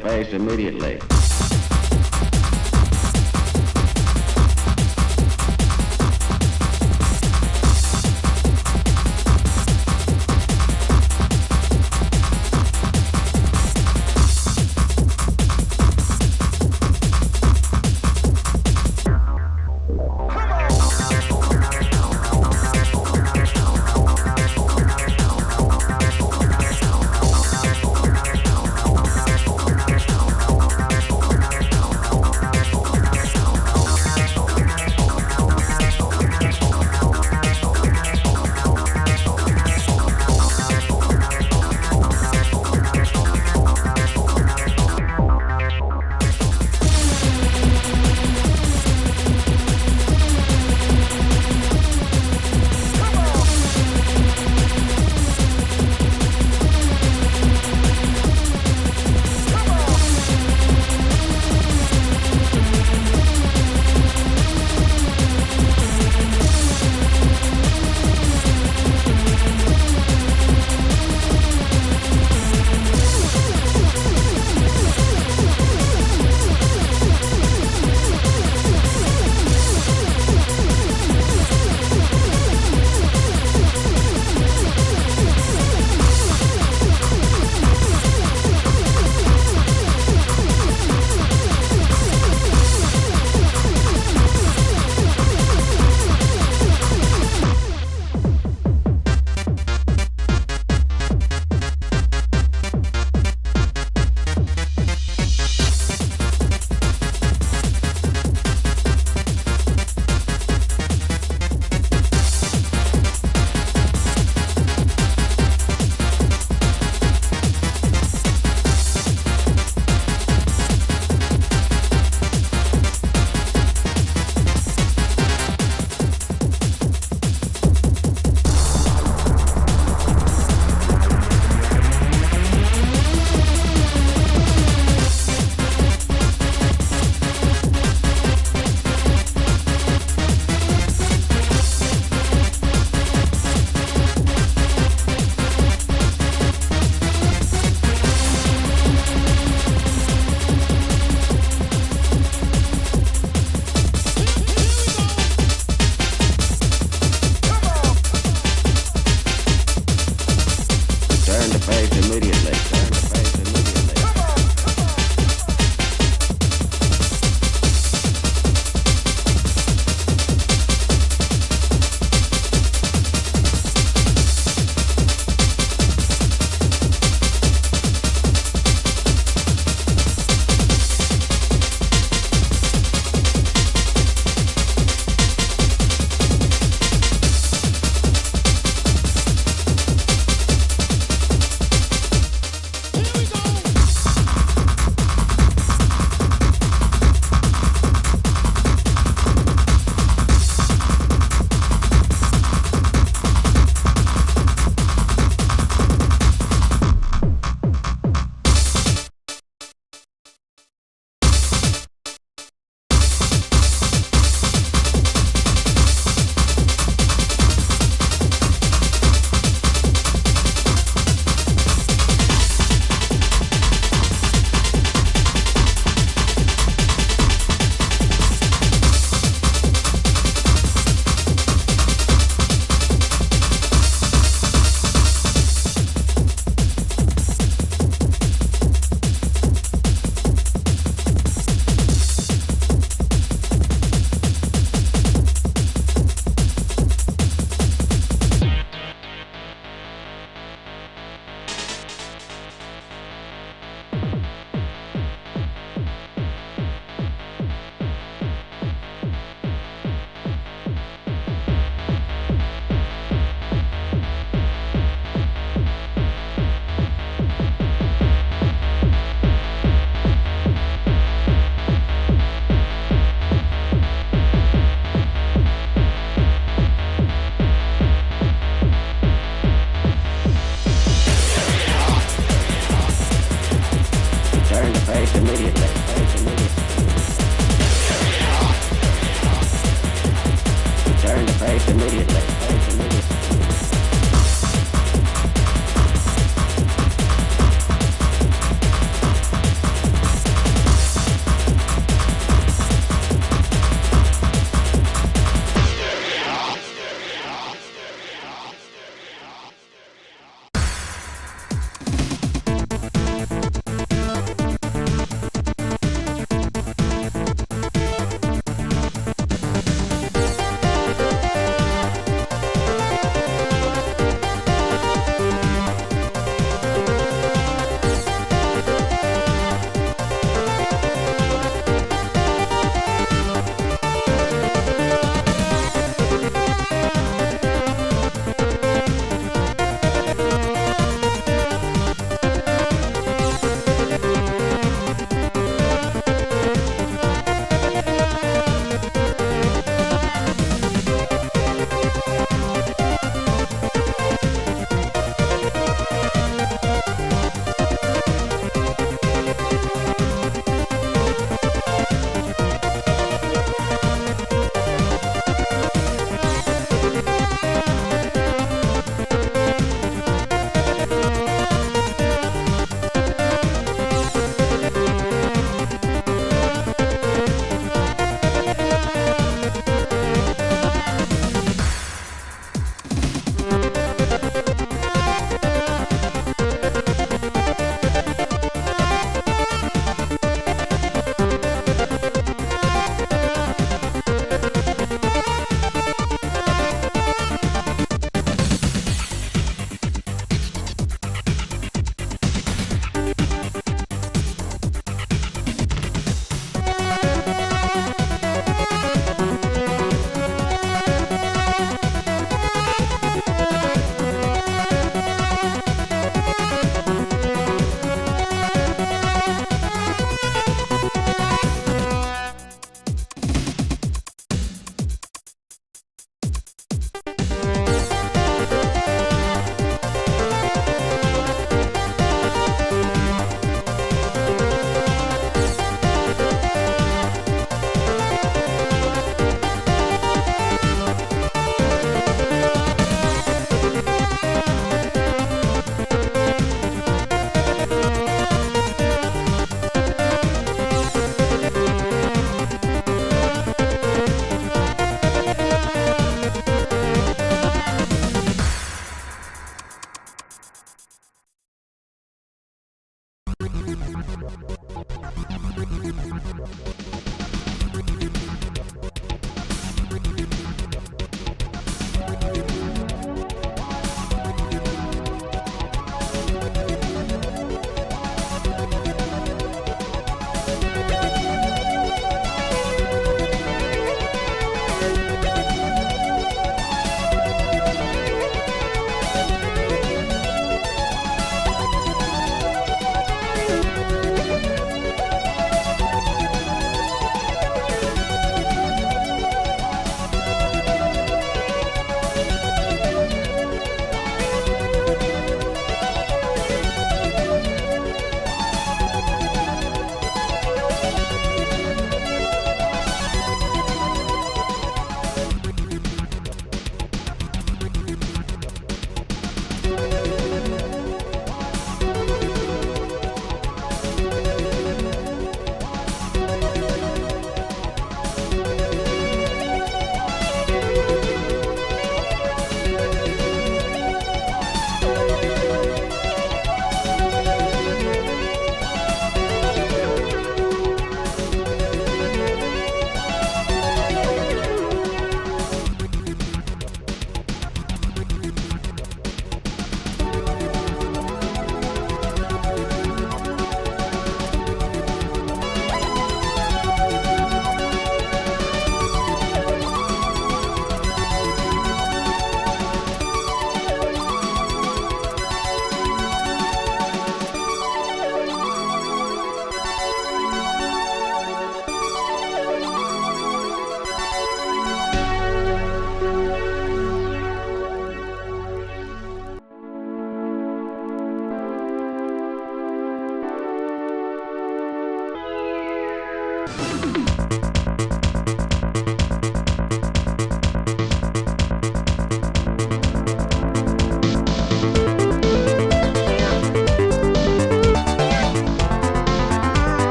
face immediately.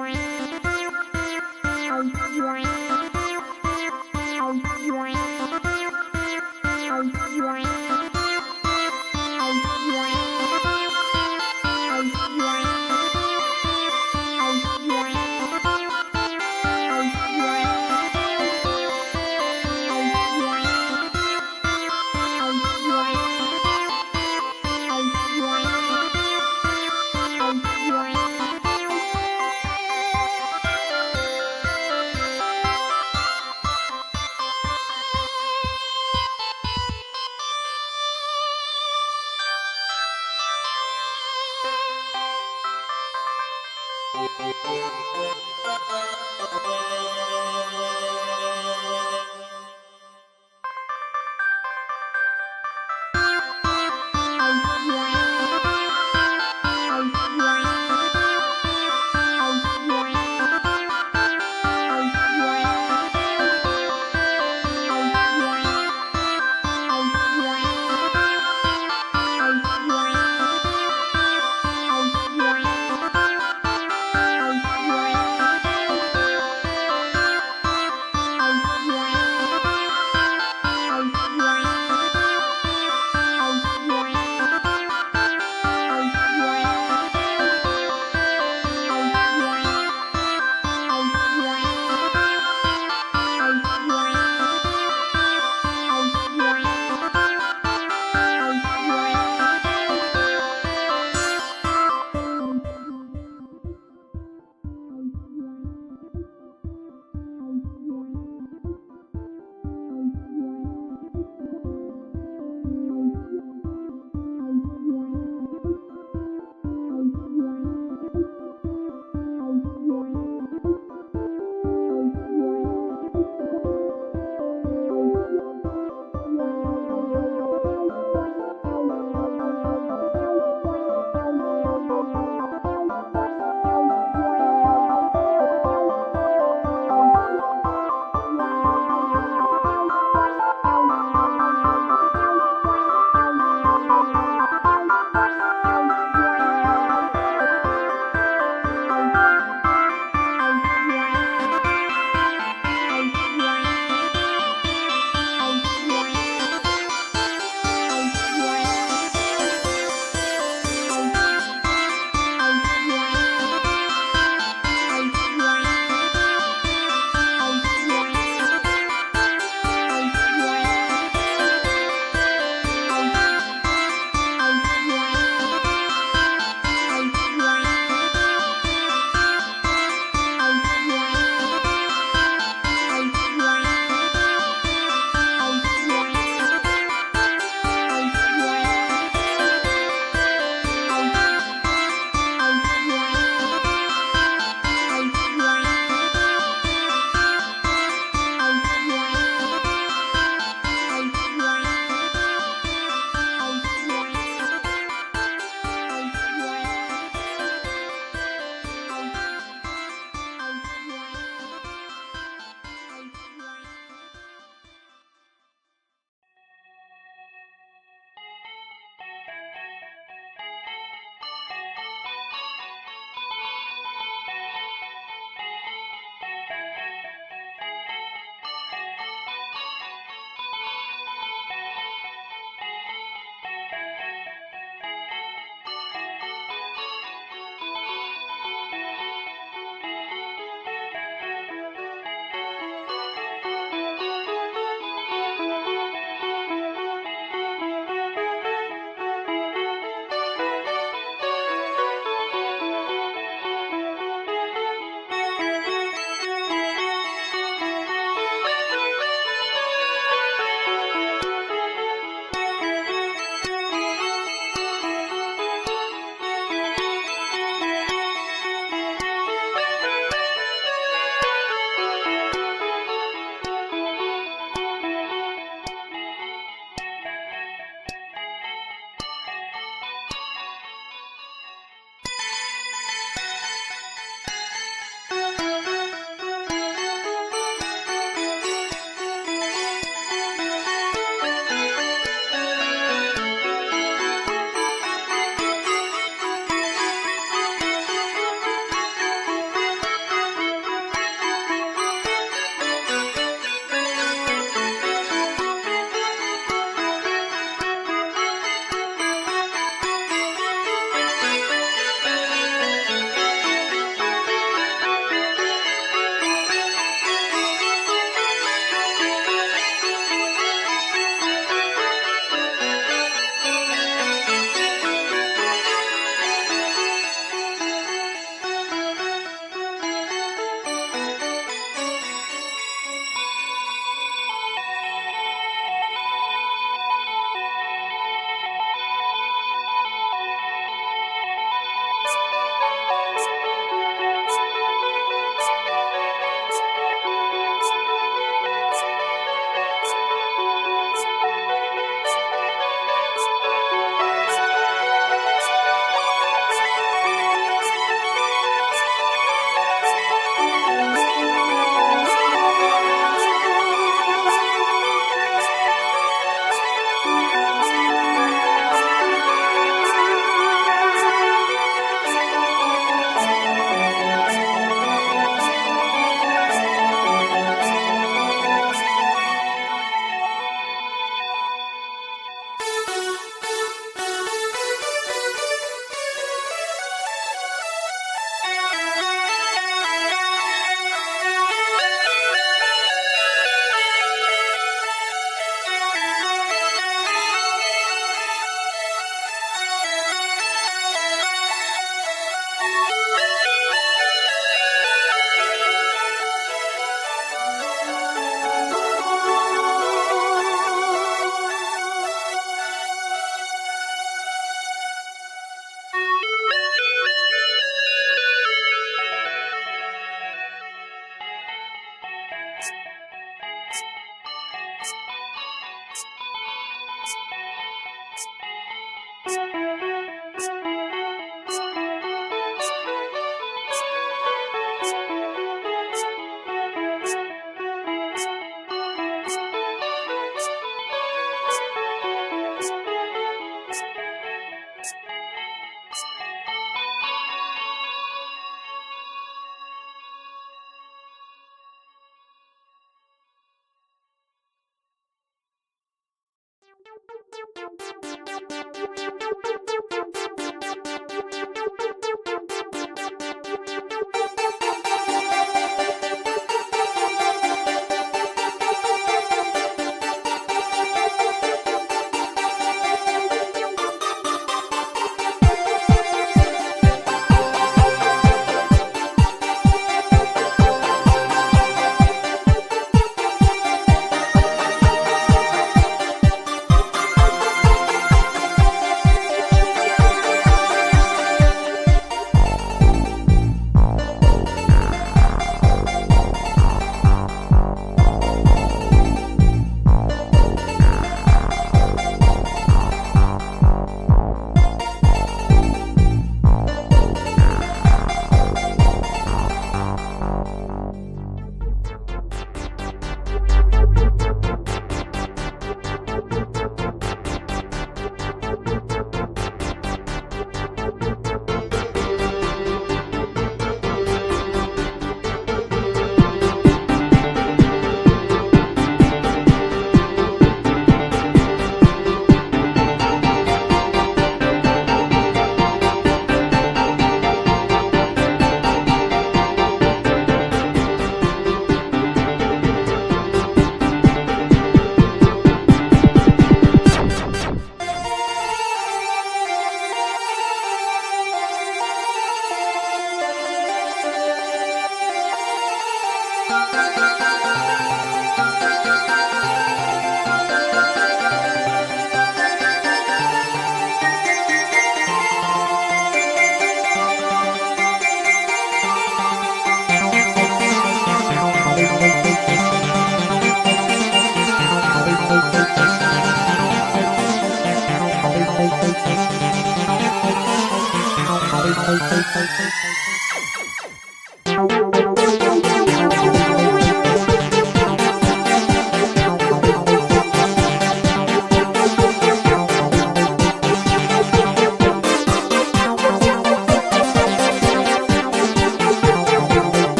Wow.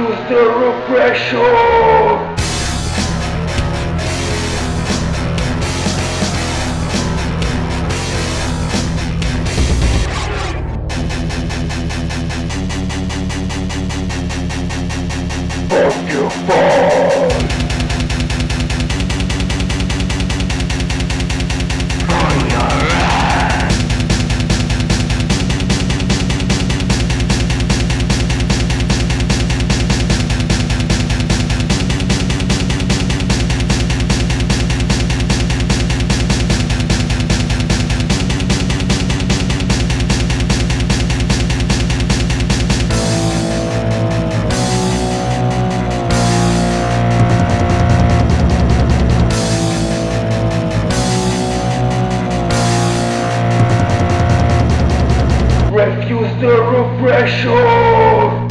Refuse the repression. Occupy. Refuse the repression.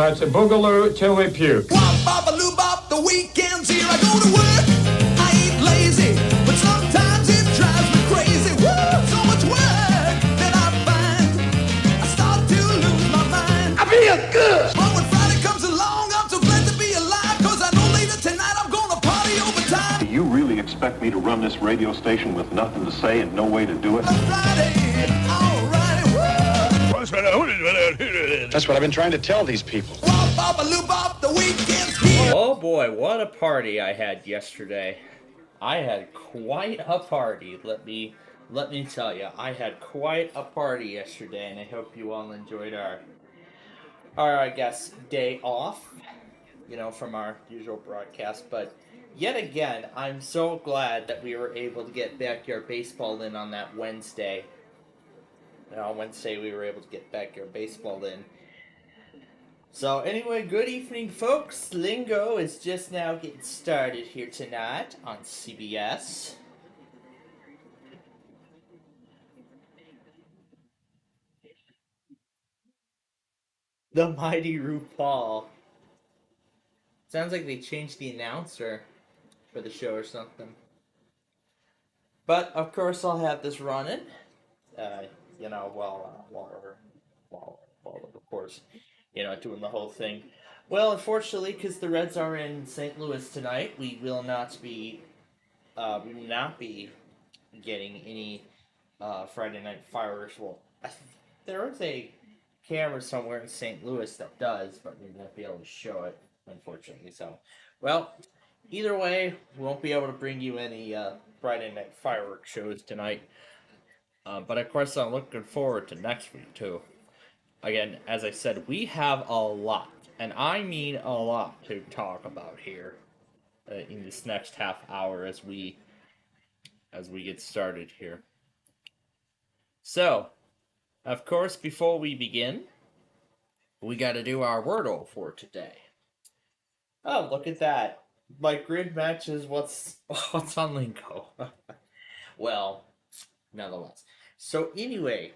let's boogaloo till we puke. Wop, bop, a loo, bop, the weekend's here. I go to work, I ain't lazy, but sometimes it drives me crazy. Woo, so much work that I find I start to lose my mind. I feel good. But when Friday comes along, I'm so glad to be alive, cause I know later tonight I'm gonna party overtime. You really expect me to run this radio station with nothing to say and no way to do it? On Friday, alright, woo. That's what I've been trying to tell these people. Wop, bop, a loo, bop, the weekend's here. Oh boy, what a party I had yesterday. I had quite a party, let me tell you. I had quite a party yesterday, and I hope you all enjoyed our I guess, day off, from our usual broadcast. But yet again, I'm so glad that we were able to get backyard baseball in on that Wednesday. On Wednesday, we were able to get backyard baseball in. So anyway, good evening, folks. Lingo is just now getting started here tonight on CBS. The Mighty RuPaul. Sounds like they changed the announcer for the show or something. But of course, I'll have this running. While of course, doing the whole thing. Well, unfortunately, because the Reds are in St. Louis tonight, we will not be getting any Friday night fireworks. Well, there is a camera somewhere in St. Louis that does, but we won't be able to show it, unfortunately. So, well, either way, we won't be able to bring you any Friday night fireworks shows tonight. But of course, I'm looking forward to next week too. Again, as I said, we have a lot, and I mean a lot, to talk about here in this next half hour as we get started here. So, of course, before we begin, we got to do our Wordle for today. Oh, look at that! My grid matches what's on Lingo. Well, nonetheless. So anyway.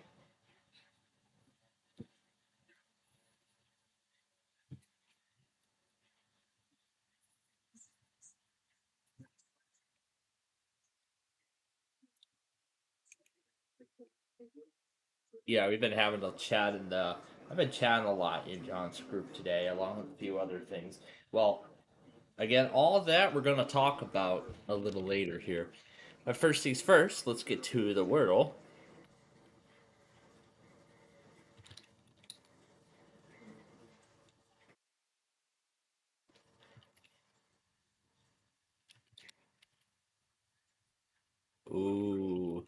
Yeah, we've been having a chat I've been chatting a lot in John's group today, along with a few other things. Well, again, all of that we're going to talk about a little later here. But first things first, let's get to the Wordle. Ooh.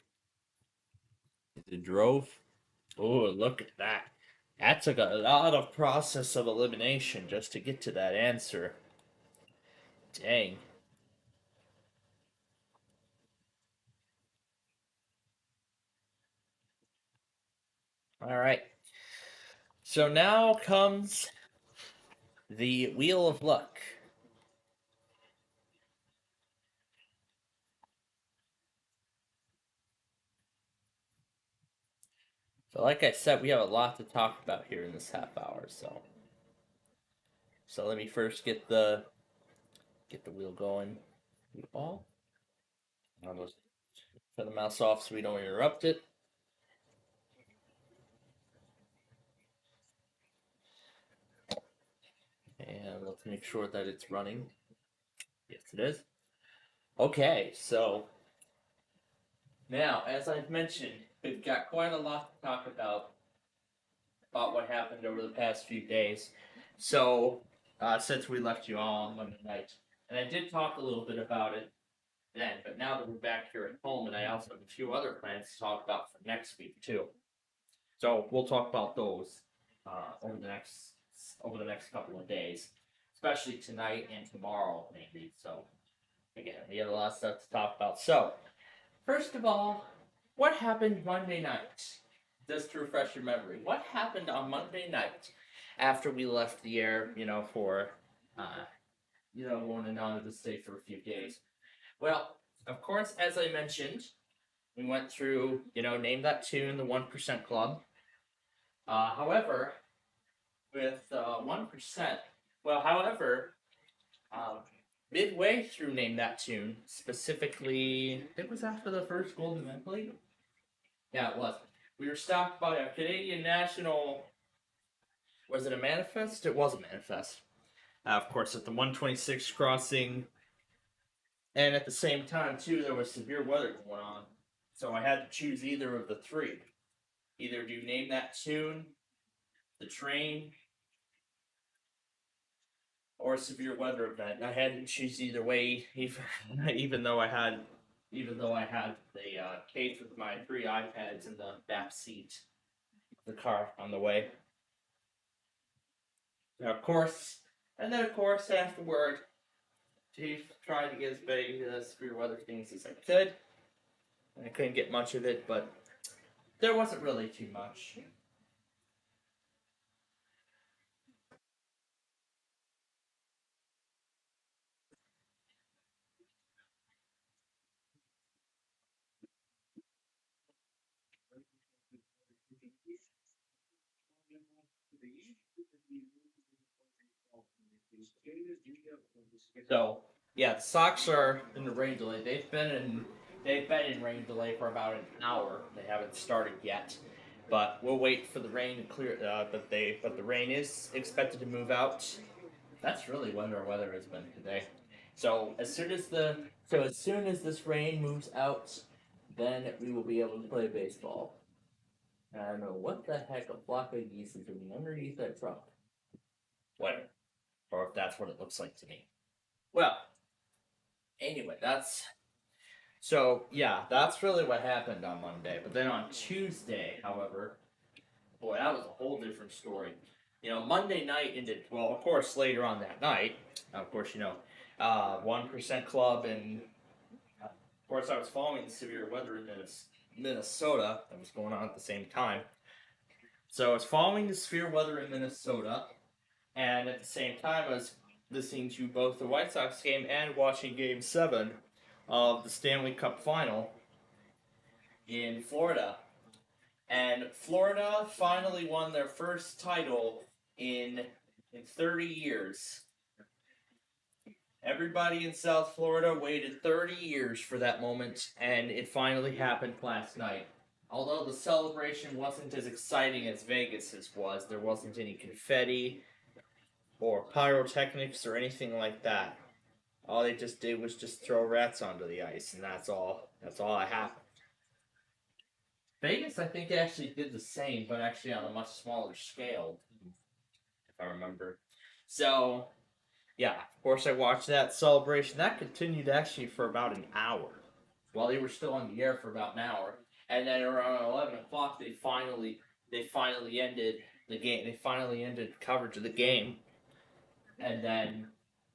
It drove. Ooh, look at that. That took a lot of process of elimination just to get to that answer. Dang. Alright. So now comes the Wheel of Luck. So like I said, we have a lot to talk about here in this half hour, so let me first get the wheel going. All. I'll just turn the mouse off so we don't interrupt it. And let's make sure that it's running. Yes, it is. Okay, so now, as I've mentioned, we've got quite a lot to talk about what happened over the past few days. So, since we left you all on Monday night, and I did talk a little bit about it then, but now that we're back here at home, and I also have a few other plans to talk about for next week too. So we'll talk about those over the next couple of days, especially tonight and tomorrow maybe. So again, we have a lot of stuff to talk about. So first of all, what happened Monday night? Just to refresh your memory, what happened on Monday night after we left the air? For going on to stay for a few days. Well, of course, as I mentioned, we went through, Name That Tune, the 1% Club. However, with 1%. Well, however, um, midway through Name That Tune, specifically, it was after the first Golden Medley. Yeah, it was. We were stopped by a Canadian National. Was it a manifest? It was a manifest. Of course, at the 126 crossing, and at the same time, too, there was severe weather going on. So I had to choose either of the three. Either do Name That Tune, the train, or a severe weather event. I had to choose either way, even though I had the case with my three iPads in the back seat of the car on the way. Now, of course, and then of course afterward, he tried to get as many severe weather things as I could. I couldn't get much of it, but there wasn't really too much. So yeah, the Sox are in the rain delay. They've been in rain delay for about an hour. They haven't started yet, but we'll wait for the rain to clear. But the rain is expected to move out. That's really what our weather has been today. So as soon as this rain moves out, then we will be able to play baseball. And I don't know what the heck a flock of geese is doing underneath that truck. Whatever. Or if that's what it looks like to me. Well, anyway, that's really what happened on Monday. But then on Tuesday, however, boy, that was a whole different story. Monday night ended, well, of course, later on that night, of course, 1% Club, and of course, I was following the severe weather in Minnesota that was going on at the same time. So I was following the severe weather in Minnesota, and at the same time, I was listening to both the White Sox game and watching Game 7 of the Stanley Cup Final in Florida. And Florida finally won their first title in 30 years. Everybody in South Florida waited 30 years for that moment, and it finally happened last night. Although the celebration wasn't as exciting as Vegas's was, there wasn't any confetti or pyrotechnics or anything like that. All they just did was just throw rats onto the ice, and that's all. That's all that happened. Vegas, I think, actually did the same, but actually on a much smaller scale, if I remember. So, yeah, of course, I watched that celebration. That continued actually for about an hour, while they were still on the air for about an hour, and then around 11 o'clock, they finally ended the game. They finally ended coverage of the game, and then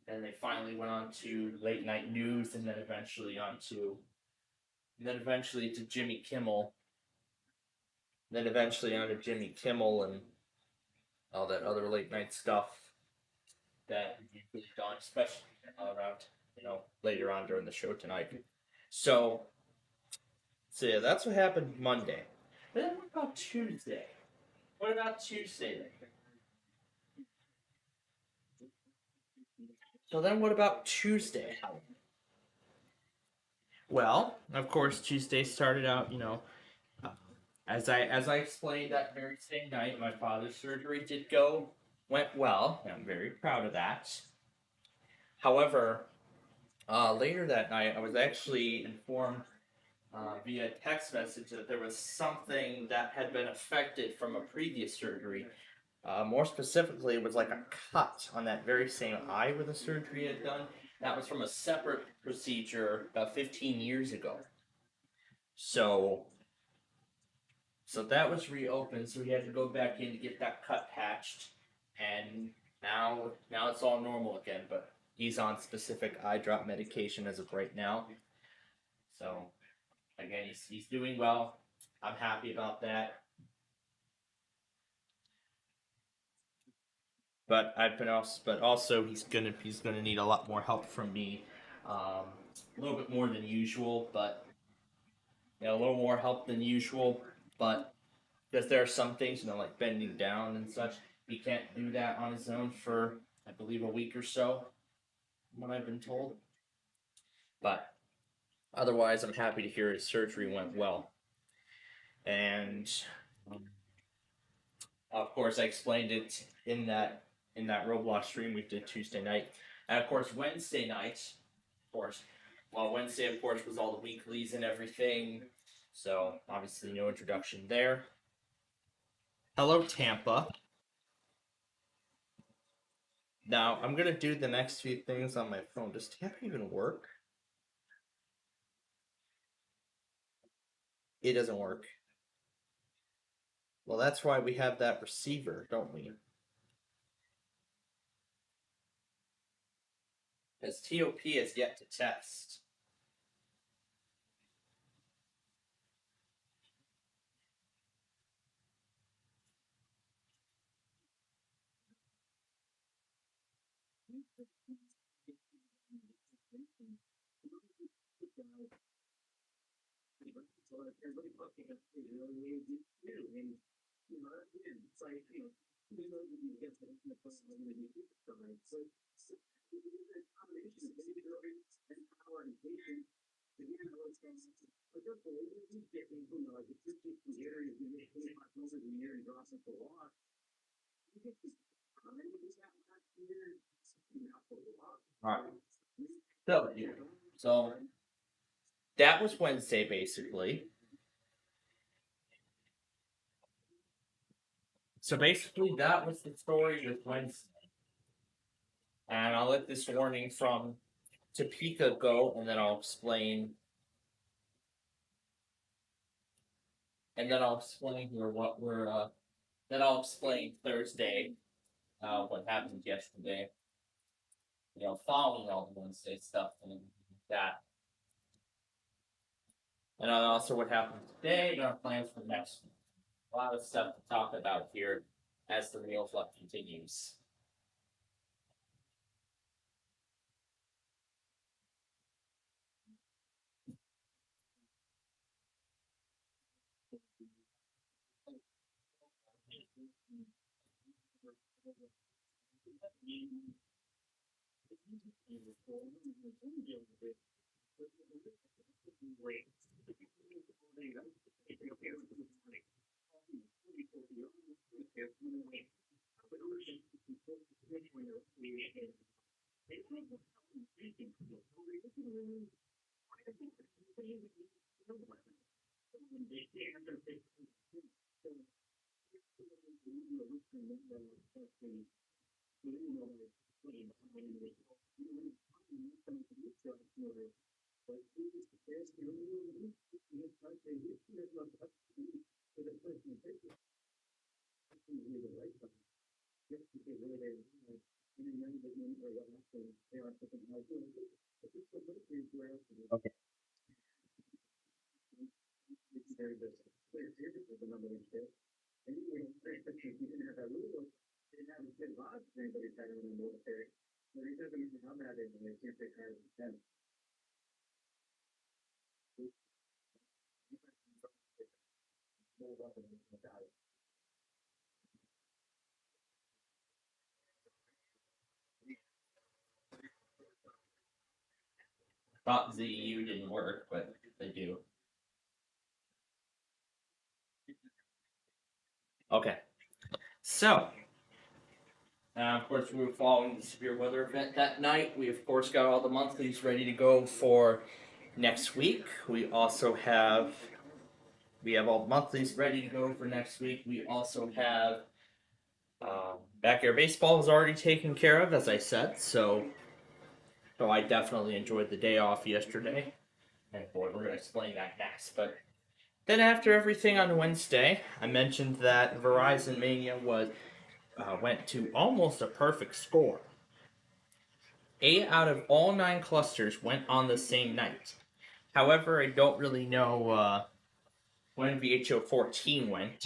they finally went on to late night news, and then eventually to Jimmy Kimmel. Then eventually onto Jimmy Kimmel and all that other late night stuff that we've done, especially around later on during the show tonight. So yeah, that's what happened Monday. But then what about Tuesday? What about Tuesday then? So then what about Tuesday? Well, of course, Tuesday started out, as I explained that very same night, my father's surgery went well. And I'm very proud of that. However, later that night, I was actually informed via text message that there was something that had been affected from a previous surgery. More specifically, it was like a cut on that very same eye where the surgery had done. That was from a separate procedure about 15 years ago. So that was reopened, so he had to go back in to get that cut patched, and now it's all normal again. But he's on specific eye drop medication as of right now. So again, he's doing well. I'm happy about that. But also he's gonna need a lot more help from me, a little bit more than usual, but a little more help than usual. But because there are some things like bending down and such, he can't do that on his own for, I believe, a week or so, from what I've been told. But otherwise, I'm happy to hear his surgery went well. And of course, I explained it in that Roblox stream we did Tuesday night, and of course Wednesday night, of course. Well, Wednesday, of course, was all the weeklies and everything. So obviously, no introduction there. Hello, Tampa. Now I'm gonna do the next few things on my phone. Does Tampa even work? It doesn't work. Well, that's why we have that receiver, don't we? Because TOP is yet to test. Alright. So that was Wednesday, basically. So basically, that was the story with Wednesday. And I'll let this warning from Topeka go, and then I'll explain. And then I'll explain here what we're. Then I'll explain Thursday, what happened yesterday. Following all the Wednesday stuff and that. And also what happened today and our plans for next week. A lot of stuff to talk about here as the real fluff continues. Okay. Thought ZU didn't work, but they do. Okay. So, of course, we were following the severe weather event that night. We, of course, got all the monthlies ready to go for next week. We also have all the monthlies ready to go for next week. We also have backyard baseball is already taken care of, as I said. So I definitely enjoyed the day off yesterday. And boy, we're going to explain that next. But then after everything on Wednesday, I mentioned that Verizon Mania went to almost a perfect score. 8 out of all 9 clusters went on the same night. However, I don't really know when VHO 14 went.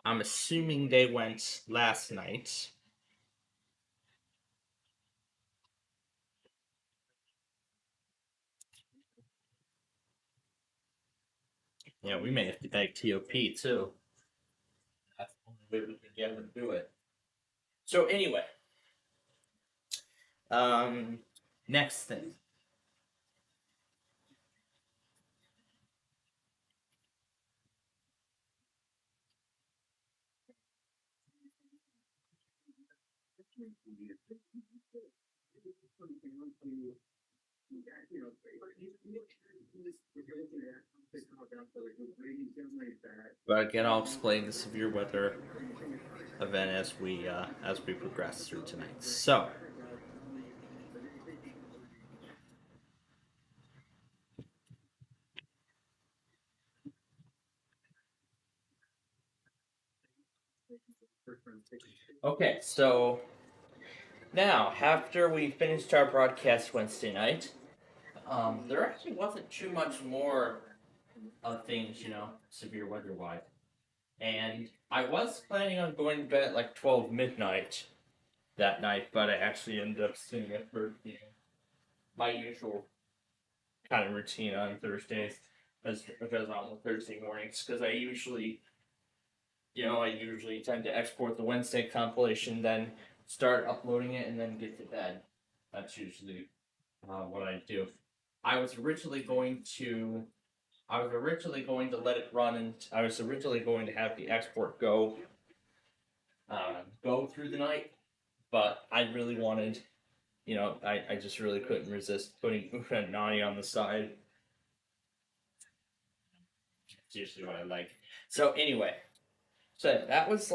I'm assuming they went last night. Yeah, we may have to beg TOP too. maybe we can get him to do it. So anyway, next thing. But again, I'll explain the severe weather event as we progress through tonight. So, okay, so now after we finished our broadcast Wednesday night, there actually wasn't too much more of things, severe weather wise. And I was planning on going to bed at like 12 midnight that night, but I actually ended up staying up for my usual kind of routine on Thursdays, because on Thursday mornings, because I usually tend to export the Wednesday compilation, then start uploading it, and then get to bed. That's usually what I do. I was originally going to let it run, and I was originally going to have the export go through the night, but I really wanted, I just really couldn't resist putting Nani on the side. It's usually what I like. So anyway, that was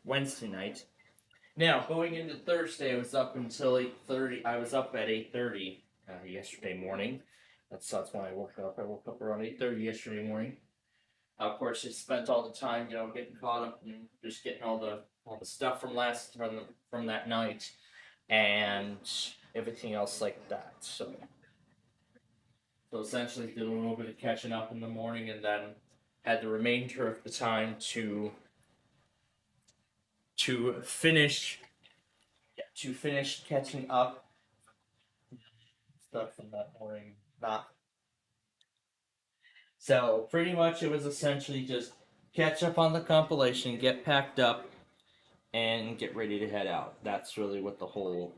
Wednesday night. Now going into Thursday, I was up until 8:30. I was up at 8:30 yesterday morning. That's when I woke up. I woke up around 8:30 yesterday morning. Of course, just spent all the time, getting caught up and just getting all the stuff from that night and everything else like that. So essentially, did a little bit of catching up in the morning, and then had the remainder of the time to finish catching up stuff from that morning. Not so pretty much it was essentially just catch up on the compilation, get packed up, and get ready to head out. That's really what the whole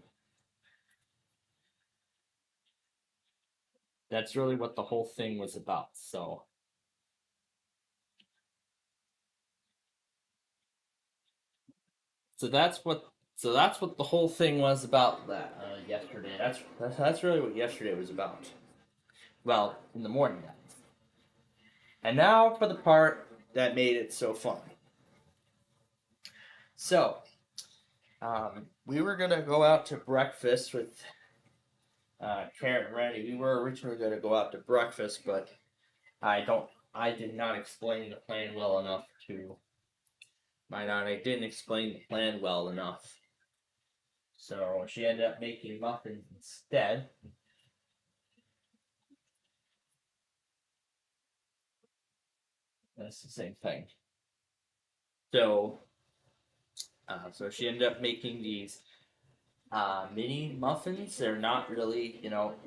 thing was about. So that's what the whole thing was about that yesterday. That's really what yesterday was about. Well, in the morning. And now for the part that made it so fun. So, we were gonna go out to breakfast with Karen and Randy. We were originally gonna go out to breakfast, but I did not explain the plan well enough to. I didn't explain the plan well enough. So she ended up making muffins instead. That's the same thing. So she ended up making these mini muffins. They're not really,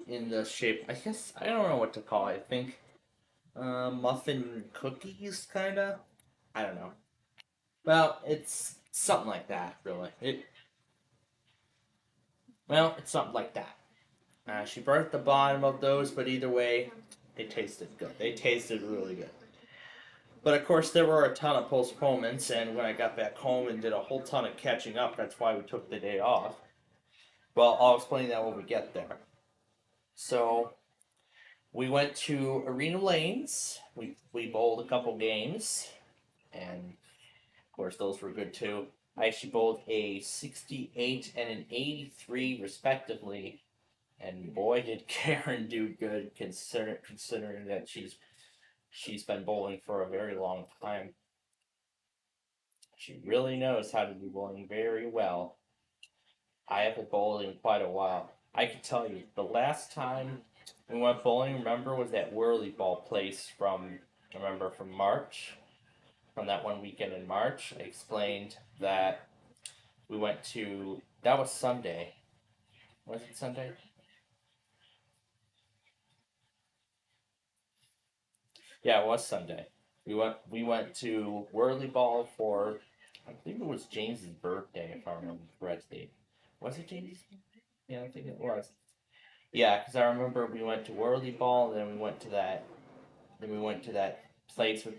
in the shape. I guess I don't know what to call it. I think muffin cookies, kind of. I don't know. Well, it's something like that, really. It's something like that. She burnt the bottom of those, but either way, they tasted good. They tasted really good. But of course, there were a ton of postponements, and when I got back home and did a whole ton of catching up, that's why we took the day off. Well, I'll explain that when we get there. So, we went to Arena Lanes. We bowled a couple games, and of course, those were good too. I actually bowled a 68 and an 83, respectively. And boy, did Karen do good, considering that she's been bowling for a very long time. She really knows how to do bowling very well. I haven't bowled in quite a while. I can tell you, the last time we went bowling, remember, was that Whirly Ball place from March, from that one weekend in March. I explained that we went to, that was Sunday. Was it Sunday? Yeah, it was Sunday. We went to Whirly Ball for, I believe it was James's birthday, if I remember correctly. Was it James's? Yeah, I think it was. Yeah, because I remember we went to Whirly Ball, and then we went to that. Then we went to that place with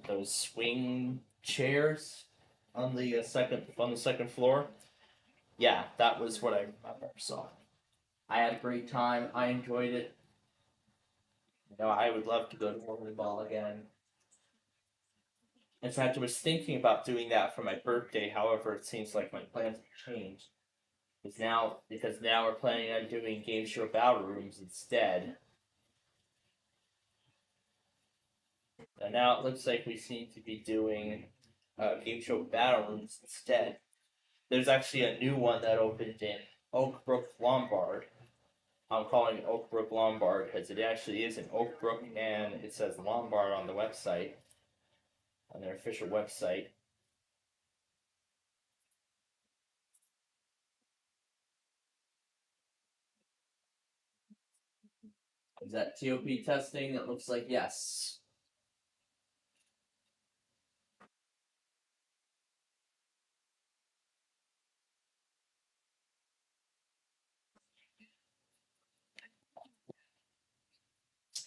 those swing chairs on the second floor. Yeah, that was what I remember. So I had a great time. I enjoyed it. I would love to go to Whirly Ball again. In fact, I was thinking about doing that for my birthday. However, it seems like my plans have changed. Because now we're planning on doing game show battle rooms instead. And now it looks like we seem to be doing game show battle rooms instead. There's actually a new one that opened in Oakbrook, Lombard. I'm calling it Oakbrook Lombard because it actually is in Oakbrook and it says Lombard on the website, on their official website. Is that TOP testing? It looks like yes.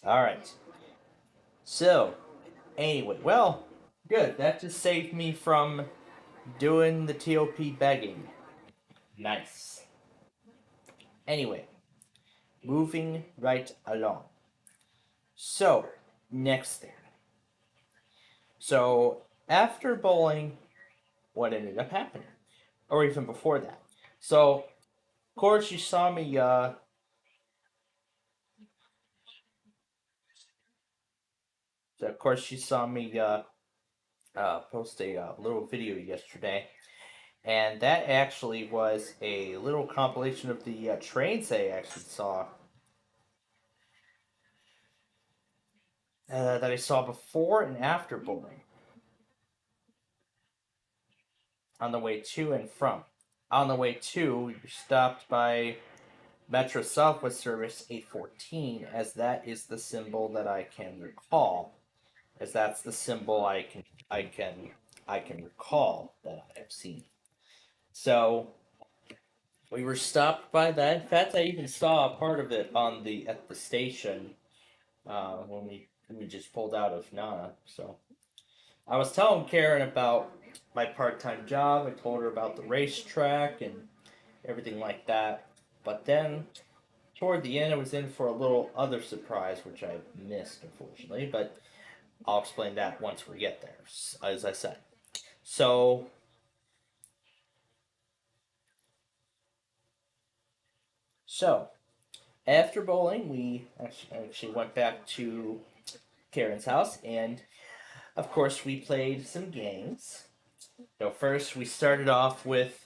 Alright. So, anyway, well, good. That just saved me from doing the TOP begging. Nice. Anyway, moving right along. So, next thing. So, after bowling, what ended up happening? Or even before that. So, of course, you saw me, post a little video yesterday. And that actually was a little compilation of the trains I actually saw. That I saw before and after bowling. On the way to and from. On the way to, we stopped by Metro Southwest Service 814, as that is the symbol that I can recall. As that's the symbol I can recall that I have seen. So we were stopped by that. In fact, I even saw a part of it at the station when we just pulled out of Nana. So I was telling Karen about my part-time job. I told her about the racetrack and everything like that. But then toward the end, I was in for a little other surprise, which I missed, unfortunately. But I'll explain that once we get there, as I said. So, so after bowling, we actually went back to Karen's house, and of course, we played some games. So first, we started off with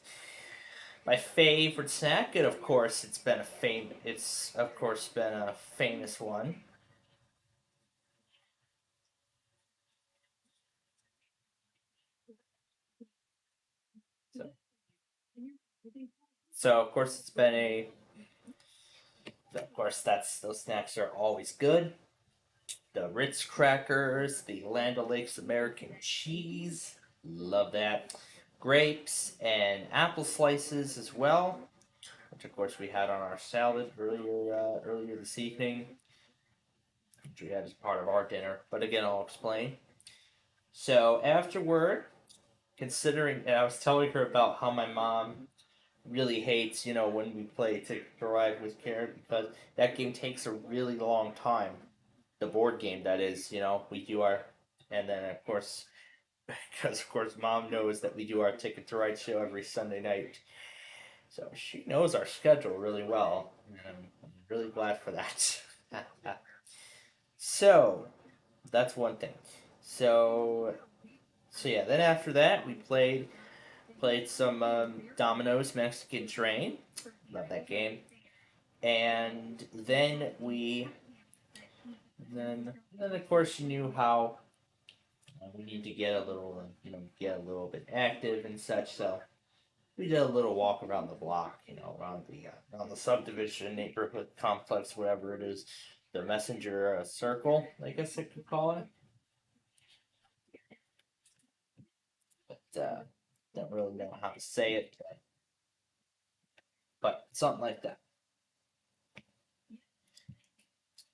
my favorite snack, and of course, It's of course been a famous one. So, so of course, it's been a. Of course, that's those snacks are always good. The Ritz crackers, the Land O'Lakes American cheese, love that. Grapes and apple slices as well, which of course we had on our salad earlier this evening, which we had as part of our dinner. But again, I'll explain. So afterward, considering, and I was telling her about how my mom really hates, when we play Ticket to Ride with Karen because that game takes a really long time. The board game, that is, we do our, and then of course, because of course mom knows that we do our Ticket to Ride show every Sunday night. So she knows our schedule really well, and I'm really glad for that. So that's one thing. So so yeah, then after that we played some Domino's Mexican Train. Love that game. And then of course you knew how we need to get a little get a little bit active and such. So we did a little walk around the block, around the subdivision, neighborhood complex, whatever it is the messenger circle, I guess I could call it. But don't really know how to say it, but something like that.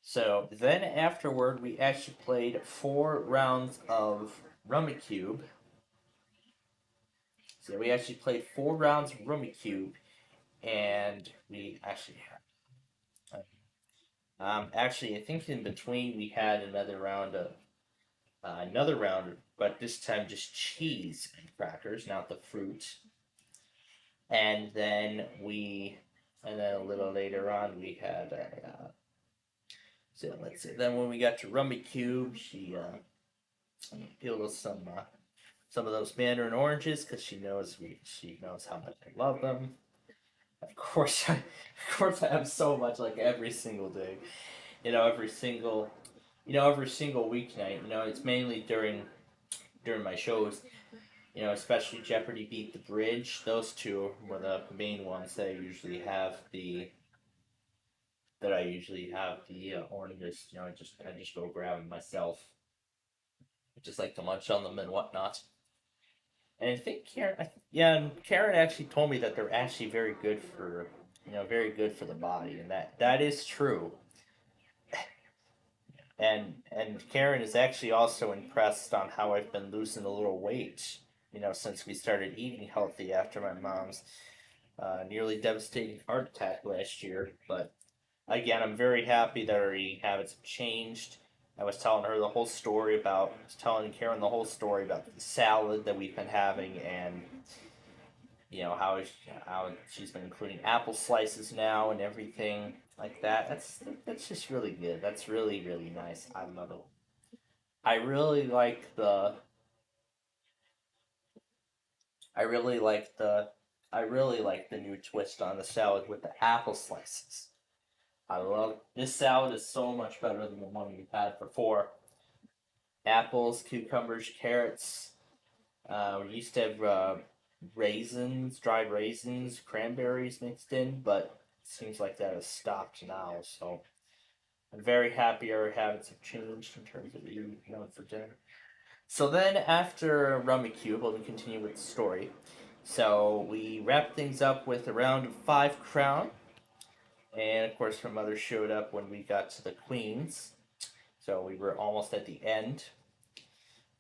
So then afterward, we actually played 4 rounds of Rummikub. So we actually played 4 rounds of Rummikub, and we actually actually, I think in between we had another round, but this time just cheese and crackers, not the fruit. And then a little later on, we had so let's see. Then when we got to Rummikub, she peeled us some of those mandarin oranges because she knows how much I love them. Of course, of course, I have so much like every single day. Every single every single weeknight. It's mainly during my shows. Especially Jeopardy Beat the Bridge. Those two were the main ones that I usually have the oranges. I just go grab them myself. I just like to munch on them and whatnot. And I think and Karen actually told me that they're actually very good for the body, and that is true. And Karen is actually also impressed on how I've been losing a little weight, since we started eating healthy after my mom's nearly devastating heart attack last year. But again, I'm very happy that our eating habits have changed. I was telling Karen the whole story about the salad that we've been having, and how she's been including apple slices now and everything like that. That's just really good. That's really really nice. I love it. I really like the I really like the I really like the new twist on the salad with the apple slices. I love this salad is so much better than the one we've had before. Apples, cucumbers, carrots. We used to have dried raisins, cranberries mixed in, but it seems like that has stopped now. So I'm very happy our habits have changed in terms of eating for dinner. So then after Rummikub, let me continue with the story. So we wrapped things up with a round of 5 crown, and of course her mother showed up when we got to the queens. So we were almost at the end.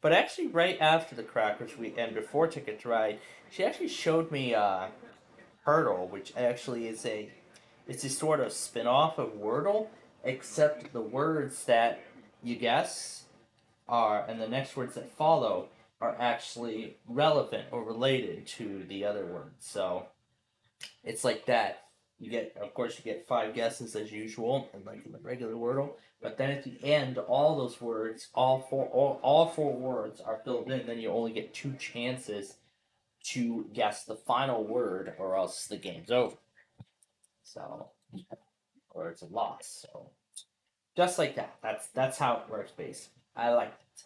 But actually, right after the crackers, and before Ticket to Ride, she actually showed me Hurdle, which actually it's a sort of spin-off of Wordle, except the words that you guess and the next words that follow are actually relevant or related to the other words. So it's like that. Of course, you get 5 guesses as usual, and like in the regular Wordle. But then at the end, all those words, all 4 words are filled in. Then you only get 2 chances to guess the final word, or else the game's over. So, or it's a loss. So, just like that. That's how it works, basically. I like it.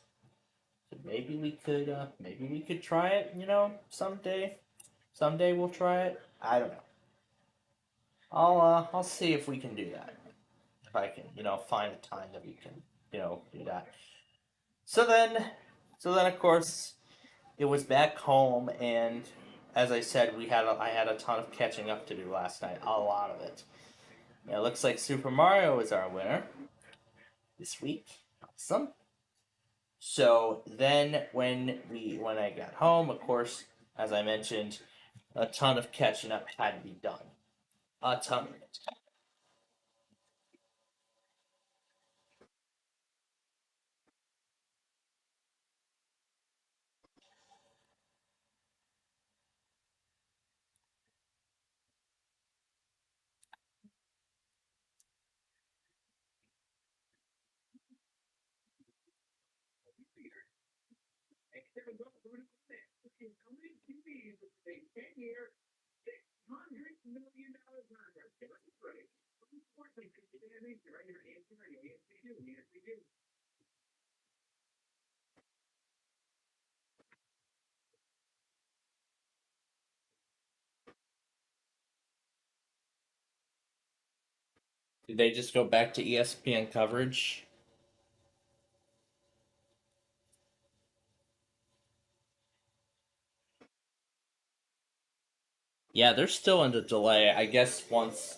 So maybe we could try it. Someday. Someday we'll try it. I don't know. I'll see if we can do that. If I can, find a time that we can, do that. So then, of course, it was back home, and as I said, I had a ton of catching up to do last night. A lot of it. It looks like Super Mario is our winner this week. Awesome. So then, when I got home, of course, as I mentioned, a ton of catching up had to be done. A ton of it. Did they just go back to ESPN coverage? Yeah, they're still in the delay. I guess once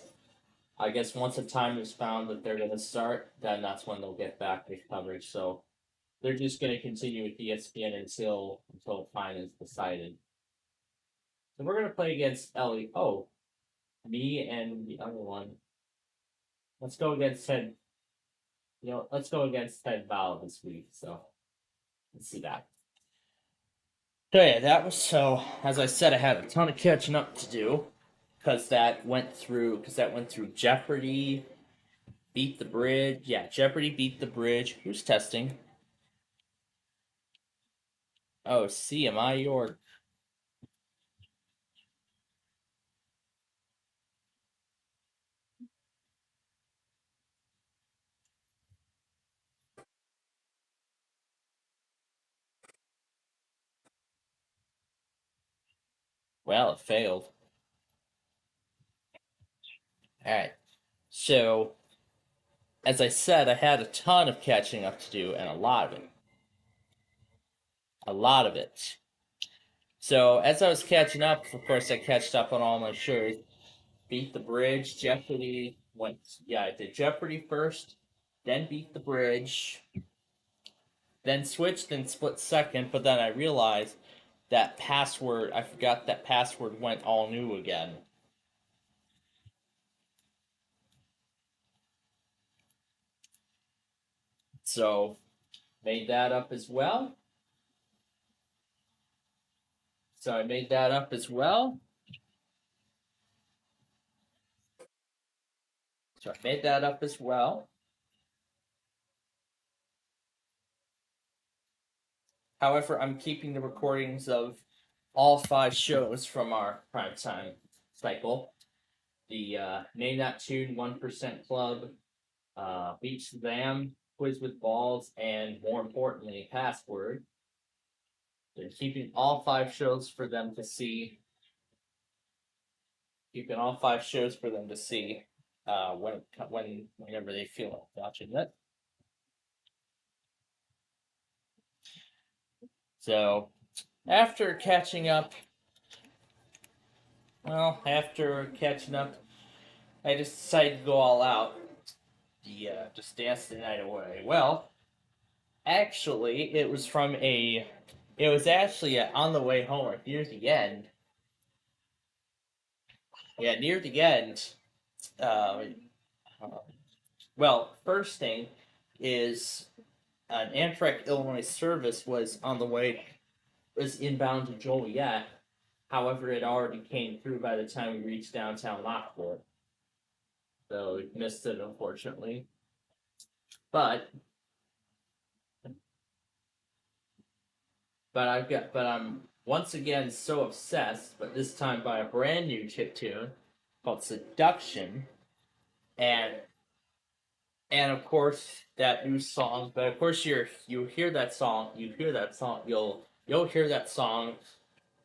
a time is found that they're gonna start, then that's when they'll get back with coverage. So they're just gonna continue with ESPN until time is decided. So we're gonna play against Ellie. Oh, me and the other one. Let's go against Ted. Let's go against Ted Val this week. So let's see that. So yeah, that was so. As I said, I had a ton of catching up to do because that went through Jeopardy, Beat the Bridge. Yeah, Jeopardy, Beat the Bridge. Who's testing? Oh, C, am I your? Well, it failed. All right. So, as I said, I had a ton of catching up to do, and a lot of it. A lot of it. So, as I was catching up, of course, I catched up on all my shows. Beat the Bridge, Jeopardy. Yeah, I did Jeopardy first, then Beat the Bridge, then switched and split second, but then I realized I forgot that password went all new again. So, made that up as well. So I made that up as well. So I made that up as well. However, I'm keeping the recordings of all 5 shows from our primetime cycle. The Name That Tune 1% Club, Beach Them, Quiz with Balls, and more importantly, Password. They're keeping all 5 shows for them to see. Keeping all 5 shows for them to see whenever they feel like watching it. So after catching up, I just decided to go all out. Just dance the night away. Well, actually, it was actually on the way home, or near the end. Yeah, near the end. Uh, well, first thing is an Amtrak Illinois service was inbound to Joliet. However, it already came through by the time we reached downtown Lockport. So we missed it, unfortunately. But I'm once again so obsessed, but this time by a brand new chip tune called Seduction, and of course that new song. But of course you hear that song, you'll hear that song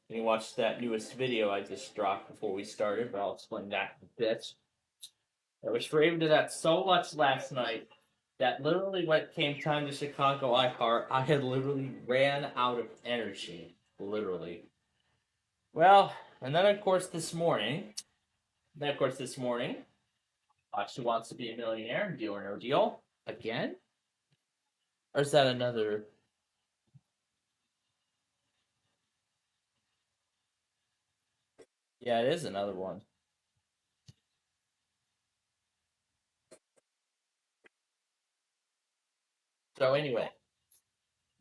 when you watch that newest video I just dropped before we started. But I'll explain that in a bit. I was raving to that so much last night that literally when it came time to Chicago iHeart, I had literally ran out of energy. Literally. Well, and then of course this morning, She Wants to Be a Millionaire, Deal or No Deal, again? Or is that another? Yeah, it is another one. So anyway,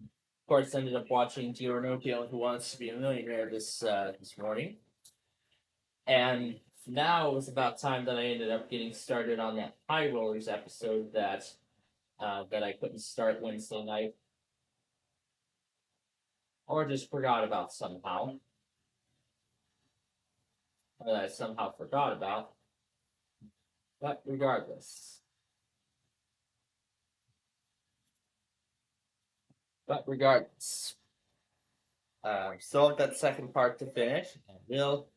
of course, ended up watching Deal or No Deal, Who Wants to Be a Millionaire this morning, and now it was about time that I ended up getting started on that High Rollers episode that I couldn't start Wednesday night, or just forgot about somehow, or that I somehow forgot about. But regardless, still have that second part to finish, and we'll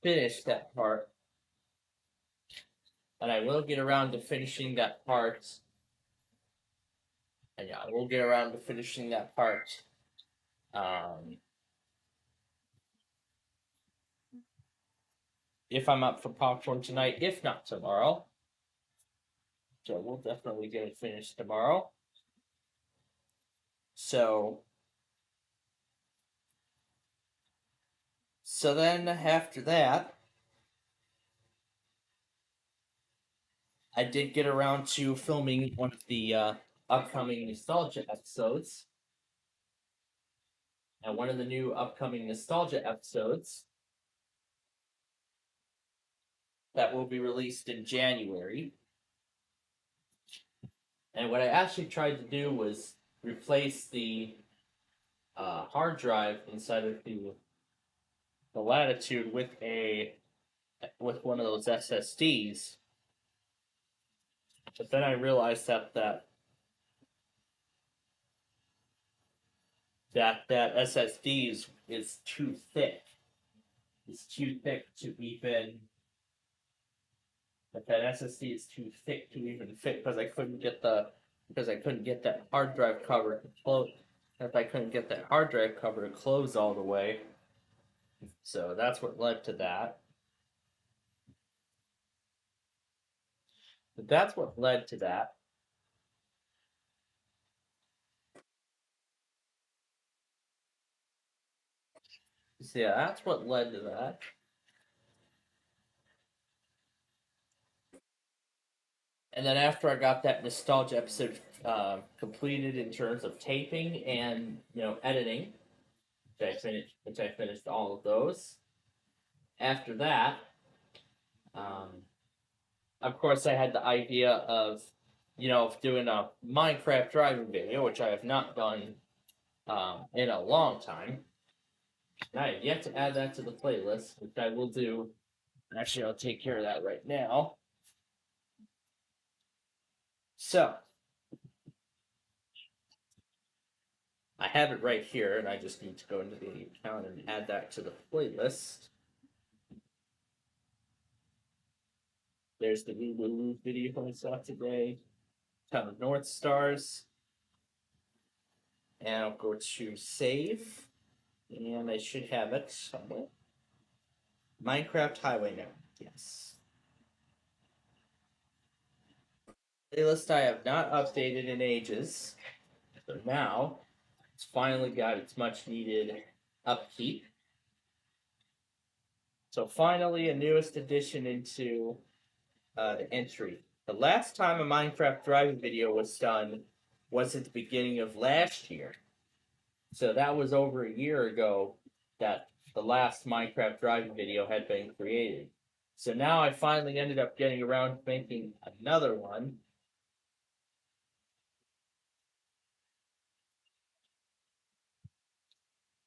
finish that part and I will get around to finishing that part. And yeah, I will get around to finishing that part. If I'm up for popcorn tonight, if not tomorrow. So we'll definitely get it finished tomorrow. So then after that, I did get around to filming one of the upcoming nostalgia episodes. And one of the new upcoming nostalgia episodes that will be released in January. And what I actually tried to do was replace the hard drive inside of the Latitude with one of those SSDs. But then I realized that SSD is too thick. It's too thick to even. That SSD is too thick to even fit because I couldn't get that hard drive cover to close. If I couldn't get that hard drive cover to close all the way, so that's what led to that. But that's what led to that. So yeah, that's what led to that. And then after I got that nostalgia episode completed in terms of taping and editing, which I finished all of those. After that, of course, I had the idea of doing a Minecraft driving video, which I have not done in a long time. And I have yet to add that to the playlist, which I will do. Actually, I'll take care of that right now. So, I have it right here, and I just need to go into the account and add that to the playlist. There's the Lulu video I saw today. Ton of North Stars. And I'll go to save. And I should have it somewhere. Minecraft Highway now. Yes. Playlist I have not updated in ages. So now it's finally got its much needed upkeep. So finally a newest addition into the entry. The last time a Minecraft driving video was done was at the beginning of last year. So that was over a year ago that the last Minecraft driving video had been created. So now I finally ended up getting around to making another one.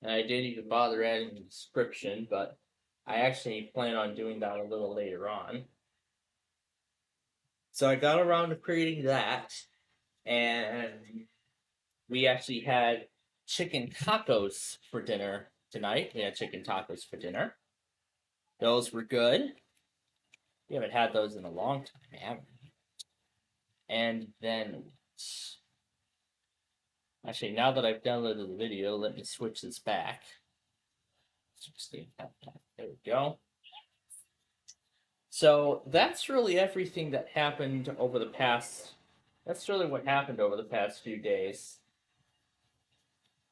And I didn't even bother adding the description, but I actually plan on doing that a little later on. So I got around to creating that, and we actually had chicken tacos for dinner tonight. We had chicken tacos for dinner. Those were good. We haven't had those in a long time, have we? And then, actually, now that I've downloaded the video, let me switch this back. There we go. So that's really everything that happened over the past. That's really what happened over the past few days.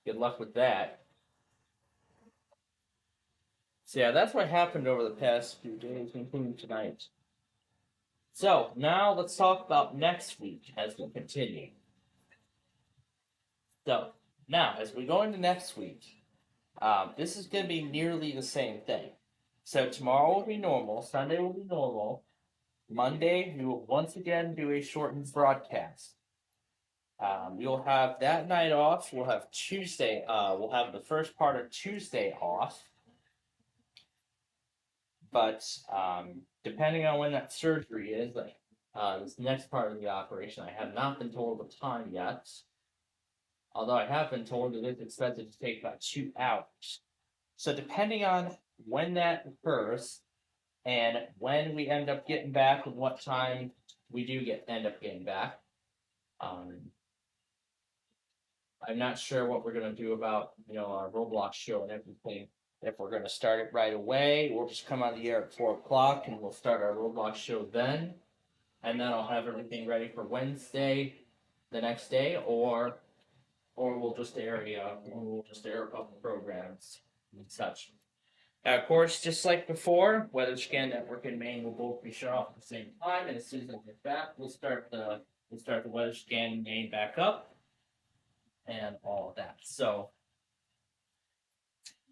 Good luck with that. So yeah, that's what happened over the past few days, including tonight. So now let's talk about next week as we continue. So now, as we go into next week, this is going to be nearly the same thing. So tomorrow will be normal, Sunday will be normal, Monday we will once again do a shortened broadcast. We'll have that night off. We'll have Tuesday. We'll have the first part of Tuesday off. But depending on when that surgery is, this next part of the operation, I have not been told the time yet. Although I have been told it is expected to take about 2 hours. So depending on when that occurs, and when we end up getting back and what time we do end up getting back. I'm not sure what we're gonna do about our Roblox show and everything. If we're gonna start it right away, we'll just come on the air at 4 o'clock and we'll start our Roblox show then, and then I'll have everything ready for Wednesday, the next day, or we'll just air a couple programs and such. Of course, just like before, Weather Scan Network and Maine will both be shut off at the same time, and as soon as I get back, we'll start the Weather Scan Maine back up and all of that. So,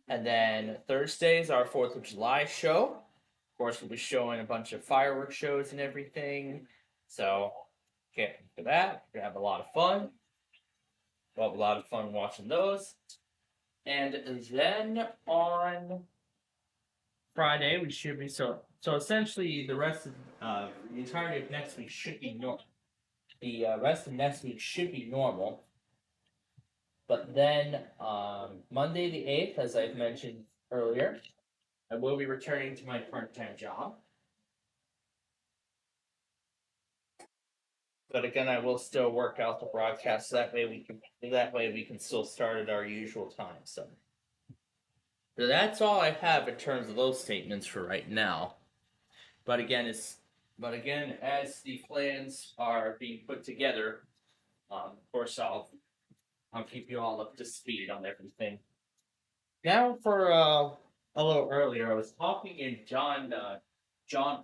and then Thursday's our 4th of July show. Of course, we'll be showing a bunch of fireworks shows and everything. So, can't wait for that. We're gonna have a lot of fun. We'll have a lot of fun watching those. And then on Friday, we should be so essentially the rest of the entirety of next week should be normal. The rest of next week should be normal. But then Monday the 8th, as I've mentioned earlier, I will be returning to my part-time job. But again, I will still work out the broadcast. That way we can still start at our usual time. So that's all I have in terms of those statements for right now. But again, as the plans are being put together, of course I'll keep you all up to speed on everything. Now for a little earlier, I was talking and John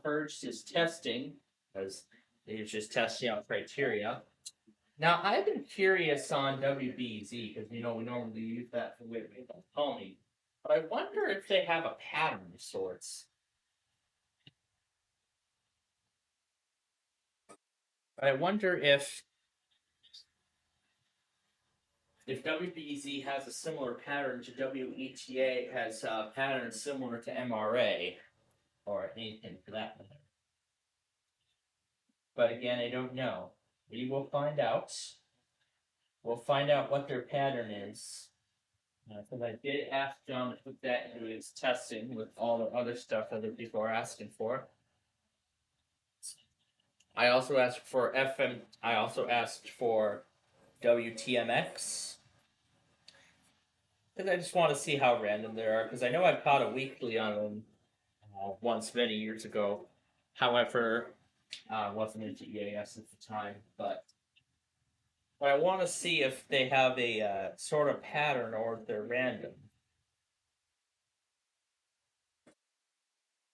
purged his testing because he was just testing out criteria. Now I've been curious on WBZ because we normally use that for way to make them call me, but I wonder if they have a pattern of sorts. But I wonder if WBZ has a similar pattern to WETA has a pattern similar to MRA, or anything for that matter. But again, I don't know. We will find out. We'll find out what their pattern is. Because I did ask John to put that into his testing with all the other stuff other people are asking for. I also asked for FM. I also asked for WTMX. Because I just want to see how random they are. Because I know I caught a weekly on them once many years ago. However, wasn't into EAS at the time. But I want to see if they have a sort of pattern or if they're random.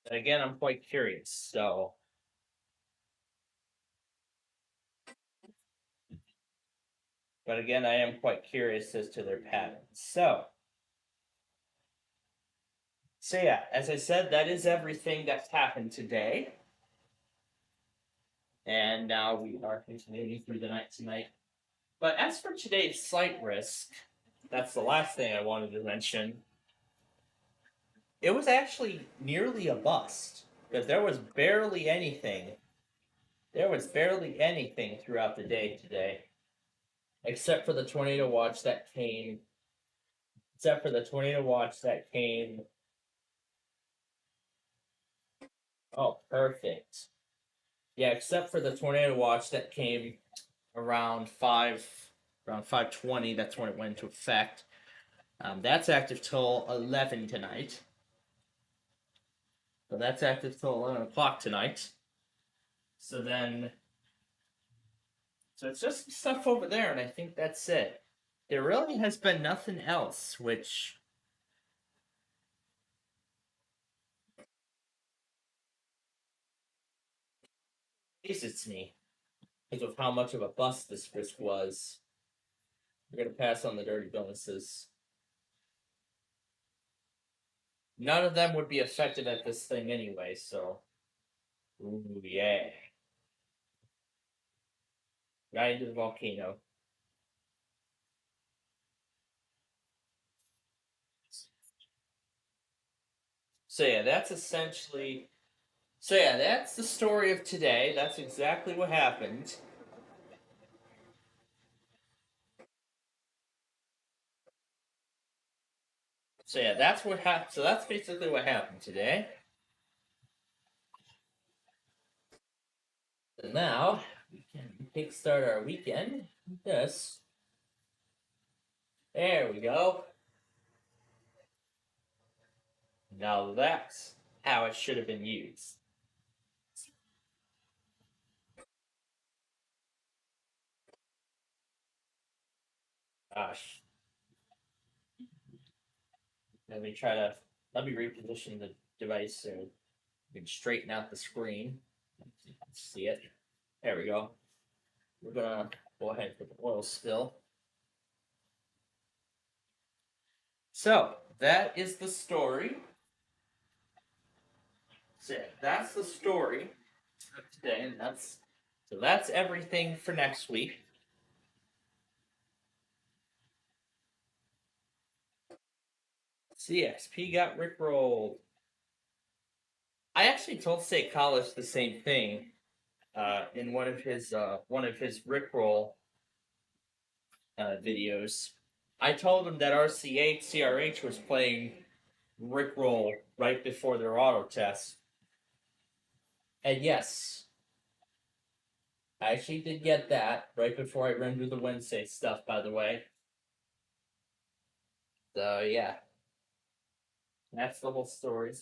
And again, I'm quite curious. So. But again, I am quite curious as to their patterns. So yeah, as I said, that is everything that's happened today. And now we are continuing through the night tonight. But as for today's slight risk, that's the last thing I wanted to mention. It was actually nearly a bust because there was barely anything. There was barely anything throughout the day today, except for the tornado watch that came. Oh, perfect. Yeah, except for the tornado watch that came around 5:20. That's when it went into effect. That's active till 11 tonight. So that's active till 11 o'clock tonight. So it's just stuff over there, and I think that's it. There really has been nothing else, which amazes me because of how much of a bust this risk was. We're gonna pass on the dirty bonuses. None of them would be affected at this thing anyway, so. Ooh, yeah. Right into the volcano. So yeah, that's essentially. So yeah, that's the story of today. That's exactly what happened. So yeah, that's what happened. So that's basically what happened today. now we can kickstart our weekend with this. There we go. Now that's how it should have been used. Gosh. Let me reposition the device so we can straighten out the screen. See it. There we go. We're gonna go ahead with the oil spill. So that is the story. So that's the story of today, and that's everything for next week. CXP got rickrolled. I actually told State College the same thing in one of his rickroll videos. I told him that CRH was playing rickroll right before their auto test, and yes, I actually did get that right before I ran through the Wednesday stuff. By the way, so yeah, that's the whole story.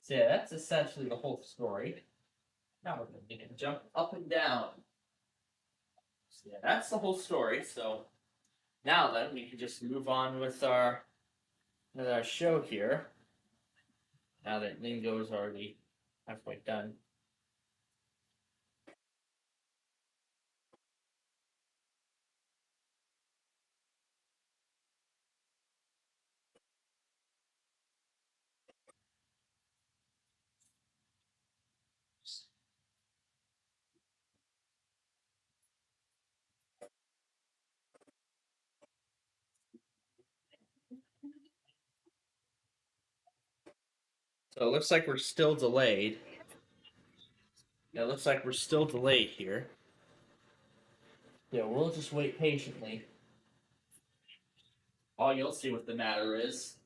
So yeah, that's essentially the whole story. Now we're going to jump up and down. So yeah, that's the whole story. So now then, we can just move on with our show here. Now that Lingo is already halfway done. So it looks like we're still delayed. Yeah, it looks like we're still delayed here. Yeah, we'll just wait patiently. All you'll see what the matter is.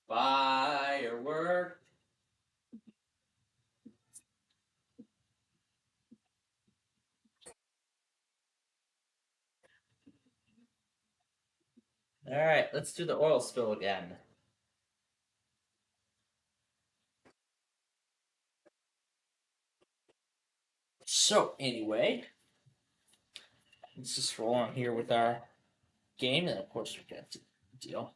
Firework. Alright, let's do the oil spill again. So, anyway, let's just roll on here with our game, and of course, we got the deal.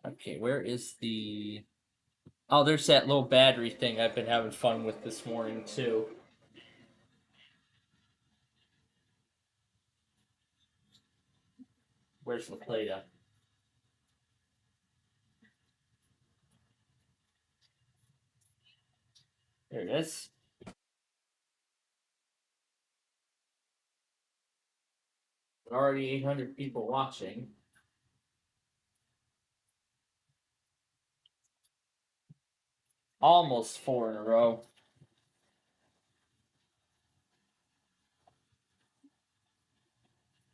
Okay, where is the. Oh, there's that little battery thing I've been having fun with this morning, too. Where's the Play-Doh? There it is. Already 800 people watching. Almost 4 in a row.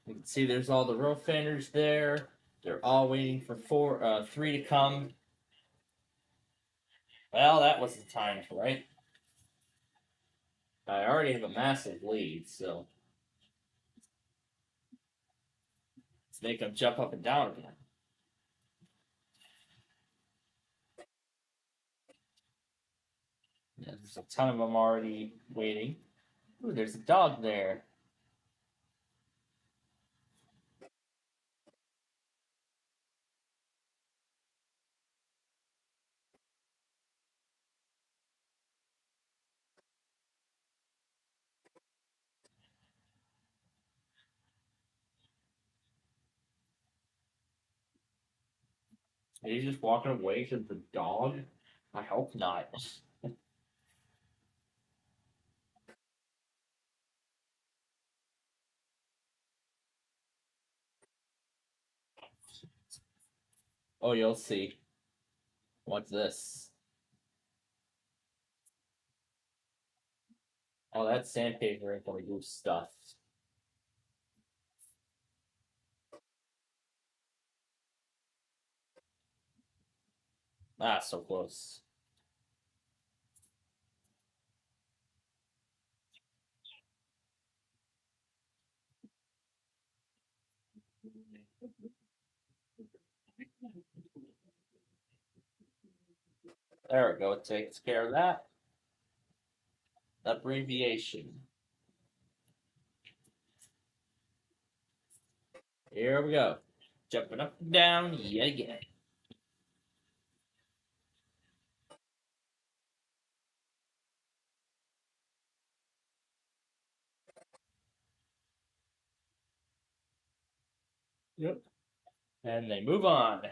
You can see there's all the row fenders there. They're all waiting for 3 to come. Well, that was the time, right? I already have a massive lead, so let's make them jump up and down again. Yeah, there's a ton of them already waiting. Ooh, there's a dog there. Are you just walking away to the dog? I hope not. Oh, you'll see. What's this? Oh, that's sandpaper and for your stuff. Ah, so close. There we go. It takes care of that. Abbreviation. Here we go. Jumping up and down yet again. Yep. And they move on.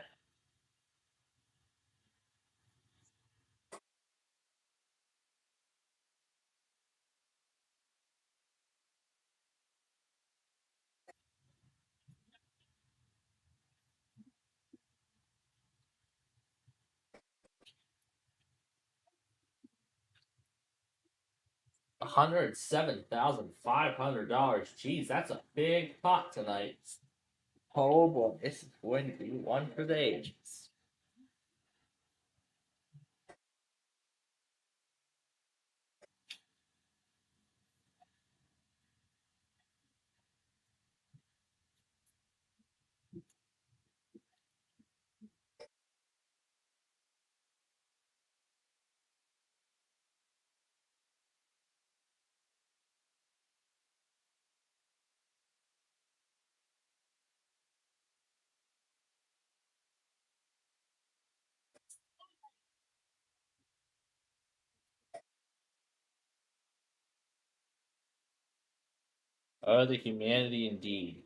$107,500. Jeez, that's a big pot tonight. Oh boy, this is going to be one for the ages. Oh, the humanity indeed.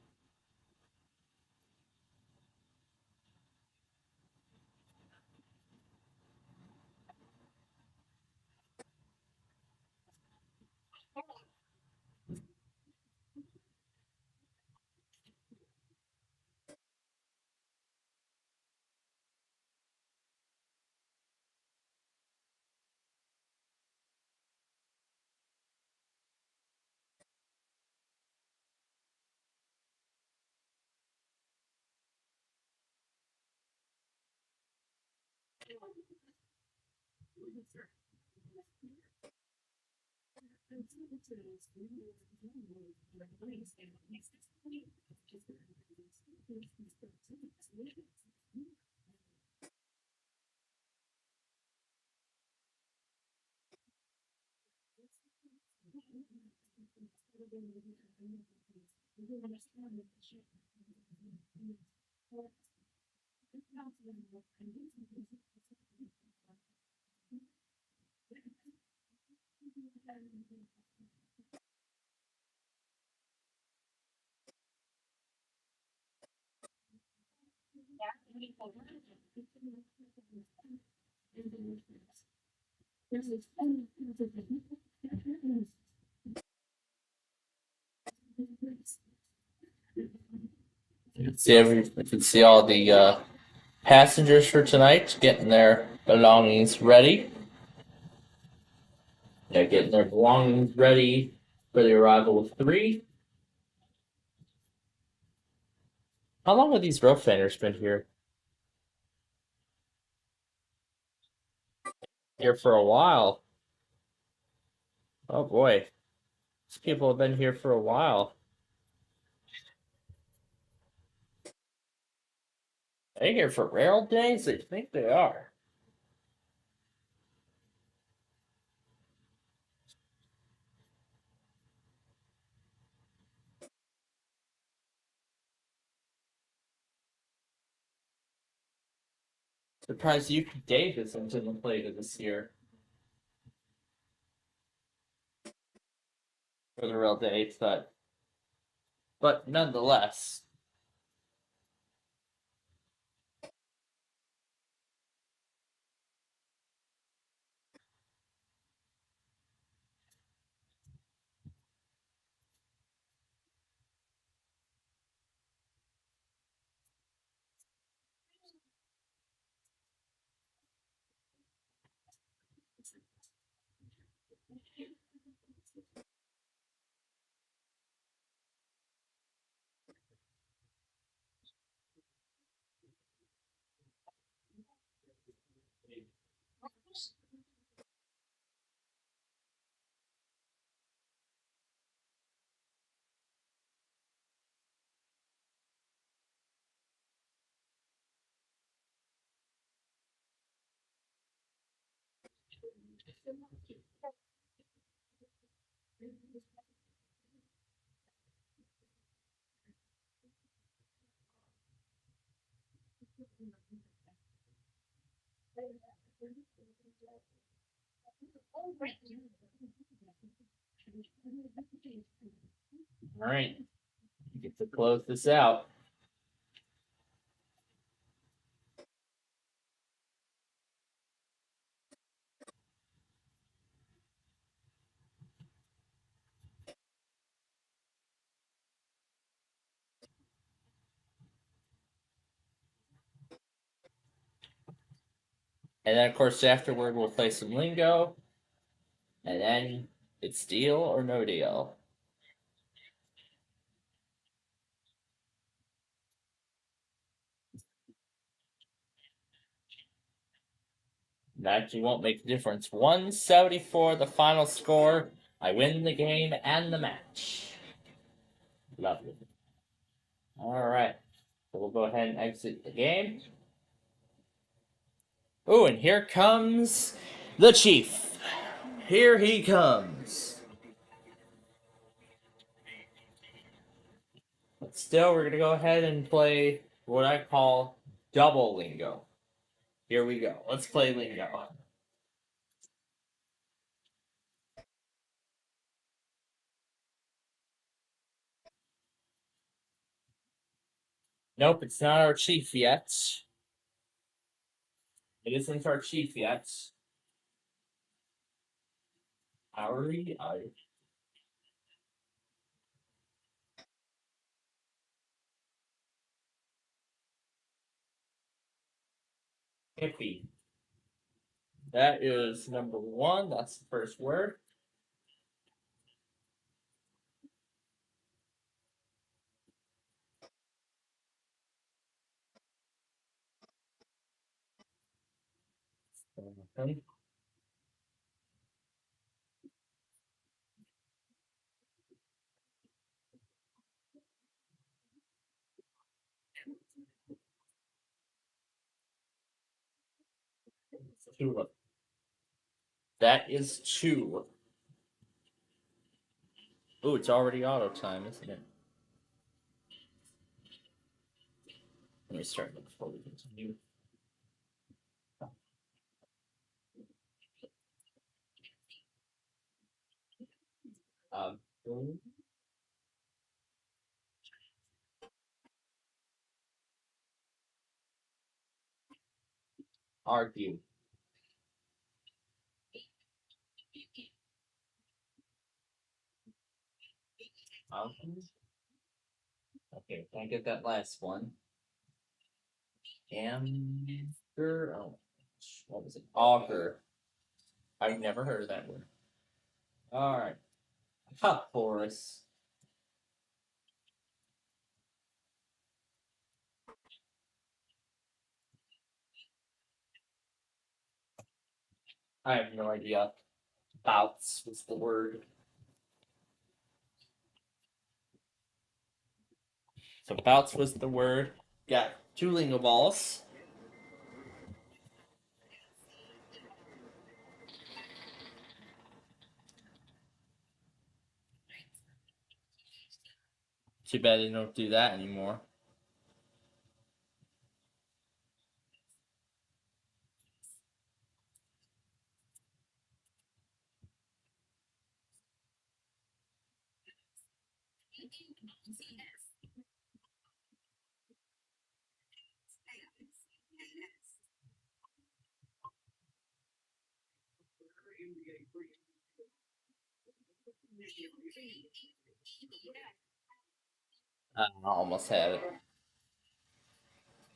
You can see all the passengers for tonight getting their belongings ready. They're getting their belongings ready for the arrival of 3. How long have these rough fenders been here? Here for a while. Oh boy. These people have been here for a while. Are they here for rail days? I think they are. Surprised UK Davis didn't play this year for the rail days, but nonetheless. All right, you get to close this out. And then, of course, afterward, we'll play some lingo. And then it's deal or no deal. That actually won't make a difference. 174, the final score. I win the game and the match. Lovely. All right. So we'll go ahead and exit the game. Oh, and here comes the Chief. Here he comes. But still, we're going to go ahead and play what I call double lingo. Here we go. Let's play lingo. Nope, it's not our chief yet. It isn't our chief yet. Ari, hippie. That is number one. That's the first word. Tulip. That is two. Oh, it's already auto time, isn't it? Let me start before we continue. Um, argue. Okay, can I get that last one? Amber. Oh, what was it? Auger. I've never heard of that word. All right. Top Boris. I have no idea. Bouts was the word. So bouts was the word. Got two lingo balls. Too bad they don't do that anymore. I almost had it.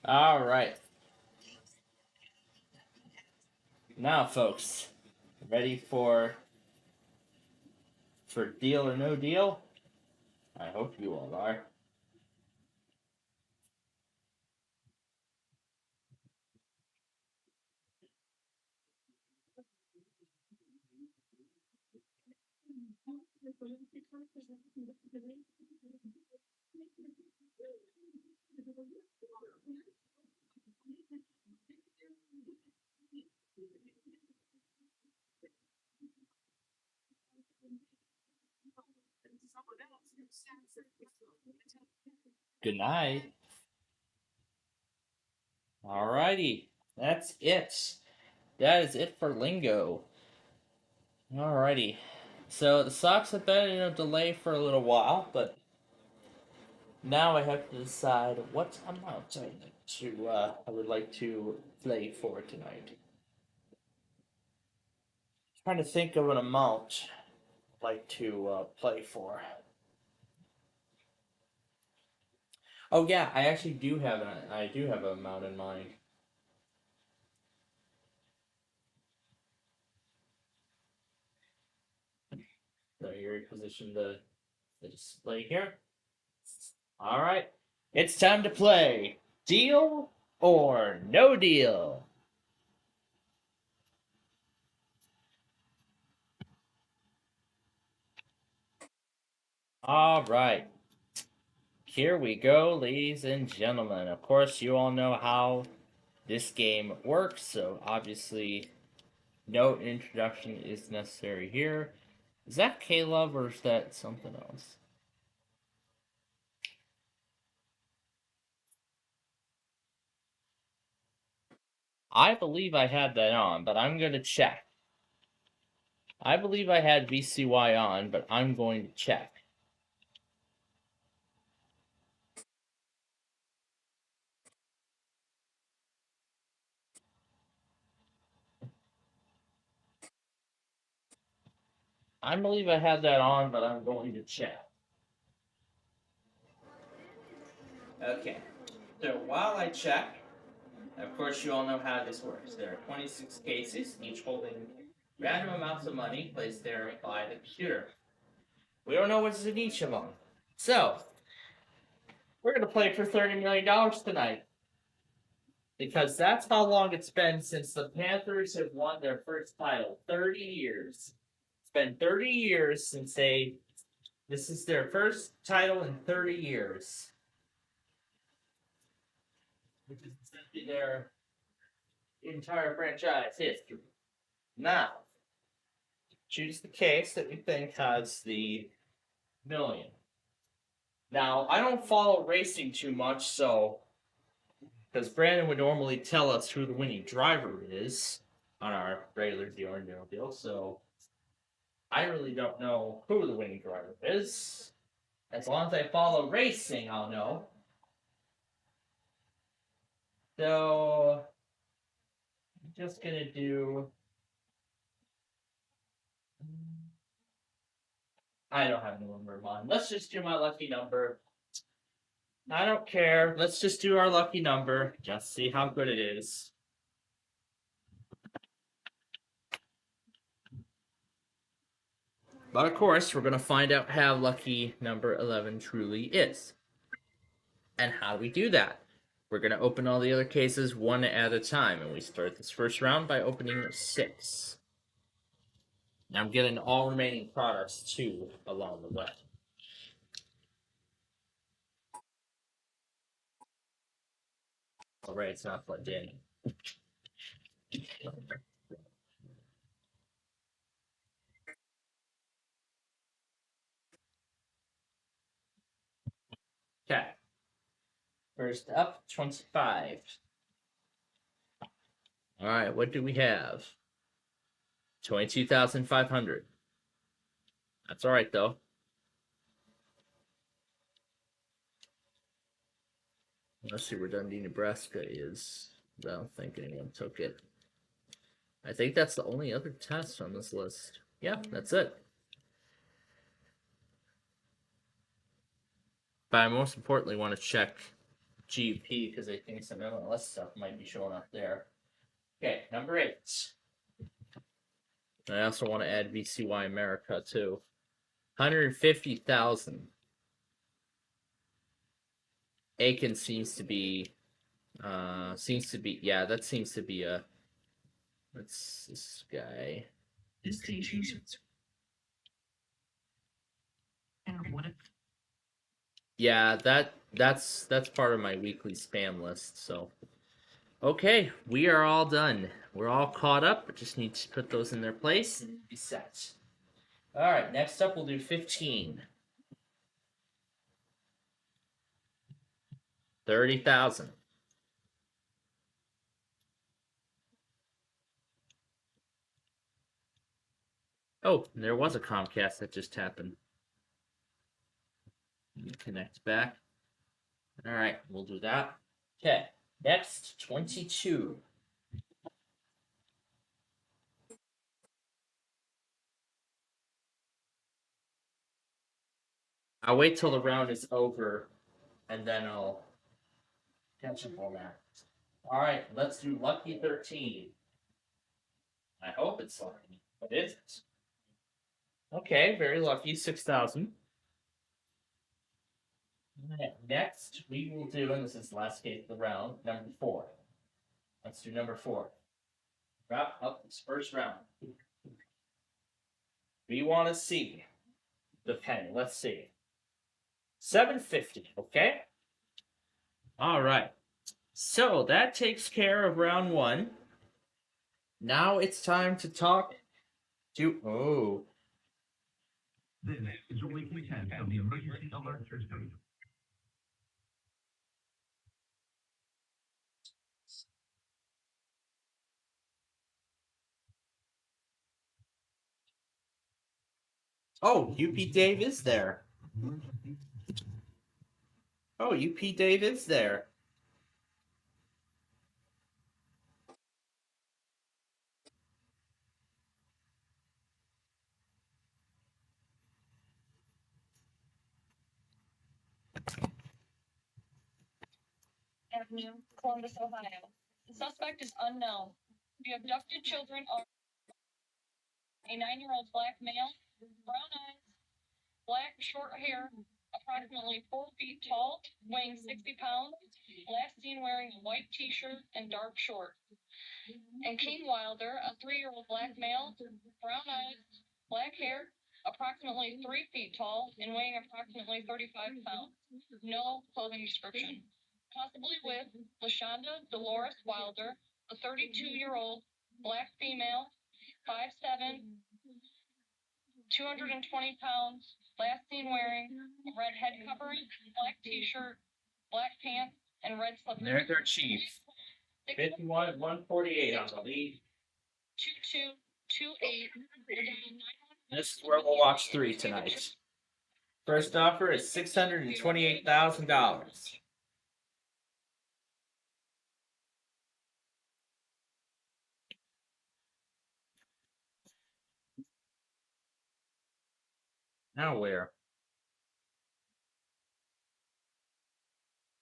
All right. Now, folks, ready for deal or no deal? I hope you all are. Good night. Alrighty, that's it. That is it for lingo. Alrighty. So the Sox have been in a delay for a little while, but now I have to decide what amount I would like to play for tonight. Trying to think of an amount I'd like to play for. Oh yeah, I actually do have an amount in mind. So here, position the display here. All right, it's time to play. Deal or no deal? All right. Here we go, ladies and gentlemen. Of course, you all know how this game works, so obviously no introduction is necessary here. Is that K-Love or is that something else? I believe I had that on, but I'm going to check. I believe I had VCY on, but I'm going to check. I believe I had that on, but I'm going to check. Okay. So while I check, of course you all know how this works. There are 26 cases, each holding random amounts of money placed there by the computer. We don't know what's in each of them. So, we're going to play for $30 million tonight. Because that's how long it's been since the Panthers have won their first title. 30 years. It's been 30 years since this is their first title in 30 years. Which is essentially their entire franchise history. Now, choose the case that we think has the million. Now, I don't follow racing too much, so because Brandon would normally tell us who the winning driver is on our regular deal or no deal, so I really don't know who the winning driver is. As long as I follow racing, I'll know. So, I'm just gonna do. I don't have a number in mind. Let's just do my lucky number. I don't care. Let's just do our lucky number. Just see how good it is. But of course, we're going to find out how lucky number 11 truly is. And how do we do that? We're going to open all the other cases one at a time. And we start this first round by opening 6. Now I'm getting all remaining products too along the way. Alright, it's not plugged in. Okay. First up, 25. Alright, what do we have? 22,500. That's alright though. Let's see where Dundee, Nebraska is. I don't think anyone took it. I think that's the only other test on this list. Yeah, that's it. But I most importantly want to check GP because I think some MLS stuff might be showing up there. Okay, number 8. I also want to add VCY America too. 150,000. Aiken seems to be, yeah, that seems to be a, what's this guy? Yeah, that's part of my weekly spam list, so. Okay, we are all done. We're all caught up. We just need to put those in their place and be set. Alright, next up we'll do 15. 30,000. Oh, there was a Comcast that just happened. Connect back. All right, we'll do that. Okay, next 22. I'll wait till the round is over, and then I'll catch up on that. All right, let's do Lucky 13. I hope it's lucky, but is it? Okay, very lucky, 6,000. Next, we will do, and this is the last case of the round, number 4. Let's do number 4. Wrap up this first round. We want to see the penny. Let's see. 750, okay? All right. So that takes care of round 1. Now it's time to talk to. Oh. This is a weekly test of the emergency alert system. Oh, UP Dave is there. Oh, UP Dave is there. Avenue, Columbus, Ohio. The suspect is unknown. The abducted children are a 9-year-old black male, brown eyes, black short hair, approximately 4 feet tall, weighing 60 pounds, last seen wearing a white t-shirt and dark shorts. And King Wilder, a 3-year-old black male, brown eyes, black hair, approximately 3 feet tall and weighing approximately 35 pounds. No clothing description. Possibly with LaShonda Dolores Wilder, a 32-year-old black female, 5'7", 220 pounds, last seen wearing a red head covering, black t-shirt, black pants, and red slippers. There's our Chiefs. 51 148 on the lead. 2228. This is where we'll watch 3 tonight. First offer is $628,000. Now where?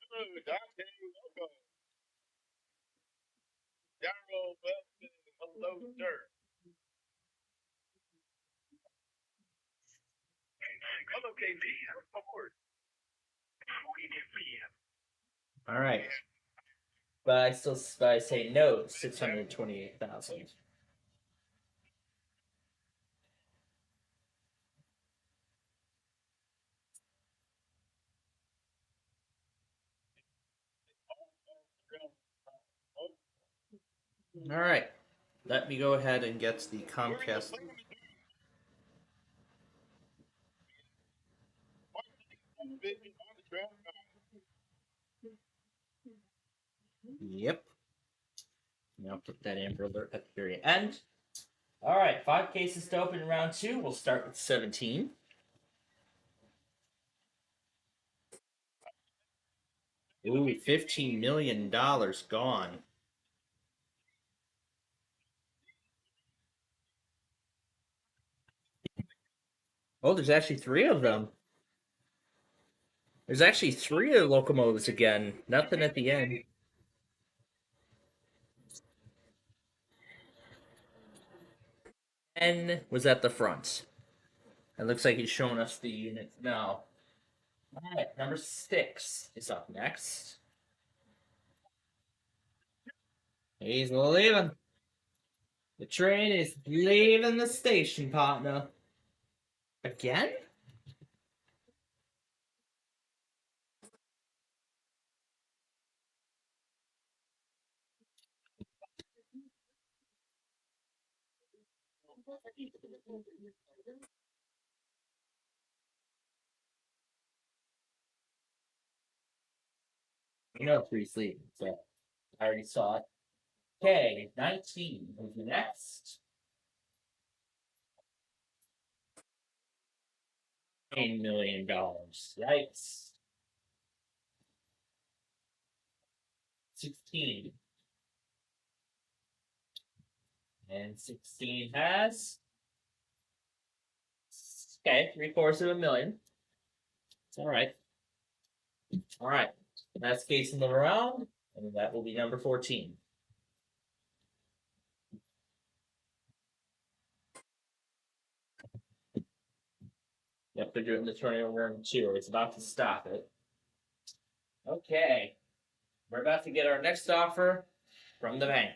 Hello, Dante. Welcome. Daryl Wilson. Hello, sir. Hello, KP. I'm aboard. All right. But I say no, 628,000. All right. Let me go ahead and get the Comcast. Yep. I'll put that Amber Alert at the very end. All right, 5 cases to open in round 2. We'll start with 17. Ooh, $15 million gone. Oh, there's actually 3 of them. There's actually 3 of the locomotives again. Nothing at the end. N was at the front. It looks like he's showing us the units now. All right, number 6 is up next. He's leaving. The train is leaving the station, partner. Again? You know, free sleep. So I already saw it. Okay, 19 is the next. $8 million. Yikes. 16. And 16 has. Okay, 750,000. It's alright. Alright. Last case in the round, and that will be number 14. Yep, they're doing the tornado room too. It's about to stop it. Okay. We're about to get our next offer from the bank.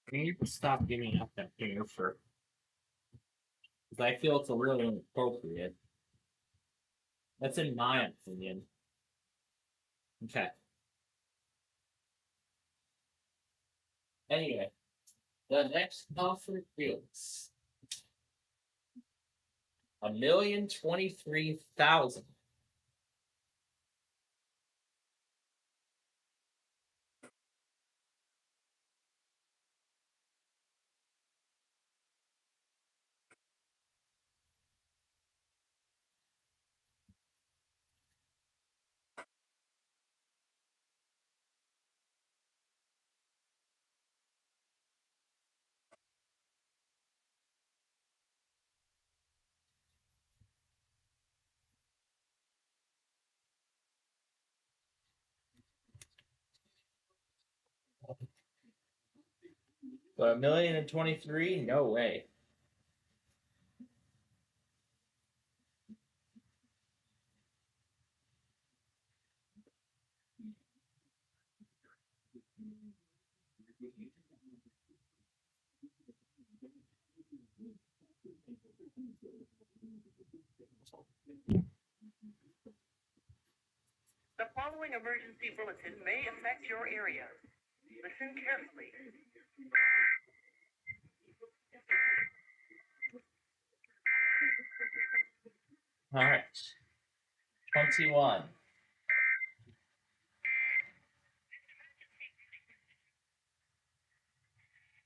Can you stop giving up that finger for? Because I feel it's a little inappropriate. That's in my opinion. Okay. Anyway, the next offer is 1,023,000. But 1,023,000? No way. The following emergency bulletin may affect your area. Listen carefully. All right. 21.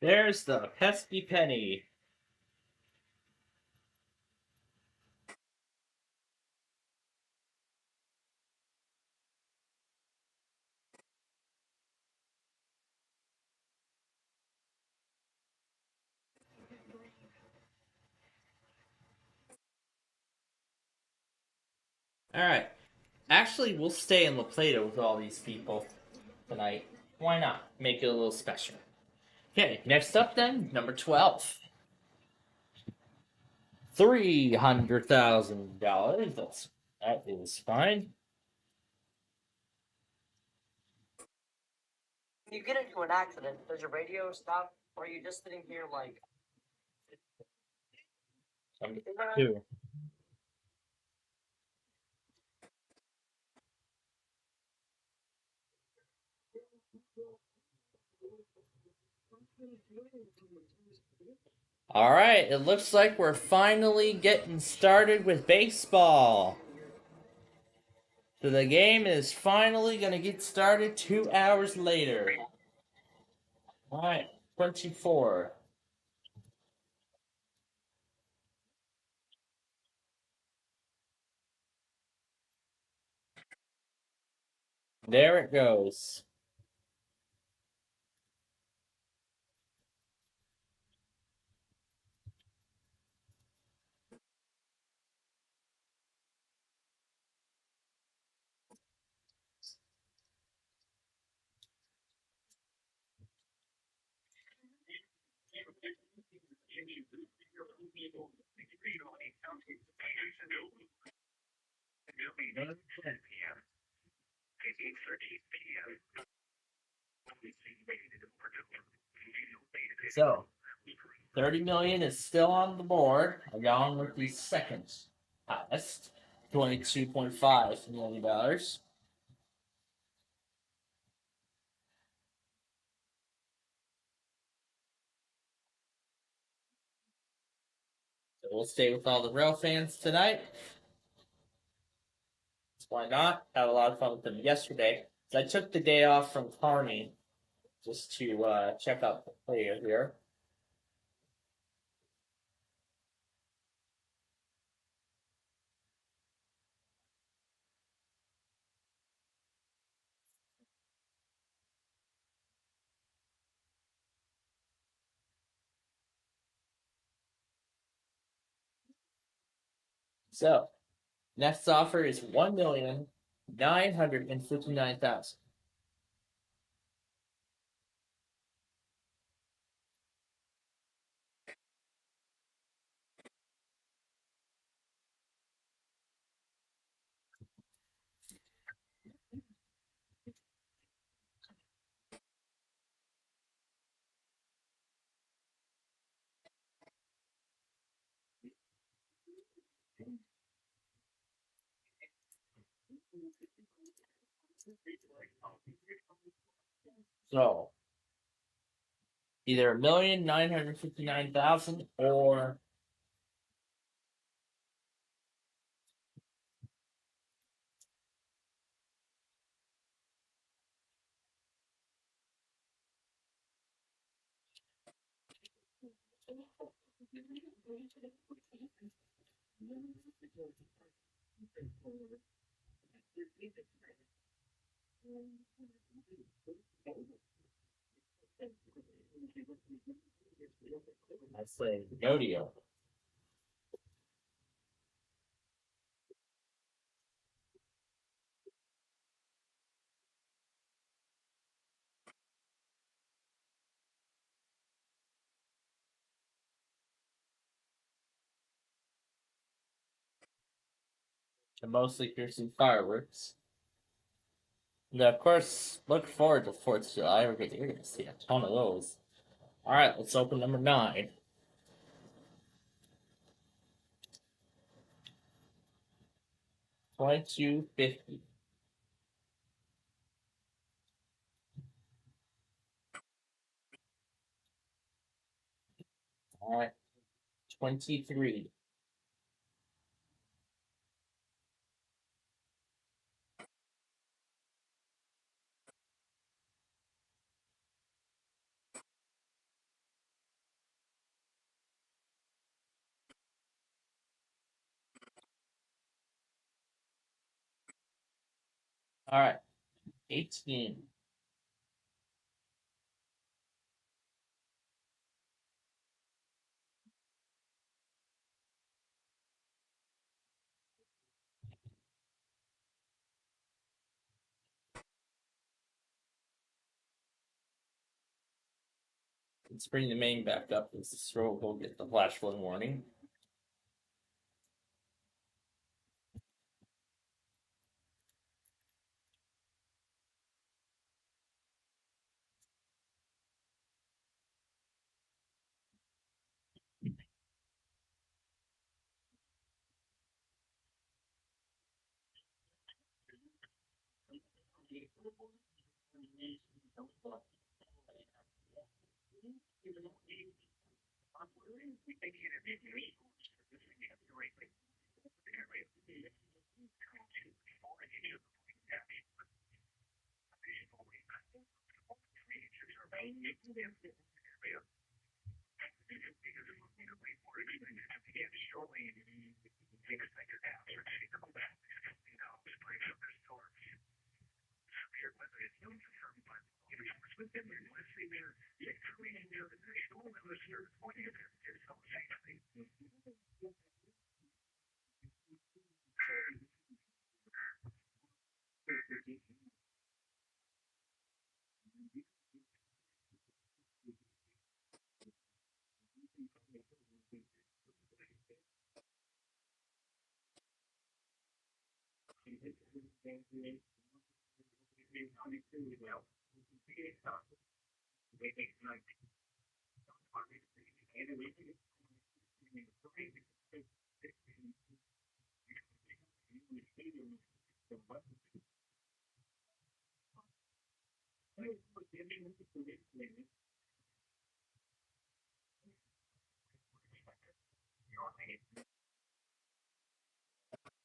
There's the pesky penny. All right. Actually, we'll stay in La Plata with all these people tonight. Why not? Make it a little special. Okay, next up then, number 12. $300,000. That is fine. When you get into an accident, does your radio stop, or are you just sitting here like? Number 2. All right, it looks like we're finally getting started with baseball. So the game is finally going to get started 2 hours later. All right, 24. There it goes. So, 30 million is still on the board, along with the second highest, $22.5 million. So we'll stay with all the rail fans tonight. Why not? Had a lot of fun with them yesterday. So I took the day off from Carney just to check out the player here. So next offer is $1,959,000. So either $1,959,000 or I say no deal. And mostly piercing fireworks. And of course, look forward to 4th of July. You're going to see a ton of those. All right, let's open number 9. $22.50. All right, 23. All right, 18. Let's bring the main back up. Let's throw. We'll get the flash flood warning.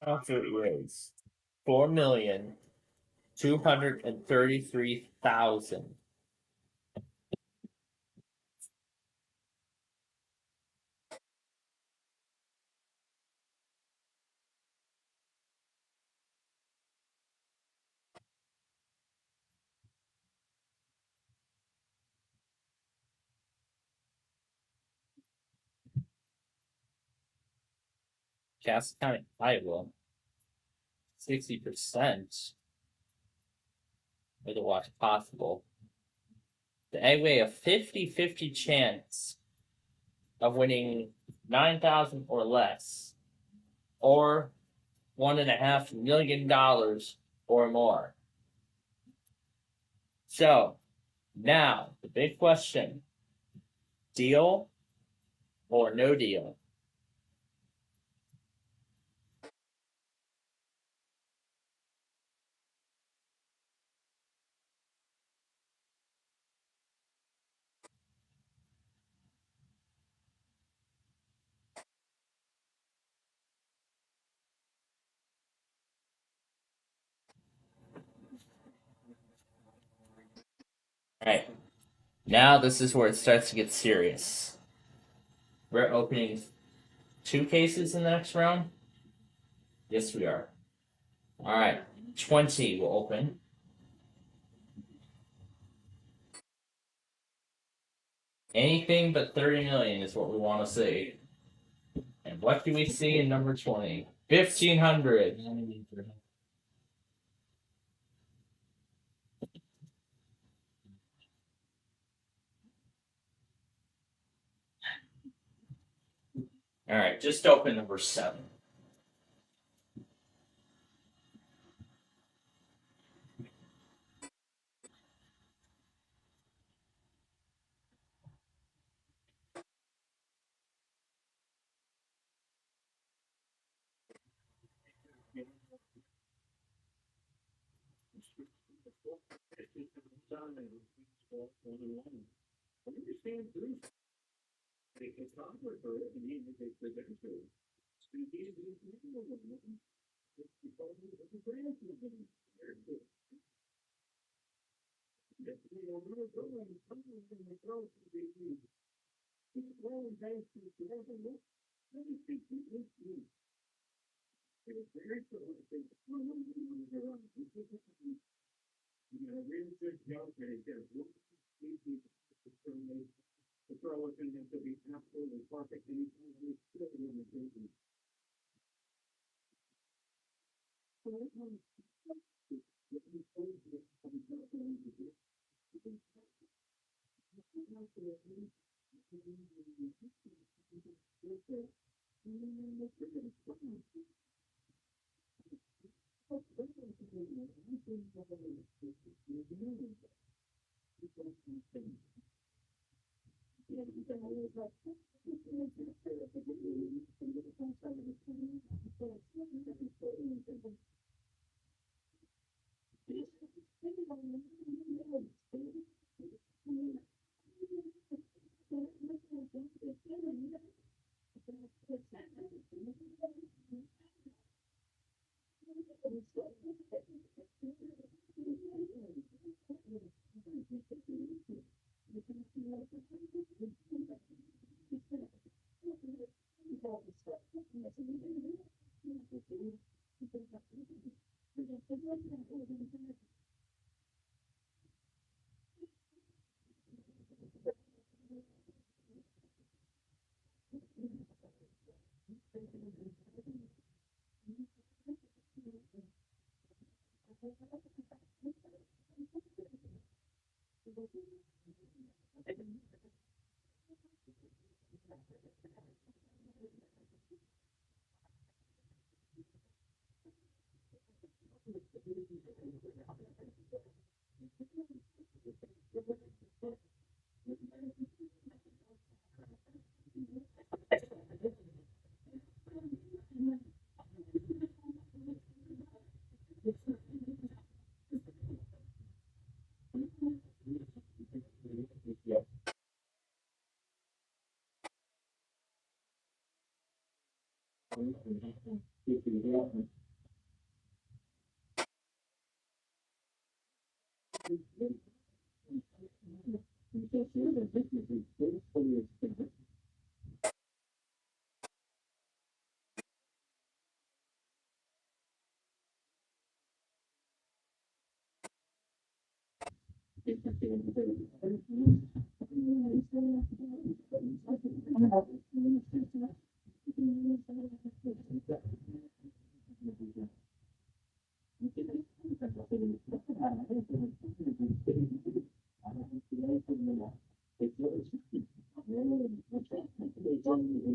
Offer is 4,233,000. Cass County, Iowa, 60%. With the watch possible. The Eggway a 50-50 chance of winning 9,000 or less, or $1.5 million or more. So now the big question: deal or no deal? Alright, now this is where it starts to get serious. We're opening 2 cases in the next round? Yes, we are. Alright, 20 will open. Anything but 30 million is what we want to see. And what do we see in number 20? 1,500. Alright, just open number 7.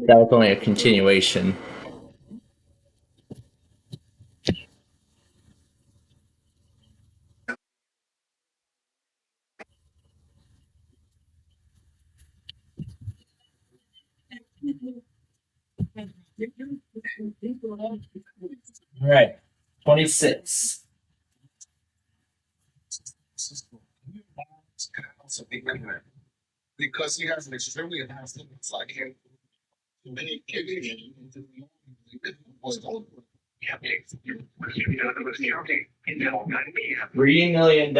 That was only a continuation. All right, 26. Also be ignorant because he has an extremely advanced it's like him. Many giving was told. Yeah, $3 million.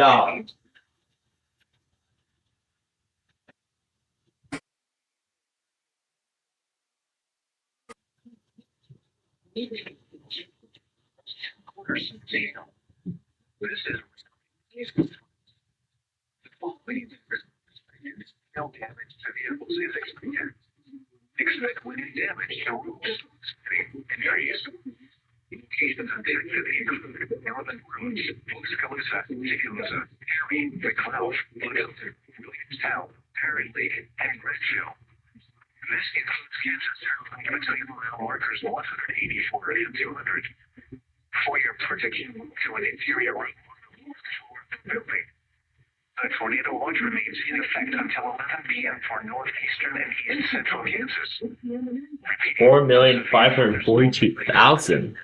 No damage to vehicles is expected. Expect winning damage to roofs and areas. In case of activity, relevant roads, Wisconsin, Wisconsin, Harry, the Cloud, Williamson, Williamstown, Perry Lake, and Redfield. This includes Kansas. I'm going to tell you mile markers 184 and 200 for your protection to an interior room building. A tornado watch remains in effect until 11 p.m. for northeastern and east central Kansas. 4,542,000.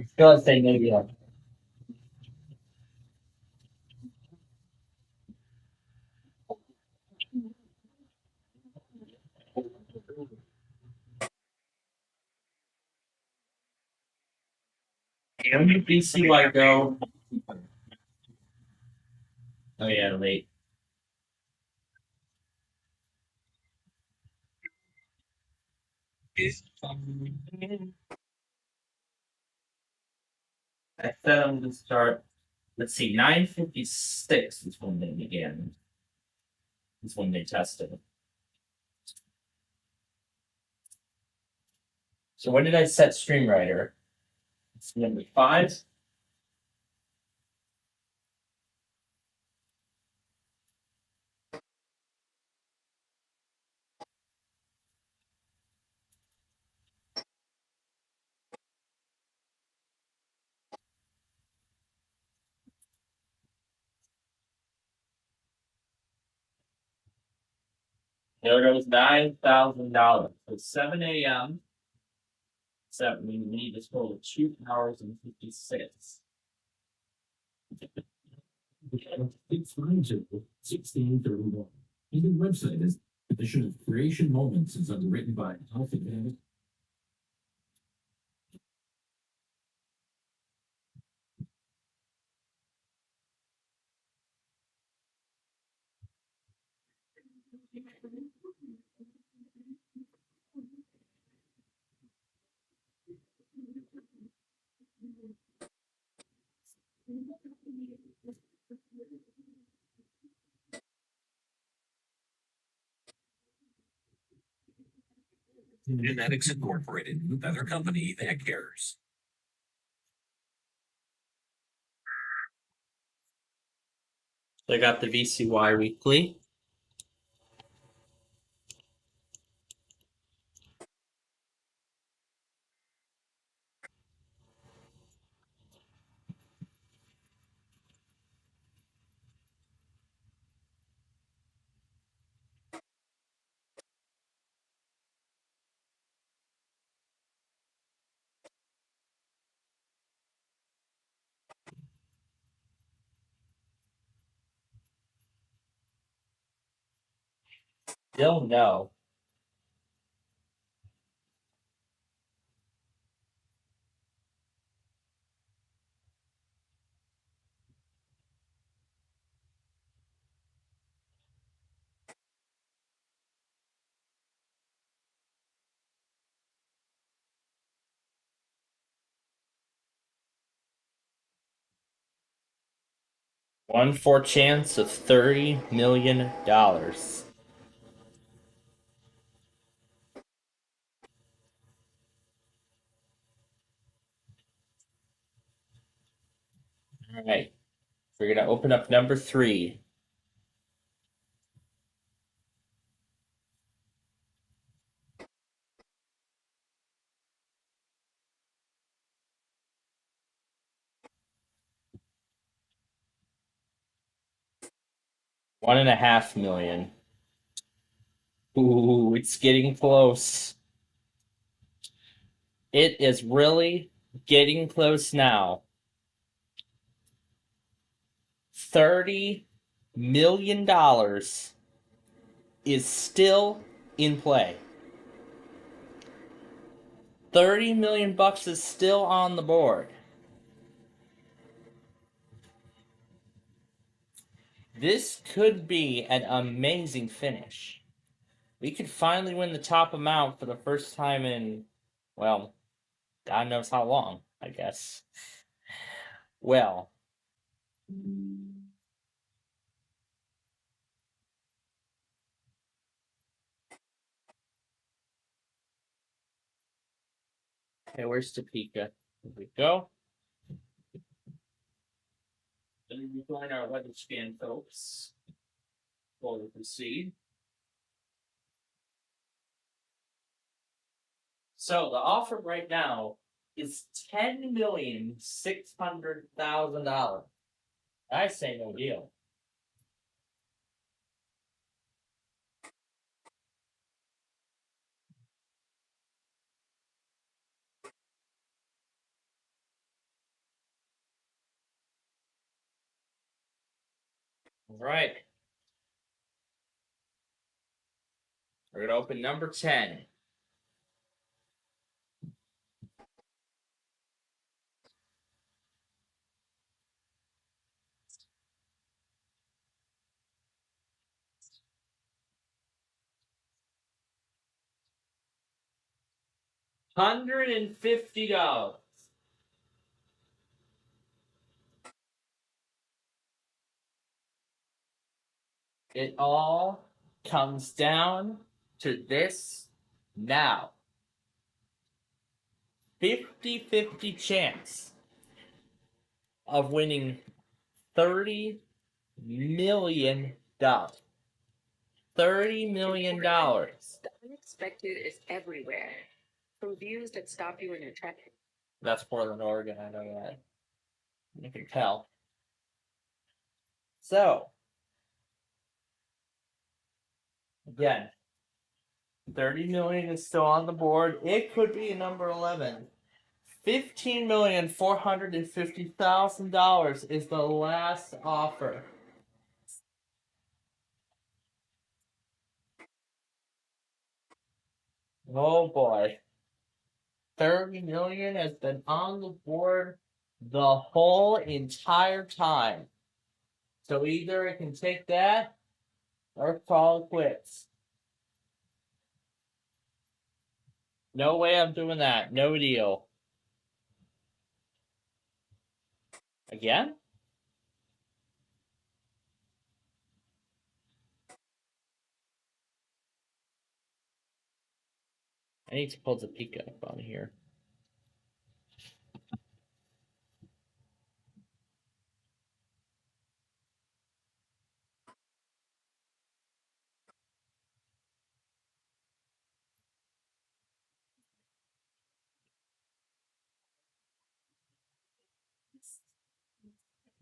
Still saying maybe like. When did BCY go? Oh yeah, late. I said I'm gonna start. Let's see, 9:56 is when they began. Is when they tested. So when did I set Streamwriter? It's number 5. There goes $9,000. So 7 a.m. We need this total 2 hours and 56. It's 1631. And the website is edition of Creation Moments is underwritten by Alpha David. Genetics Incorporated, another company that cares. I got the VCY Weekly. Still no. One for chance of $30 million. All right. We're going to open up number 3. $1.5 million. Ooh, it's getting close. It is really getting close now. $30 million is still in play. 30 million bucks is still on the board. This could be an amazing finish. We could finally win the top amount for the first time in, well, God knows how long, I guess. Well, okay, where's Topeka? Here we go. Then we join our weather scan folks before we proceed. So the offer right now is $10,600,000. I say no deal. All right. We're gonna open number 10. $150. It all comes down to this now. 50-50 chance of winning $30 million. $30 million. The unexpected is everywhere. From views that stop you in your traffic. That's Portland, Oregon, I know that. You can tell. So, again, 30 million is still on the board. It could be number 11. $15,450,000 is the last offer. Oh boy. 30 million has been on the board the whole entire time. So either it can take that or call it quits. No way I'm doing that. No deal. Again? I need to pull the peak up on here.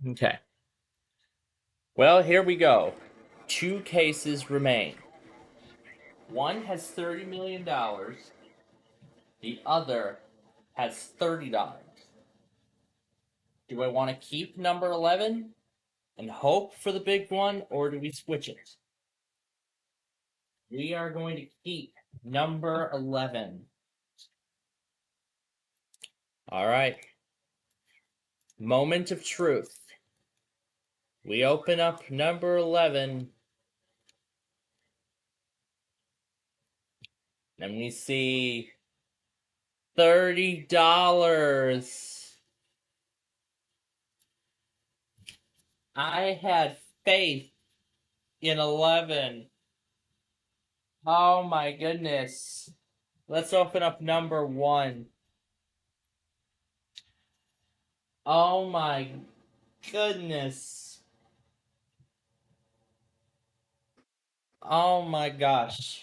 Okay. Well, here we go. 2 cases remain. One has $30 million. The other has $30. Do I want to keep number 11 and hope for the big one, or do we switch it? We are going to keep number 11. All right. Moment of truth. We open up number 11. And we see $30. I had faith in 11. Oh my goodness. Let's open up number 1. Oh my goodness. Oh my gosh.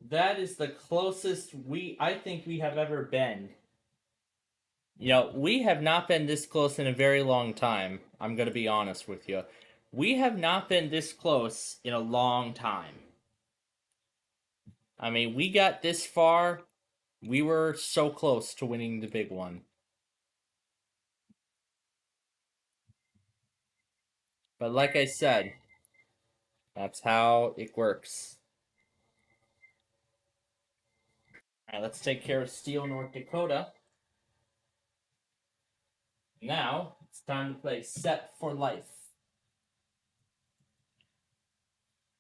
That is the closest I think we have ever been. You know, we have not been this close in a very long time. I'm going to be honest with you. We have not been this close in a long time. I mean, we got this far. We were so close to winning the big one. But like I said, that's how it works. All right, let's take care of Steele, North Dakota. Now, it's time to play Set for Life.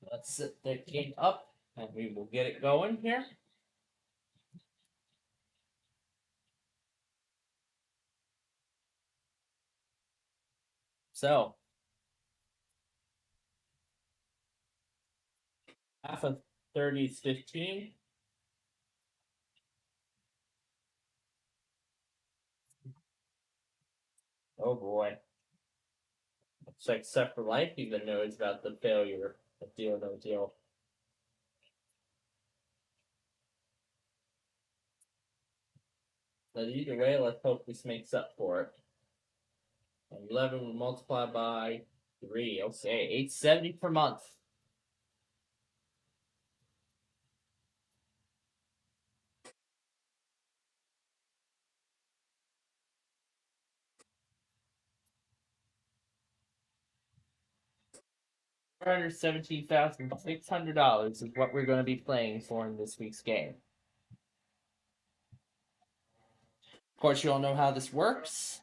Let's set the game up, and we will get it going here. So, half of 30 is 15. Oh boy. Looks like Set for Life even knows about the failure of Deal No Deal. But either way, let's hope this makes up for it. 11 will multiply by 3. Okay, $870 per month. $417,600 is what we're going to be playing for in this week's game. Of course, you all know how this works.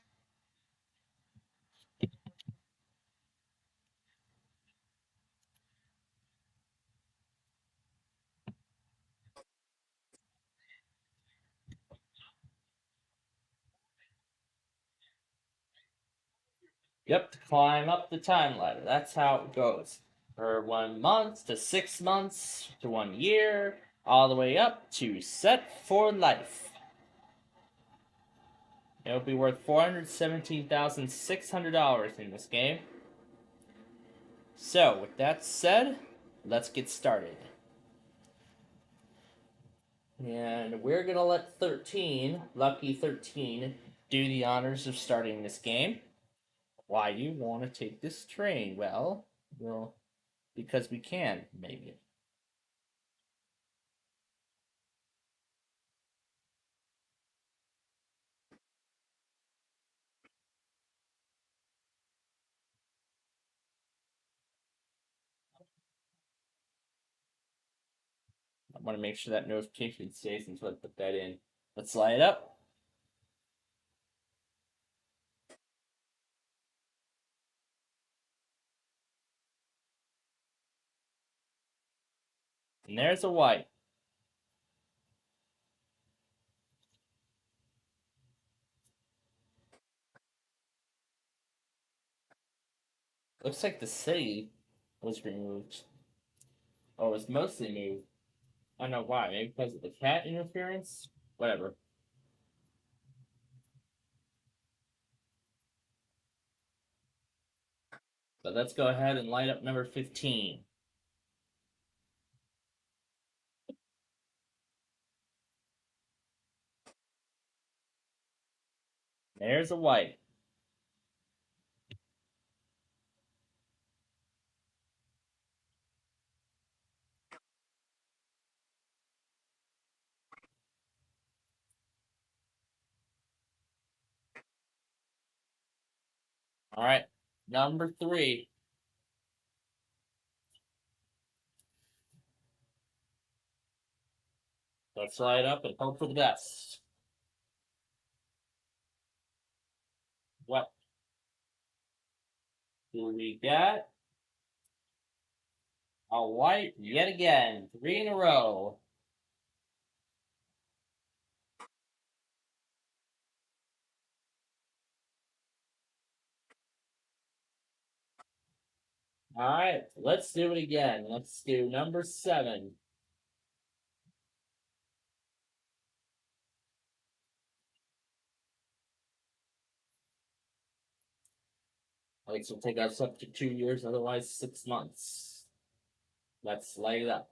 Yep, to climb up the time ladder. That's how it goes. For 1 month to 6 months to 1 year, all the way up to Set for Life. It'll be worth $417,600 in this game. So, with that said, let's get started. And we're going to let 13, Lucky 13, do the honors of starting this game. Why do you want to take this train? Well, because we can, maybe. I want to make sure that notification stays until I put that in. Let's slide it up. And there's a white. Looks like the city was removed. Or was mostly moved. I don't know why. Maybe because of the cat interference? Whatever. So let's go ahead and light up number 15. There's a white. All right, number 3. Let's light up and hope for the best. What do we get? A white yet again. 3 in a row. All right, let's do it again. Let's do number 7. This will take us up to 2 years, otherwise 6 months. Let's light it up.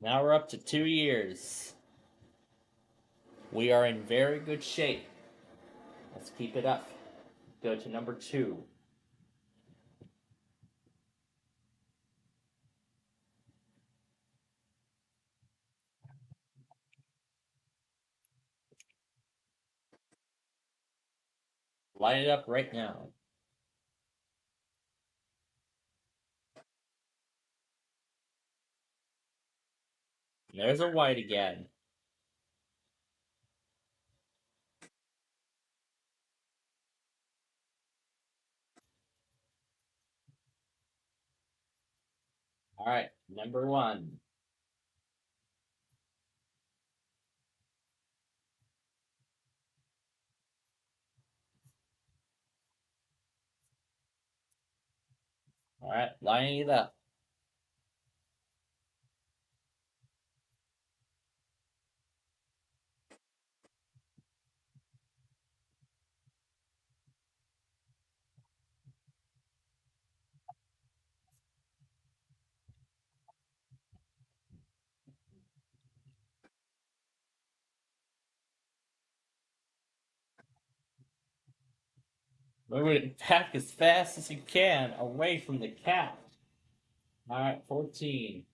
Now we're up to 2 years. We are in very good shape. Let's keep it up. Go to number 2. Light it up right now. There's a white again. All right, number 1. All right, lining it up. Move it back as fast as you can, away from the cat. All right, 14.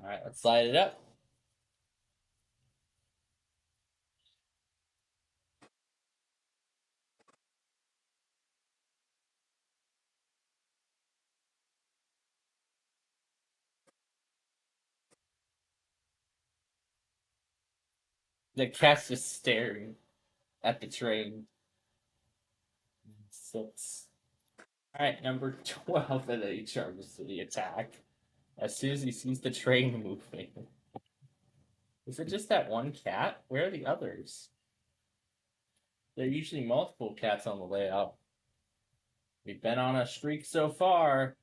All right, let's light it up. The cat's just staring at the train. 6. All right, number 12, and then he charges to the attack as soon as he sees the train moving. Is it just that one cat? Where are the others? There are usually multiple cats on the layout. We've been on a streak so far,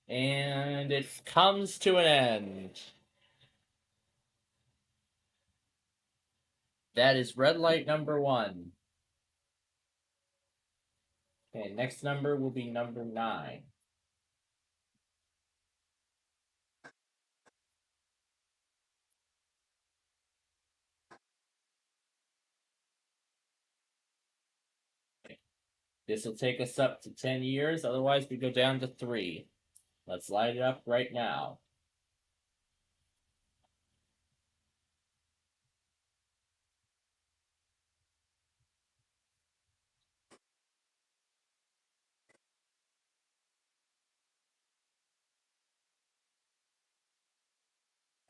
and it comes to an end. That is red light number 1. Okay, next number will be number 9. This will take us up to 10 years, otherwise we go down to 3. Let's light it up right now.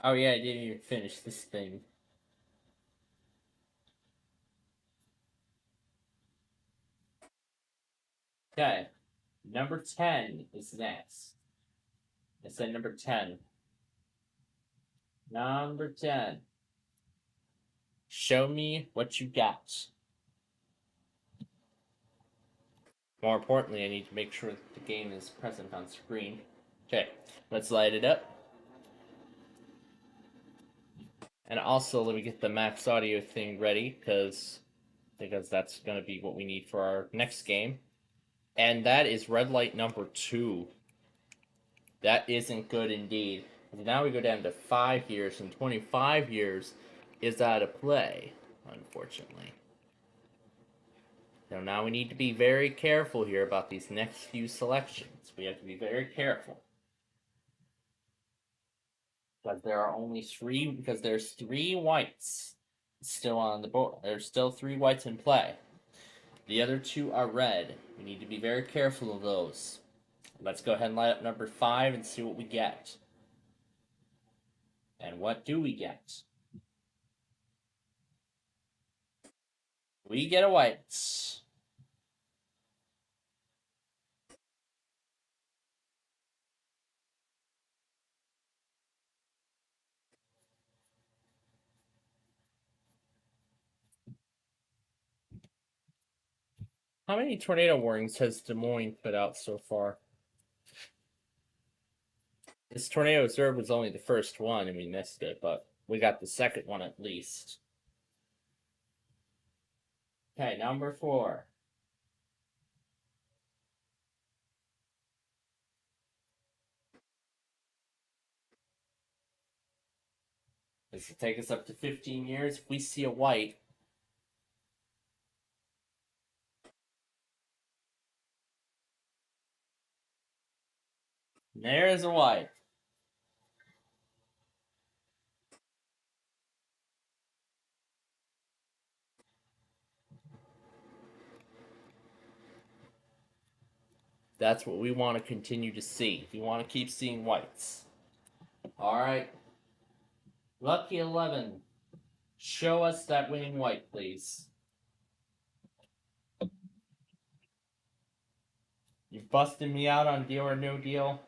Oh yeah, I didn't even finish this thing. Okay. Number 10 is next. I said number 10. Number 10. Show me what you got. More importantly, I need to make sure that the game is present on screen. Okay, let's light it up. And also, let me get the max audio thing ready, because that's going to be what we need for our next game. And that is red light number 2. That isn't good indeed. Now we go down to 5 years, and 25 years is out of play, unfortunately. So now we need to be very careful here about these next few selections. We have to be very careful. Because there are only 3, because there's 3 whites still on the board. There's still 3 whites in play. The other 2 are red. We need to be very careful of those. Let's go ahead and light up number 5 and see what we get. And what do we get? We get a white. How many tornado warnings has Des Moines put out so far? This tornado reserve was only the first one, and we missed it, but we got the second one at least. Okay, number 4. This will take us up to 15 years. If we see a white, there's a white. That's what we want to continue to see. We want to keep seeing whites. Alright. Lucky 11. Show us that winning white, please. You busting me out on Deal or No Deal?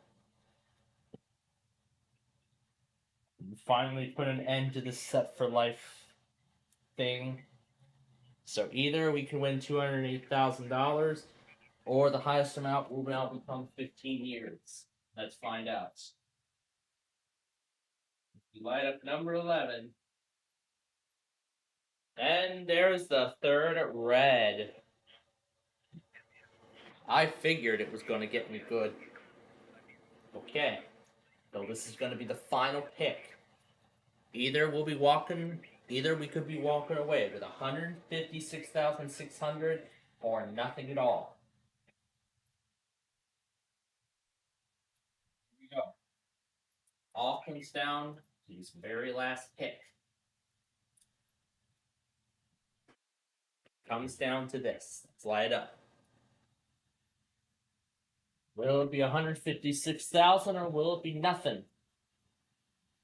You finally put an end to this set for life thing. So either we can win $208,000, or the highest amount will now become 15 years. Let's find out. You light up number 11. And there's the third red. I figured it was going to get me good. Okay. So this is going to be the final pick. Either we could be walking away with $156,600 or nothing at all. Here we go. All comes down to this very last pick. Comes down to this. Let's light it up. Will it be 156,000 or will it be nothing?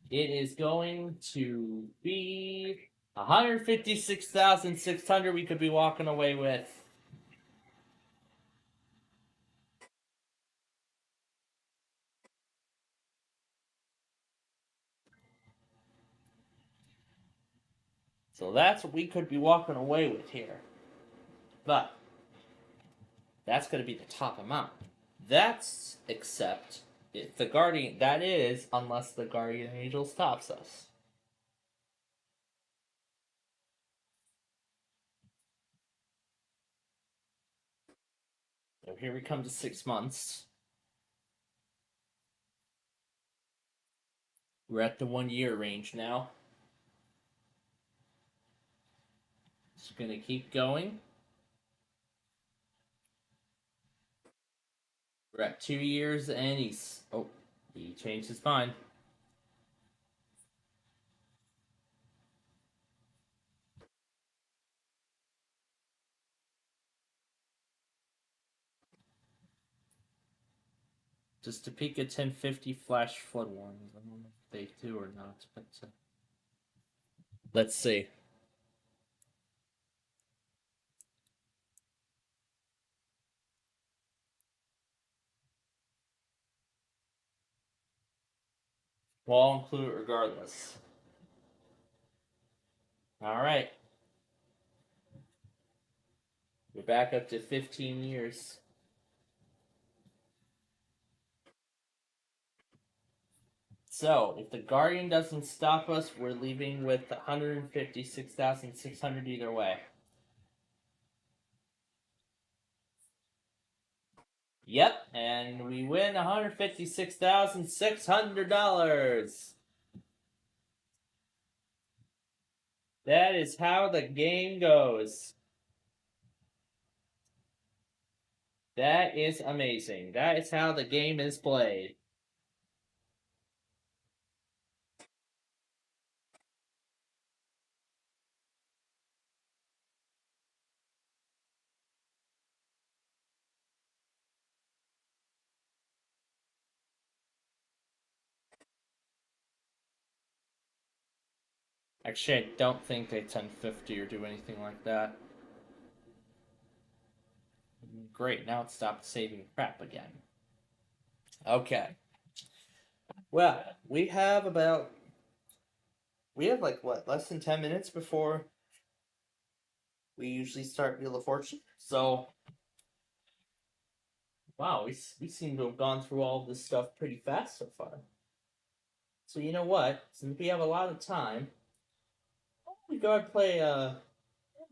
It is going to be 156,600 we could be walking away with. So that's what we could be walking away with here. But that's going to be the top amount. That's except if the Guardian, that is, unless the Guardian Angel stops us. So here we come to 6 months. We're at the 1 year range now. Just gonna keep going. We're at 2 years and he changed his mind. Just to peek at 1050 flash flood warnings. I don't know if they do or not, but let's see. Well, I'll include it regardless. Alright. We're back up to 15 years. So, if the Guardian doesn't stop us, we're leaving with 156,600 either way. Yep, and we win $156,600. That is how the game goes. That is amazing. That is how the game is played. Actually, I don't think they 1050 or do anything like that. Great, now it stopped saving crap again. Okay. Well, we have like what, less than 10 minutes before we usually start Wheel of Fortune. So, wow, we seem to have gone through all of this stuff pretty fast so far. So you know what? Since we have a lot of time, why don't we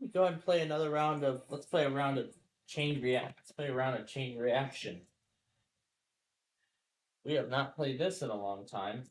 go ahead and play another round of. Let's play a round of chain react. Let's play a round of chain reaction. We have not played this in a long time.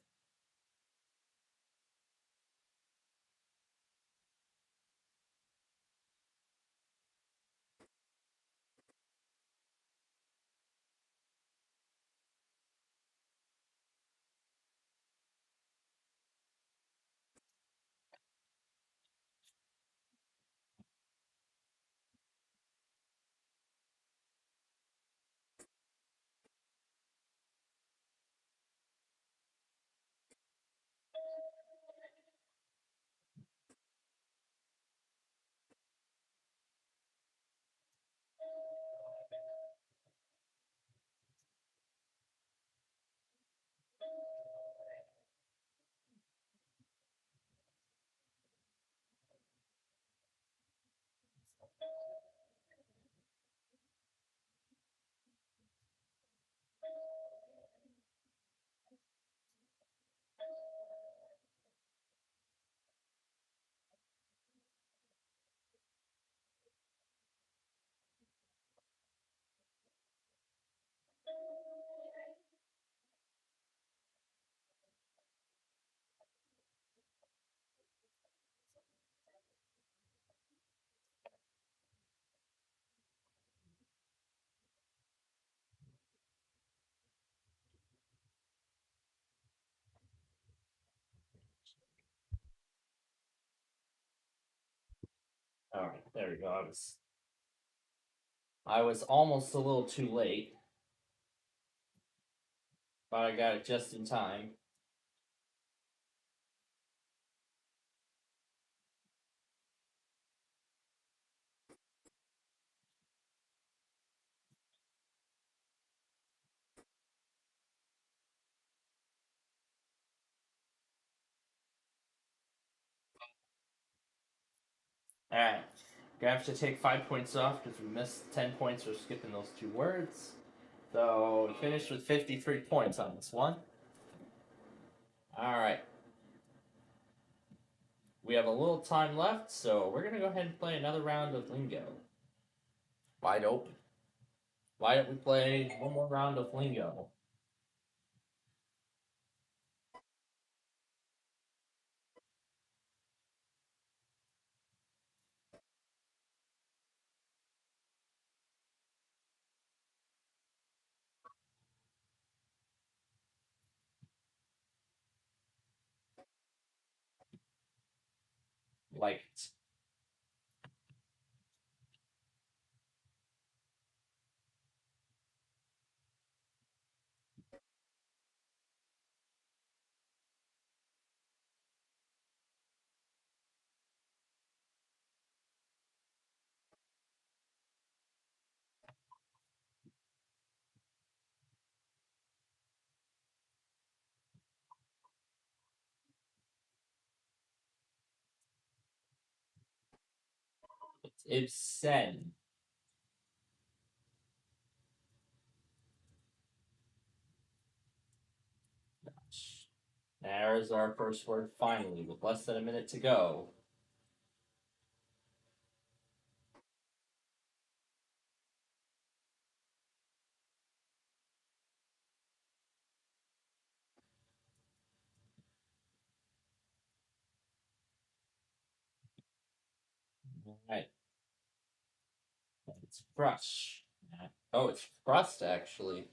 All right, there we go. I was almost a little too late, but I got it just in time. All right, gonna have to take 5 points off because we missed 10 points for skipping those 2 words. So we finished with 53 points on this one. All right. We have a little time left, so we're gonna go ahead and play another round of Lingo. Wide open. Why don't we play one more round of Lingo? Light. Ibsen. There's our first word finally, with less than a minute to go. Alright. It's brush. Oh, it's crust, actually.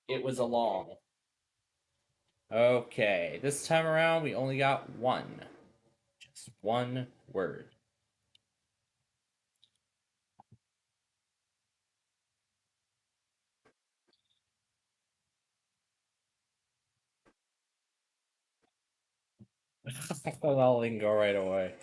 It was a long. Okay, this time around we only got one. Just one word. I'll go right away.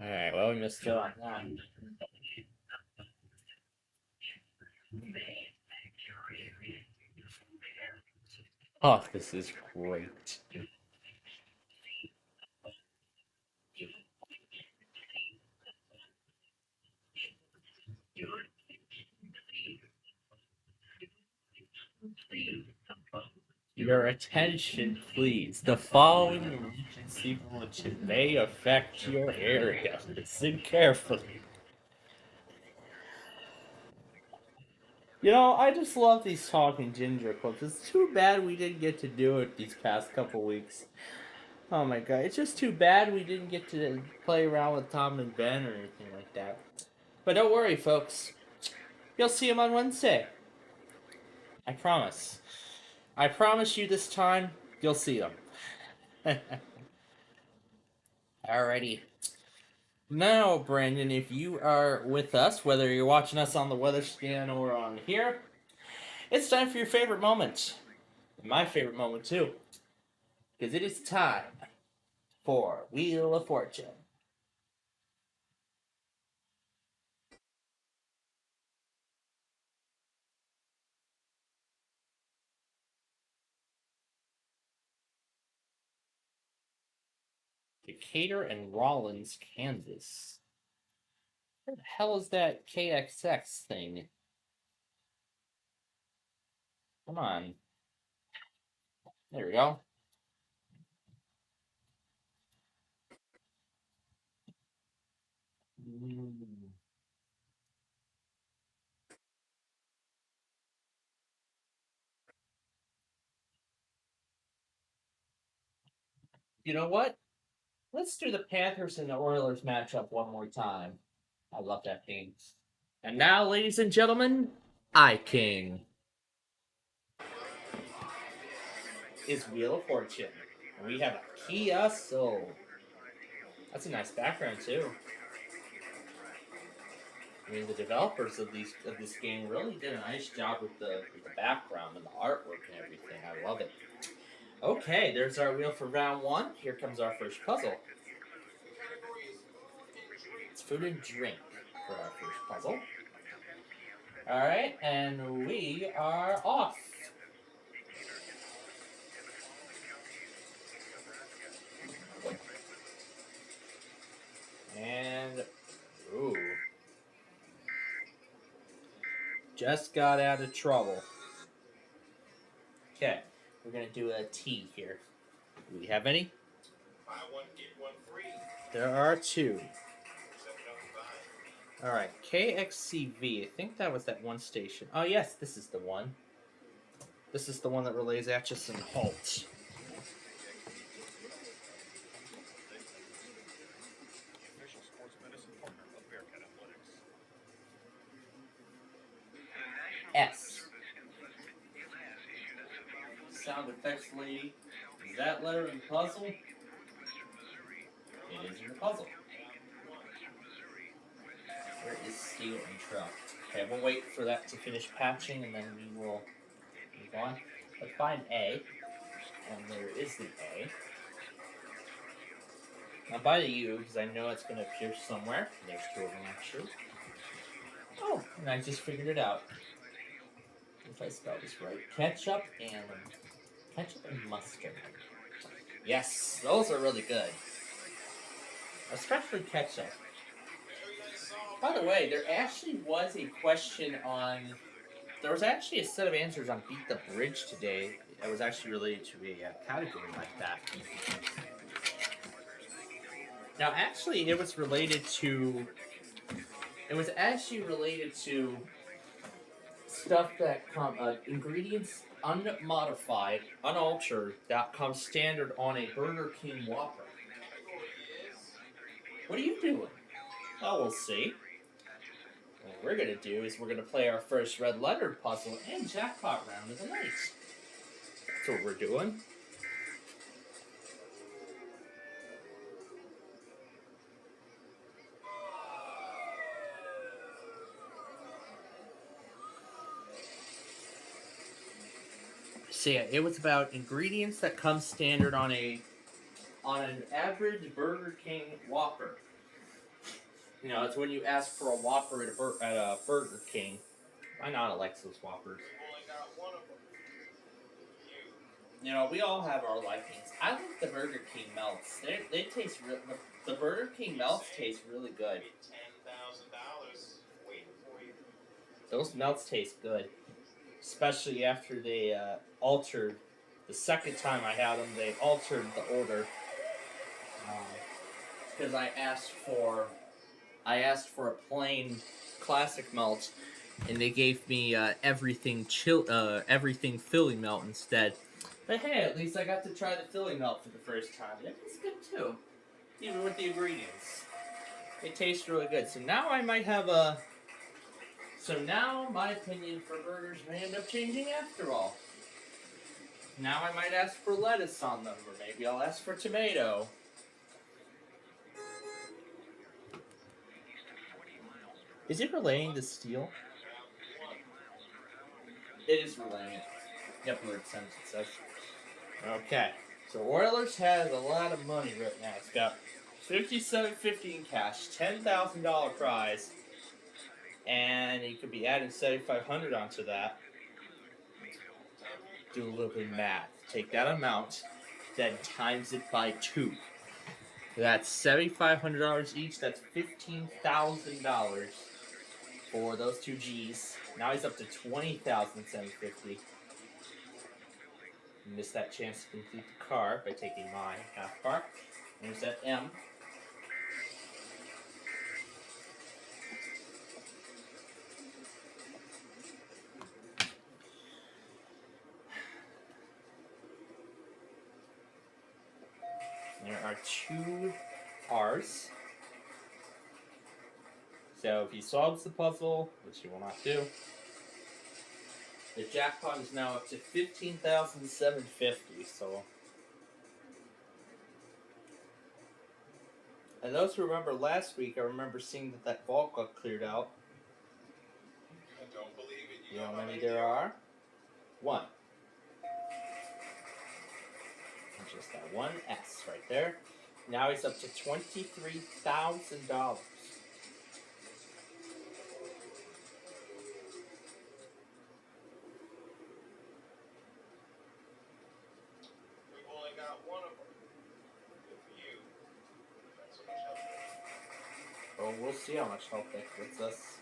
Alright, well, we missed out on that. Oh, this is great. Your attention, please. The following emergency bulletin may affect your area. Listen carefully. You know, I just love these talking ginger clips. It's too bad we didn't get to do it these past couple weeks. Oh my god, it's just too bad we didn't get to play around with Tom and Ben or anything like that. But don't worry, folks. You'll see them on Wednesday. I promise. I promise you this time, you'll see them. Alrighty. Now, Brandon, if you are with us, whether you're watching us on the weather scan or on here, it's time for your favorite moment. My favorite moment, too. Because it is time for Wheel of Fortune. Decatur and Rollins, Kansas. Where the hell is that KXX thing? Come on. There we go. You know what? Let's do the Panthers and the Oilers matchup one more time. I love that game. And now, ladies and gentlemen, I-King is Wheel of Fortune. And we have a Kia Soul. That's a nice background, too. I mean, the developers of this game really did a nice job with the background and the artwork and everything. I love it. Okay, there's our wheel for round one. Here comes our first puzzle. It's food and drink for our first puzzle. Alright, and we are off. And, ooh. Just got out of trouble. Okay, we're going to do a T here. Do we have any? Buy one, get one free. There are two. Alright, KXCV. I think that was that one station. Oh, yes, this is the one. This is the one that relays Atchison Holt. S. Sound effects lady. Is that letter in the puzzle? It is in the puzzle. Where is steel and truck? Okay, we'll wait for that to finish patching and then we will move on. Let's find A. And there is the A. I'll buy the U because I know it's going to appear somewhere. There's two of them actually. Oh, and I just figured it out. If I spell this right. Ketchup and mustard. Yes, those are really good. Especially ketchup. By the way, there actually was a question on... There was actually a set of answers on Beat the Bridge today that was actually related to a category like that. Now, actually, it was related to... It was actually related to stuff that ingredients unmodified, unaltered, that come standard on a Burger King Whopper. What are you doing? Oh, we'll see. What we're going to do is we're going to play our first red letter puzzle and jackpot round of the night. That's what we're doing. So yeah, it was about ingredients that come standard on an average Burger King Whopper. You know, it's when you ask for a Whopper at a Burger King. Why not Alexa's Whoppers? You know, we all have our likings. I like the Burger King melts. They taste real. The Burger King melts taste really good. Those melts taste good, especially after they altered. The second time I had them, they altered the order because I asked for a plain classic melt, and they gave me everything Philly melt instead. But hey, at least I got to try the Philly melt for the first time. It was good too, even with the ingredients. It tastes really good. So now I might have a. So now my opinion for burgers may end up changing after all. Now I might ask for lettuce on them, or maybe I'll ask for tomato. Is it relaying the steel? It is relaying it. Yep, word sentence it says. Okay, so Oilers has a lot of money right now. It's got $57.50 in cash, $10,000 prize, and you could be adding $7,500 onto that. Do a little bit of math. Take that amount, then times it by 2. That's $7,500 each. That's $15,000 for those 2 G's. Now he's up to $20,750. Missed that chance to complete the car by taking my half car. There's that M. There are 2 R's. So if he solves the puzzle, which he will not do, the jackpot is now up to $15,750. So, and those who remember last week, I remember seeing that vault got cleared out. I don't believe it. You know how many there are? 1. Just that 1 S right there. Now he's up to $23,000. We've only got one of them. Good for you. That's so much help. Well, we'll see how much help that gets us.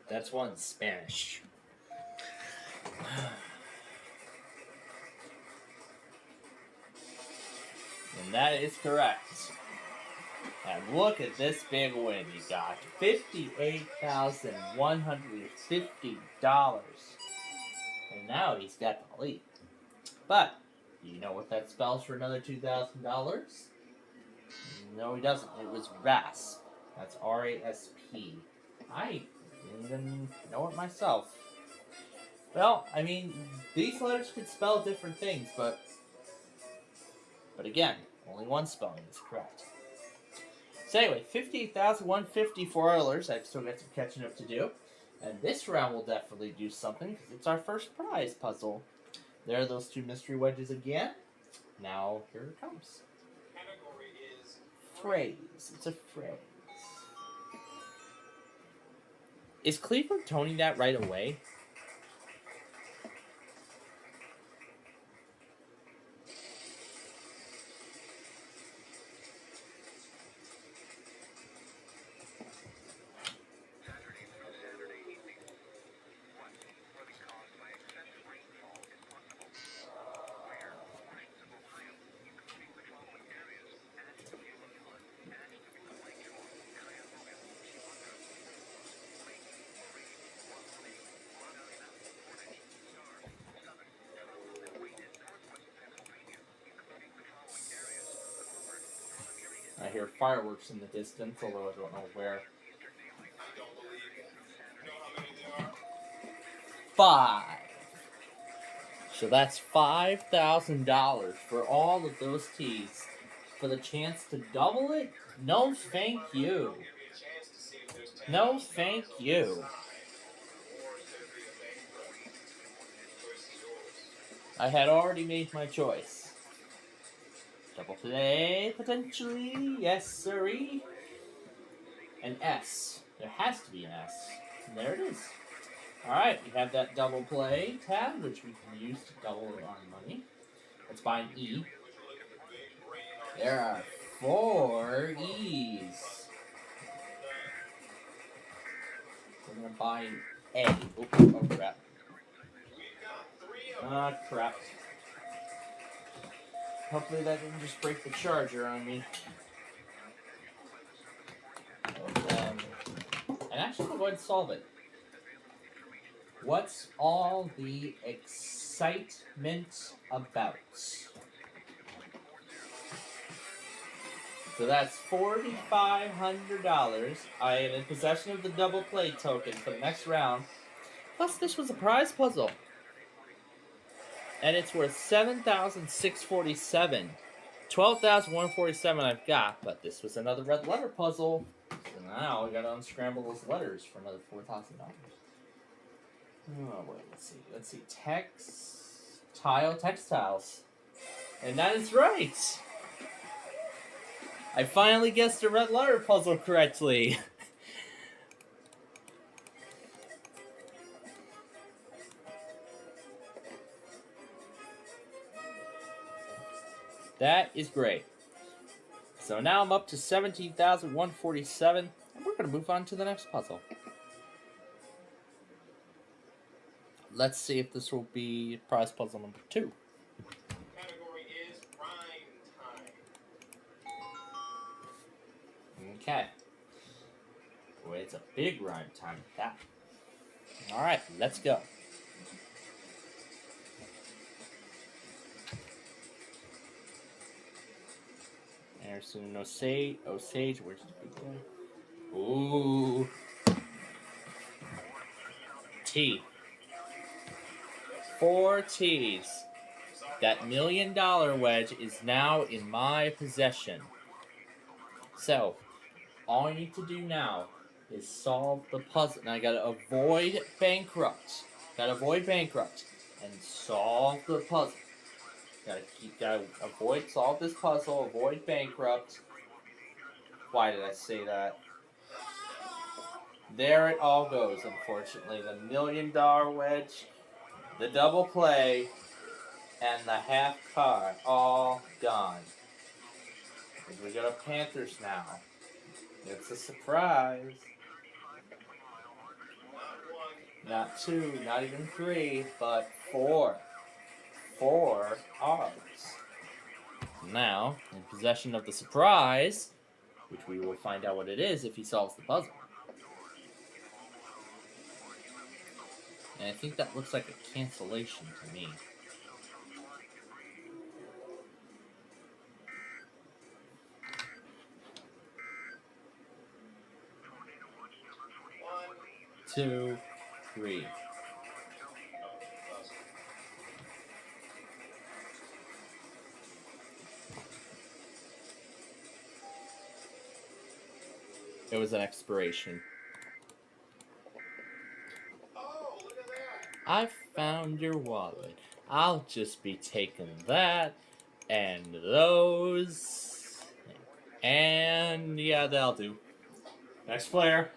That's 1 in Spanish. And that is correct. And look at this big win you got. $58,150. And now he's got the lead. But, do you know what that spells for another $2,000? No, he doesn't. It was RASP. That's R-A-S-P. I didn't even know it myself. Well, I mean, these letters could spell different things, but again, only one spelling is correct. So anyway, 58,150 for Oilers. I've still got some catching up to do. And this round will definitely do something, because it's our first prize puzzle. There are those two mystery wedges again. Now, here it comes. Category is Phrase. It's a phrase. Is Cleveland toning that right away? I hear fireworks in the distance, although I don't know where. 5. So that's $5,000 for all of those teas. For the chance to double it? No, thank you. No, thank you. I had already made my choice. Double play, potentially. Yes, sirree. An S. There has to be an S. And there it is. Alright, we have that double play tab, which we can use to double our money. Let's buy an E. There are 4 E's. We're going to buy an A. Oh, crap. Ah, crap. Hopefully that didn't just break the charger on me. And actually, I'll go ahead and solve it. What's all the excitement about? So that's $4,500. I am in possession of the double play token for the next round. Plus, this was a prize puzzle. And it's worth $7,647. $12,147 I've got, but this was another red letter puzzle. So now we gotta unscramble those letters for another $4,000. Oh, wait, let's see. Textiles. And that is right! I finally guessed the red letter puzzle correctly. That is great. So now I'm up to $17,147, and we're going to move on to the next puzzle. Let's see if this will be prize puzzle number 2. category is rhyme time. Okay. Boy, it's a big rhyme time with that. Alright, let's go. There's an Osage, where's the big guy? Ooh. T. 4 T's. That $1 million wedge is now in my possession. So, all you need to do now is solve the puzzle. Now I gotta avoid bankrupt. And solve the puzzle. Gotta solve this puzzle, avoid bankrupt. Why did I say that? There it all goes, unfortunately. The $1 million wedge, the double play, and the half card, all gone. We go to Panthers now. It's a surprise. Not 2, not even 3, but 4. 4 R's. Now, in possession of the surprise, which we will find out what it is if he solves the puzzle. And I think that looks like a cancellation to me. One. 2, 3. It was an expiration. Oh, look at that. I found your wallet. I'll just be taking that and those. And yeah, that'll do. Next player.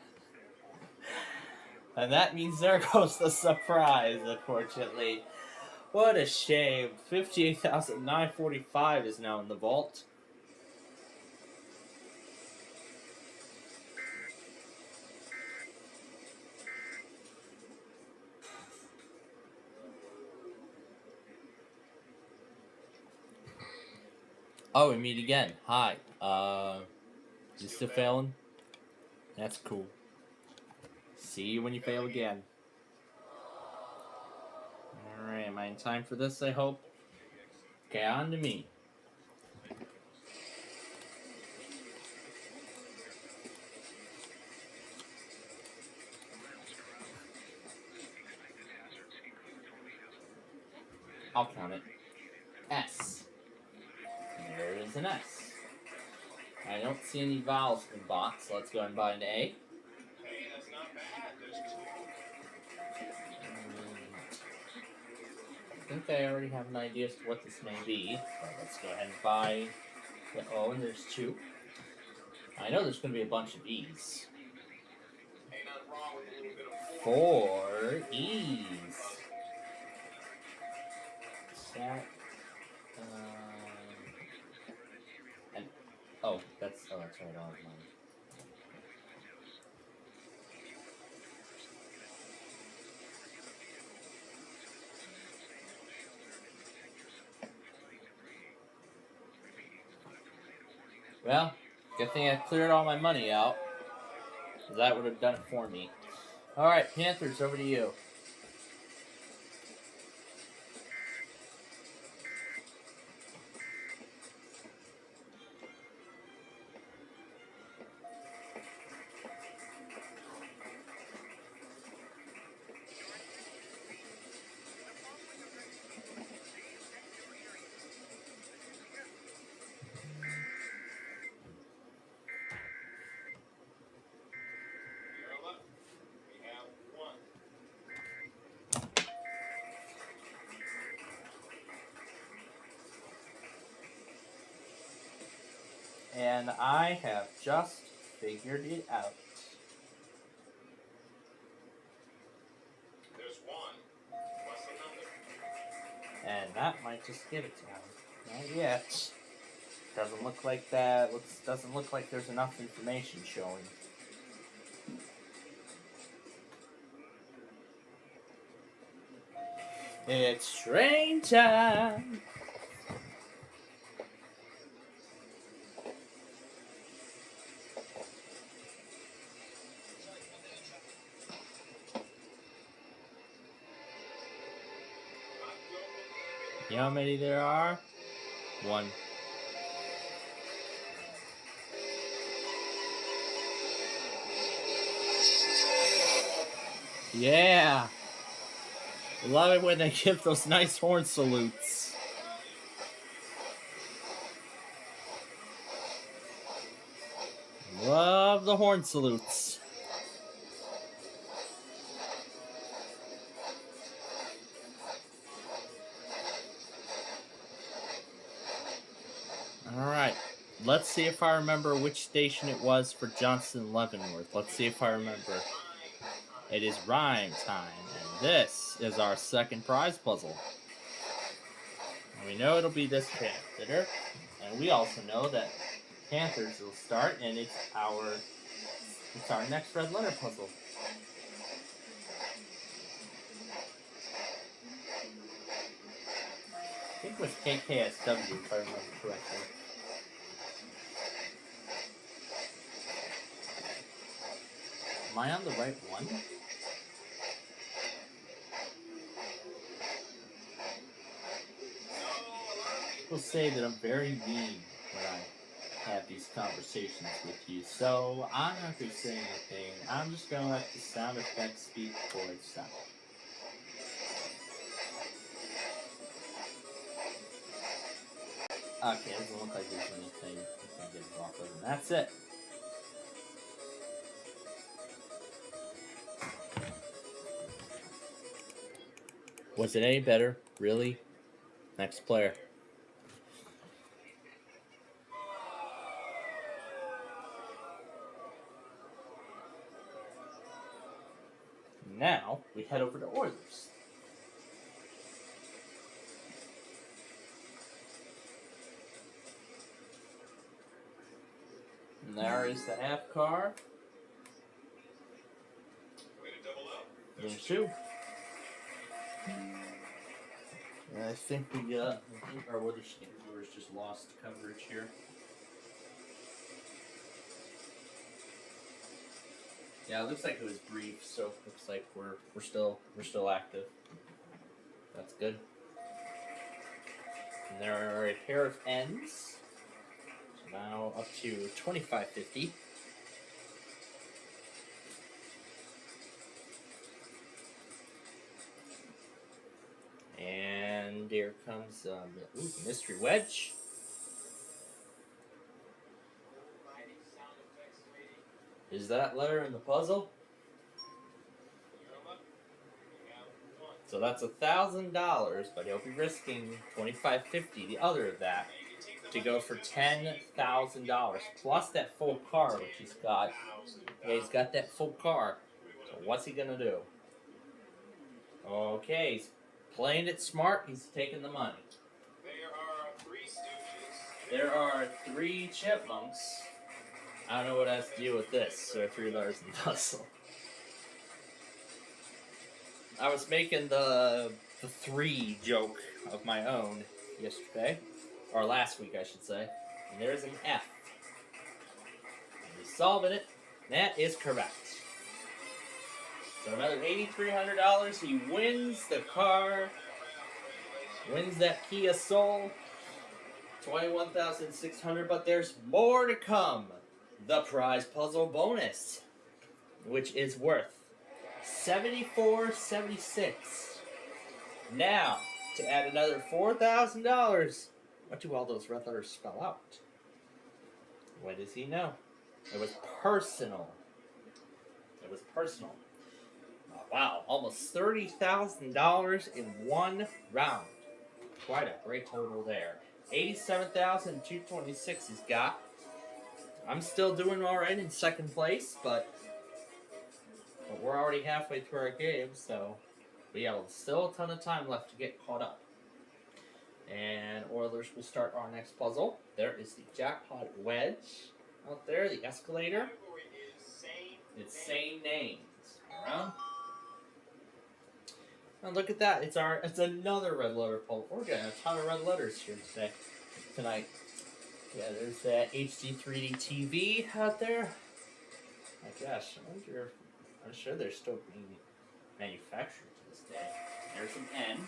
And that means there goes the surprise, unfortunately. What a shame. 58,945 is now in the vault. Oh, we meet again. Hi. You still failing? That's cool. See you when you fail again. Alright, am I in time for this, I hope? Okay, on to me. I'll count it. S. There is an S. I don't see any vowels in box, so let's go ahead and buy an A. Hey, that's not bad. There's two. I think I already have an idea as to what this may be. So let's go ahead and buy the O, and there's 2. I know there's going to be a bunch of E's. Ain't nothing wrong with a little bit of 4 E's. That, and oh, that's right. I don't have mine. Well, good thing I cleared all my money out. That would have done it for me. Alright, Panthers, over to you. You're left. We have 1. And I have just figured it out. There's 1. What's the number? And that might just give it to him. Not yet. Doesn't look like that. Doesn't look like there's enough information showing. It's train time! You know how many there are? 1. Yeah! Love it when they give those nice horn salutes. Love the horn salutes. Alright, let's see if I remember which station it was for Johnson Leavenworth. Let's see if I remember. It is rhyme time, and this is our second prize puzzle. And we know it'll be this Panther, and we also know that Panthers will start, and it's our next red letter puzzle. I think it was KKSW, if I remember correctly. Am I on the right one? people say that I'm very mean when I have these conversations with you, so I'm not going to say anything. I'm just going to let the sound effects speak for itself. Okay, it doesn't look like there's anything you can get off of, and that's it. Was it any better? Really? Next player. Now, we head over to Oilers. And there is the half car. There's two. And I think our Oilers viewers just lost coverage here. Yeah, it looks like it was brief, so it looks like we're still active. That's good. And there are a pair of ends. So now up to 25.50. And here comes mystery wedge. Is that letter in the puzzle? So that's $1,000, but he'll be risking $25.50, the other of that, to go for $10,000 plus that full car, which he's got. Yeah, he's got that full car. So what's he gonna do? Okay, he's playing it smart. He's taking the money. There are three chipmunks. I don't know what has to do with this. There are three letters in the puzzle. I was making the three joke of my own yesterday, or last week, I should say. And there's an F. And he's solving it. That is correct. So another $8,300. He wins the car. Wins that Kia Soul. $21,600. But there's more to come. The prize puzzle bonus, which is worth $74.76. Now, to add another $4,000, what do all those red letters spell out? What does he know? It was personal. It was personal. Oh, wow, almost $30,000 in one round. Quite a great total there. $87,226 he's got. I'm still doing all right in second place, but we're already halfway through our game, so we have still a ton of time left to get caught up. And Oilers will start our next puzzle. There is the jackpot wedge out there, the escalator. It's same names. Around. And look at that! It's another red letter puzzle. We're getting a ton of red letters here tonight. Yeah, there's that HD 3D TV out there. My gosh, I'm sure they're still being manufactured to this day. There's an N.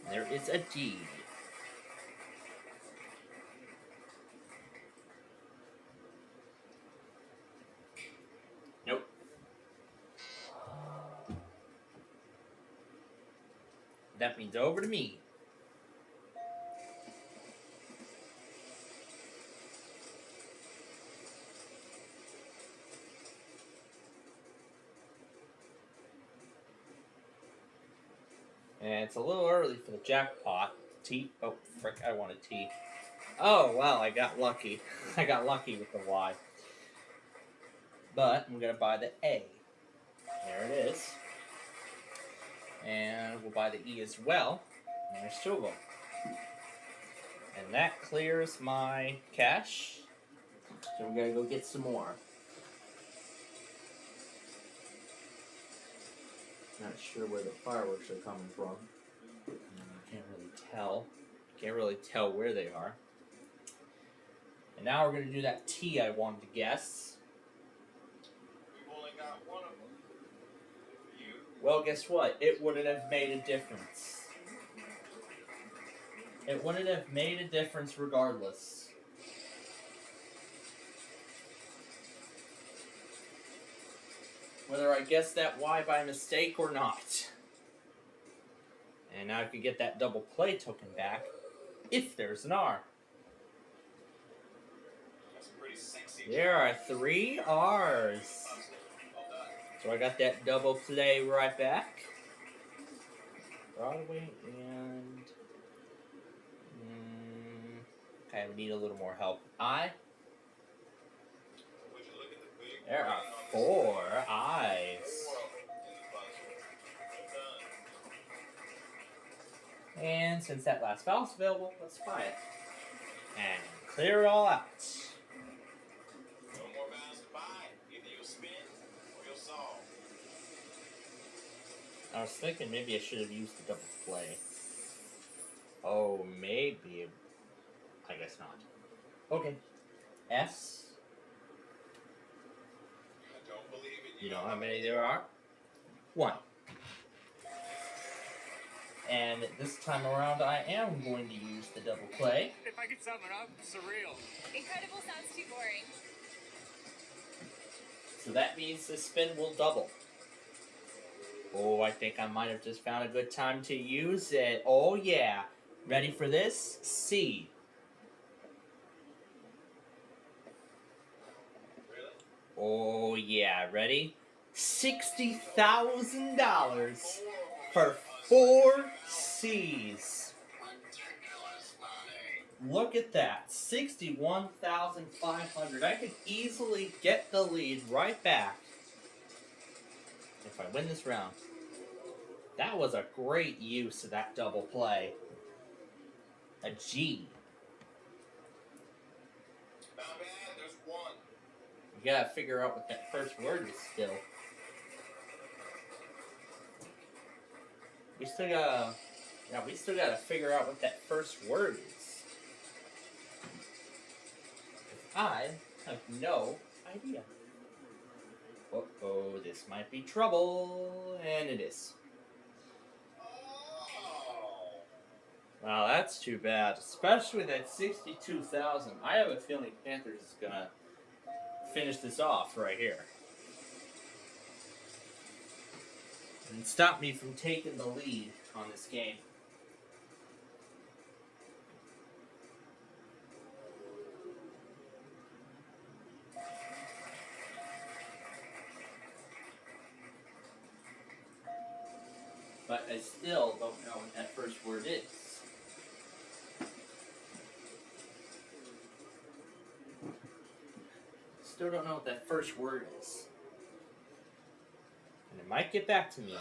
There is a D. Nope. That means over to me. And it's a little early for the jackpot. T. Oh, frick, I wanted T. Oh, wow, I got lucky. I got lucky with the Y. But I'm going to buy the A. There it is. And we'll buy the E as well. And there's two of them. And that clears my cash. So we're going to go get some more. Not sure where the fireworks are coming from. Can't really tell. Can't really tell where they are. And now we're going to do that T I wanted to guess. We've only got one of them. You? Well, guess what? It wouldn't have made a difference. It wouldn't have made a difference regardless. Whether I guessed that Y by mistake or not. And now I could get that double play token back if there's an R. That's a pretty sexy. There are 3 R's. So I got that double play right back. Broadway and... okay, we need a little more help. I. Would you look at the big There are brain on 4 I's. this 4 of them in the buzzer? Done. And since that last foul's available, let's try it. And clear it all out. No more bounds to buy. Either you'll spin or you'll solve. I was thinking maybe I should have used the double play. Oh, maybe. I guess not. Okay. S. I don't believe it. You know how many there are? 1. And this time around, I am going to use the double play. If I could sum it up, surreal. Incredible sounds too boring. So that means the spin will double. Oh, I think I might have just found a good time to use it. Oh, yeah. Ready for this? C. Really? Oh, yeah. Ready? $60,000 for 4 C's. Look at that. $61,500. I could easily get the lead right back if I win this round. That was a great use of that double play. A G. Not bad. There's 1. You gotta figure out what that first word is still. We still gotta figure out what that first word is. I have no idea. Uh-oh, this might be trouble, and it is. Well, that's too bad, especially that 62,000. I have a feeling Panthers is gonna finish this off right here. And stop me from taking the lead on this game. But I still don't know what that first word is. Still don't know what that first word is. And it might get back to me.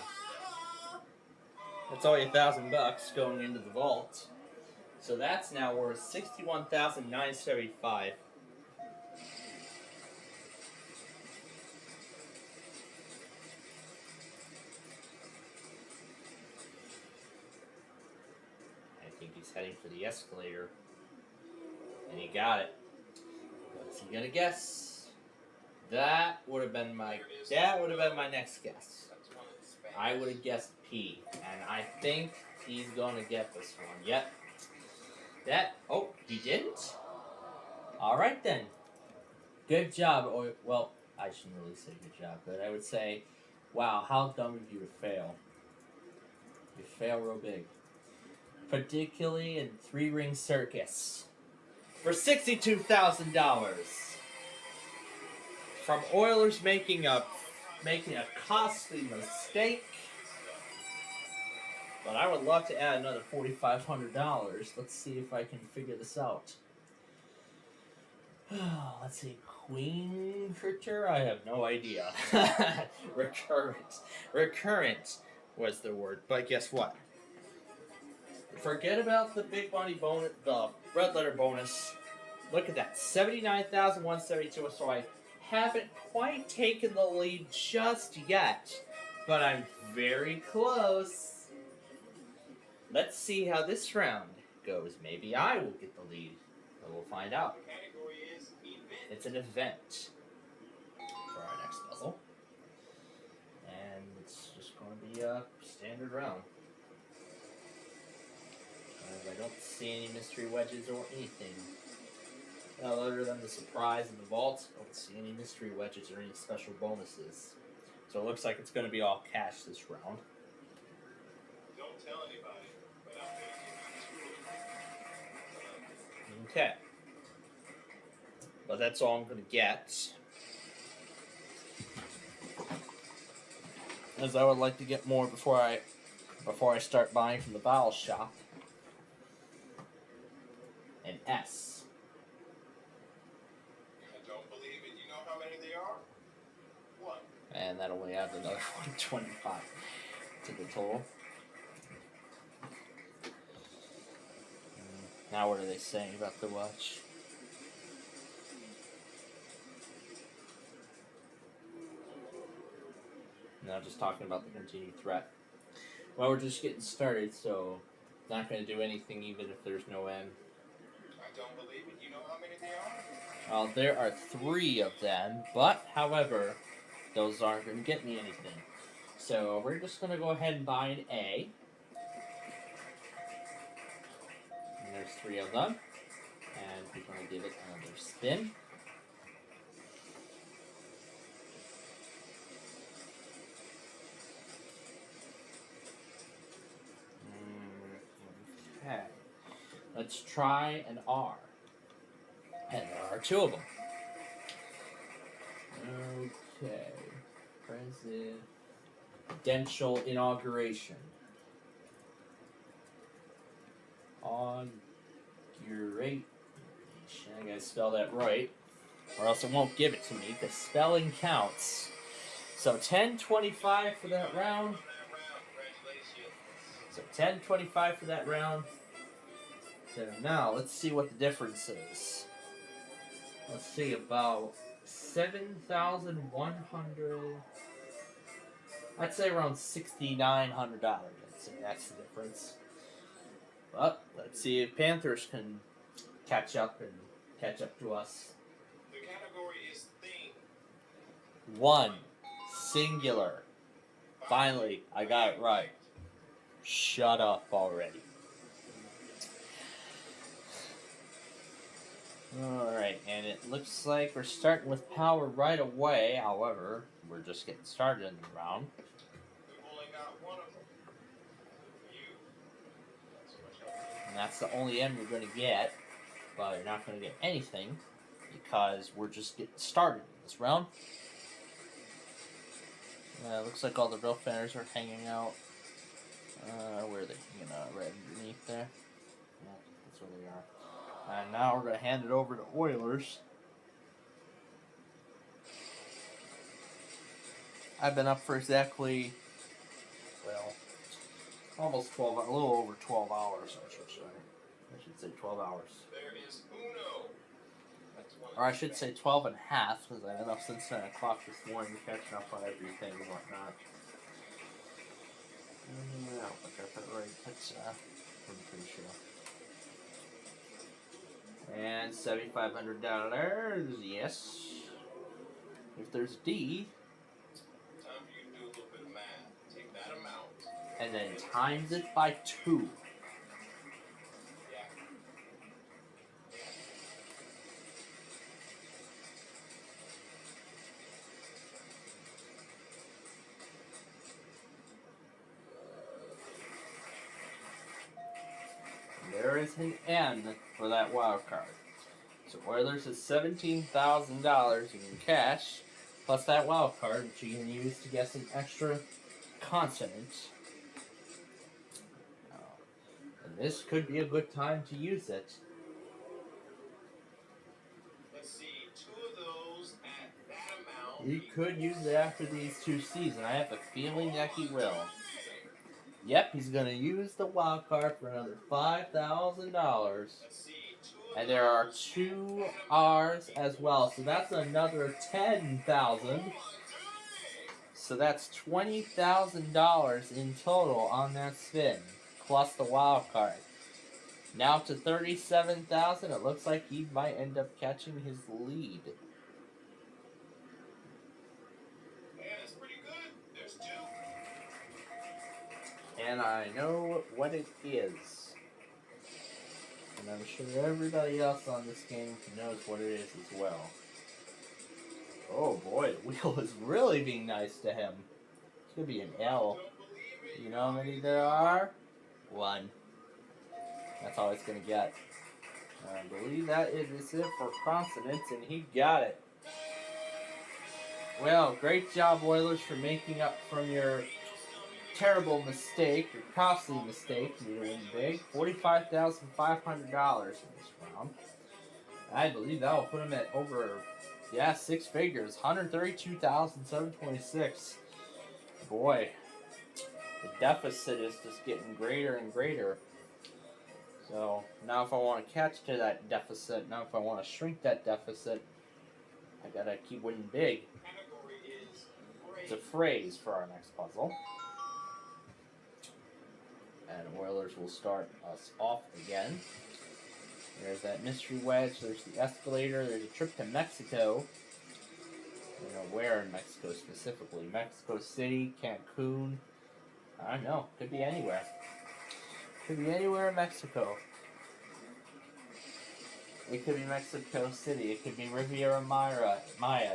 That's only $1,000 going into the vault. So that's now worth $61,975. I think he's heading for the escalator. And he got it. What's he gonna guess? That would have been my next guess. I would have guessed P, and I think he's gonna get this one. Yep. Oh, he didn't? Alright then. Good job. Or, well, I shouldn't really say good job, but I would say, wow, how dumb of you to fail. You fail real big. Particularly in 3-ring circus. For $62,000. From Oilers making a costly mistake. But I would love to add another $4,500. Let's see if I can figure this out. Let's see, Queen Critter? I have no idea. Recurrent was the word, but guess what? Forget about the big money bonus, the red letter bonus. Look at that, $79,172. So I haven't quite taken the lead just yet, but I'm very close. Let's see how this round goes. Maybe I will get the lead, but we'll find out. The category is It's an event for our next puzzle. And it's just going to be a standard round. I don't see any mystery wedges or anything. Other than the surprise in the vault, I don't see any mystery wedges or any special bonuses. So it looks like it's going to be all cash this round. Don't tell anybody, but I'm going to give you this. Okay. But that's all I'm going to get. As I would like to get more before I start buying from the Vowel shop. An S. I don't believe it. You know how many they are? What? And that only adds another 125 to the total. Now what are they saying about the watch? Now just talking about the continued threat. Well, we're just getting started, so not going to do anything even if there's no M. I don't believe it. You know how many they are? Well, there are 3 of them, but, however, those aren't going to get me anything. So we're just going to go ahead and buy an A. And there's 3 of them. And we're going to give it another spin. Okay. Let's try an R. And there are 2 of them. Okay. Presidential inauguration. Auguration. I gotta spell that right, or else it won't give it to me. The spelling counts. So 10.25 for that round. So 10.25 for that round. So now let's see what the difference is. Let's see, about 7,100. I'd say around $6,900. I'd say that's the difference. But let's see if Panthers can catch up to us. The category is thing. 1. Singular. Finally, I got it right. Shut up already. Alright, and it looks like we're starting with power right away. However, we're just getting started in the round. We've only got 1 of them. You. And that's the only M you're going to get. But you're not going to get anything because we're just getting started in this round. It looks like all the real fanners are hanging out. Where are they hanging out? Right underneath there. Yeah, that's where they are. And now we're going to hand it over to Oilers. I've been up for exactly, well, almost 12, a little over 12 hours, I should say 12 hours. There is Uno. Or I should say 12 and a half, because I've been up since 10 o'clock this morning catching up on everything and whatnot. I don't think I put it right. That's, I'm pretty sure. And $7,500, yes. If there's D. Time for you to do a little bit of math. Take that amount. And then times it by 2. Yeah. There is an N for that wild card. So Oilers is $17,000 in cash, plus that wild card, which you can use to guess an extra consonant. And this could be a good time to use it. Let's see, 2 of those at that amount. He could use it after these 2 seasons. I have a feeling that he will. Yep, he's going to use the wild card for another $5,000. And there are 2 R's as well. So that's another $10,000. So that's $20,000 in total on that spin. Plus the wild card. Now to 37,000. It looks like he might end up catching his lead. Yeah, that's pretty good. There's 2. And I know what it is. And I'm sure everybody else on this game knows what it is as well. Oh boy, the wheel is really being nice to him. It's gonna be an L. You know how many there are? 1. That's all it's gonna get. I believe that is it for consonants, and he got it. Well, great job, Oilers, for making up from your terrible mistake, your costly mistake. You win big, $45,500 in this round. I believe that will put him at over, 6 figures, $132,726. Boy, the deficit is just getting greater and greater. So now if I want to catch to that deficit, now if I want to shrink that deficit, I gotta keep winning big. It's a phrase for our next puzzle. And Oilers will start us off again. There's that mystery wedge, there's the escalator, there's a trip to Mexico. I don't know where in Mexico specifically. Mexico City, Cancun. I don't know, could be anywhere. Could be anywhere in Mexico. It could be Mexico City. It could be Riviera Maya.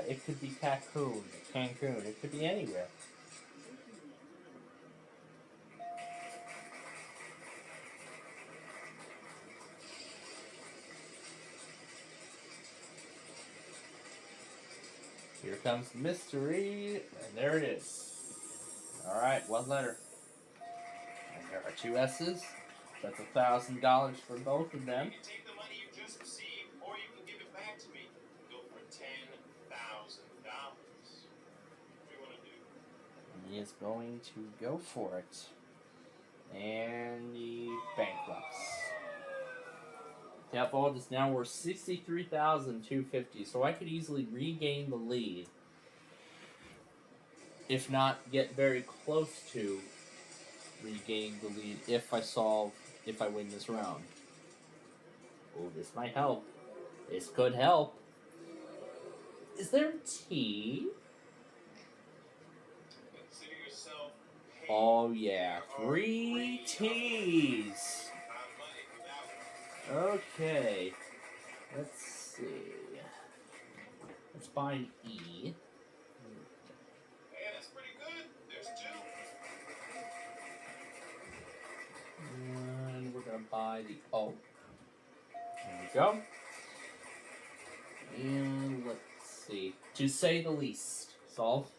It could be Cancun. It could be anywhere. Here comes the mystery, and there it is. Alright, one letter. And there are 2 S's. That's $1,000 for both of them. You can take the money you just received, or you can give it back to me. Go for $10,000. What do you want to do? He is going to go for it. And he bankrupts. Tap vault is now worth $63,250, so I could easily regain the lead. If not, get very close to regaining the lead if I win this round. Oh, this might help. This could help. Is there tea? Consider yourself paid. Oh yeah, 3 teas. Okay, let's see. Let's buy an E. Yeah, that's pretty good. There's 2. And we're gonna buy the O. There we go. And let's see. To say the least. Solve.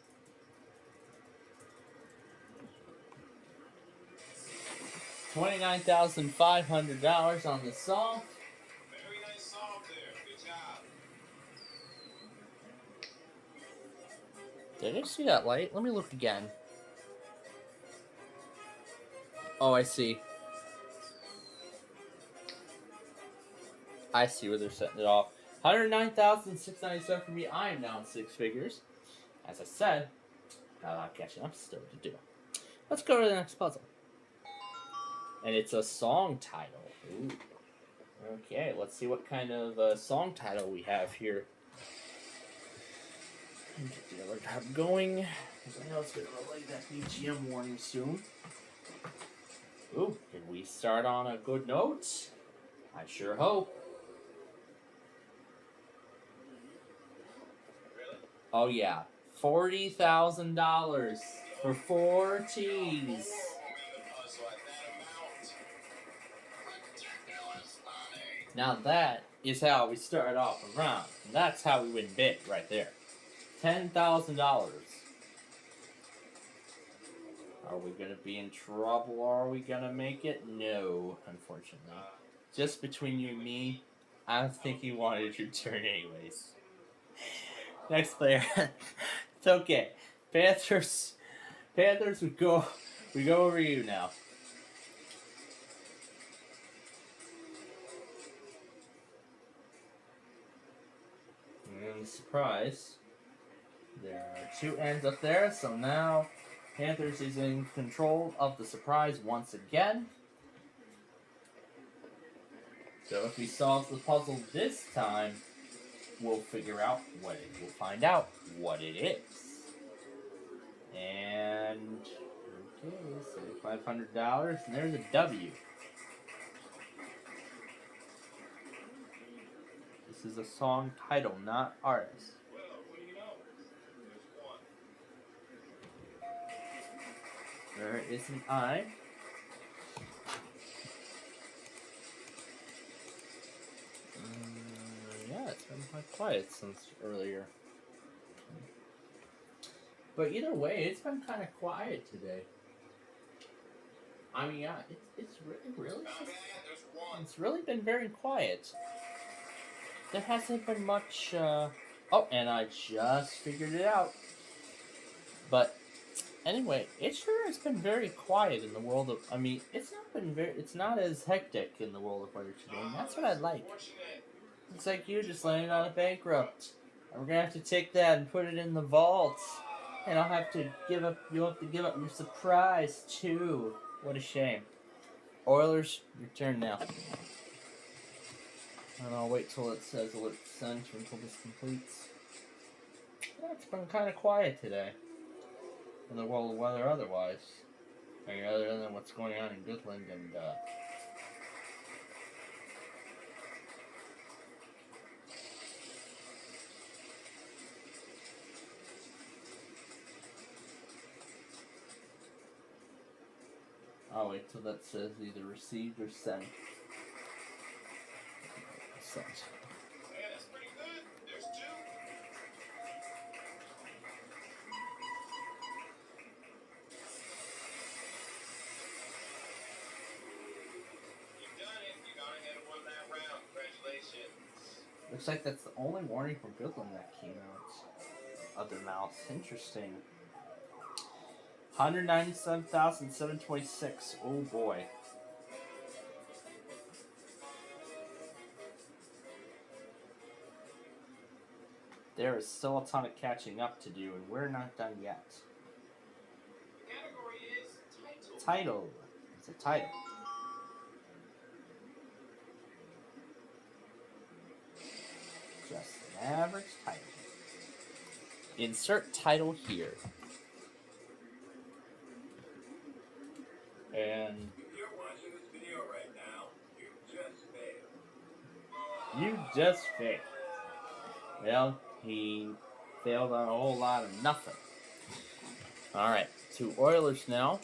$29,500 on the solve. Very nice solve there. Good job. Did I see that light? Let me look again. Oh, I see. I see where they're setting it off. $109,697 for me. I am now in 6 figures. As I said, got a lot of catching up still to do. Let's go to the next puzzle. And it's a song title. Ooh. Okay, let's see what kind of song title we have here. Get the other tab going. I know it's going to relay that BGM warning soon. Ooh, did we start on a good note? I sure hope. Oh yeah, $40,000 for 4 teas. Now that is how we start off a round. And that's how we win big right there. $10,000. Are we going to be in trouble or are we going to make it? No, unfortunately. Just between you and me, I don't think he wanted your turn anyways. Next player. It's okay. Panthers, we go over you now. And surprise, there are 2 ends up there, so now Panthers is in control of the surprise once again. So if we solve the puzzle this time, we'll figure out what it. We'll find out what it is. And okay, so $500, and there's a W. This is a song title, not artist. Well, what do you know? There's one. There is an I. Yeah, it's been quite quiet since earlier. But either way, it's been kind of quiet today. I mean, yeah, it's really it's really been very quiet. There hasn't been much. Oh, and I just figured it out. But anyway, it sure has been very quiet in the world of. I mean, it's not as hectic in the world of weather today. And that's what I like. Looks like you just landed on a bankrupt. And we're gonna have to take that and put it in the vault. And I'll have to give up. You'll have to give up your surprise too. What a shame. Oilers, your turn now. And I'll wait till it says alert sent or until this completes. Yeah, it's been kind of quiet today. In the world of weather otherwise. I mean, other than what's going on in Goodland and, I'll wait till that says either received or sent. Sent. Yeah, that's pretty good. There's two. You've done it. You gone ahead and won that round. Congratulations. Looks like that's the only warning from Goodland that came out. Other mouse. Interesting. 197,726. Oh boy. There is still a ton of catching up to do, and we're not done yet. The category is title. Title. It's a title. Just an average title. Insert title here. And If you're watching this video right now, you just failed. you just failed. Well, he failed on a whole lot of nothing. Alright, to Oilers now.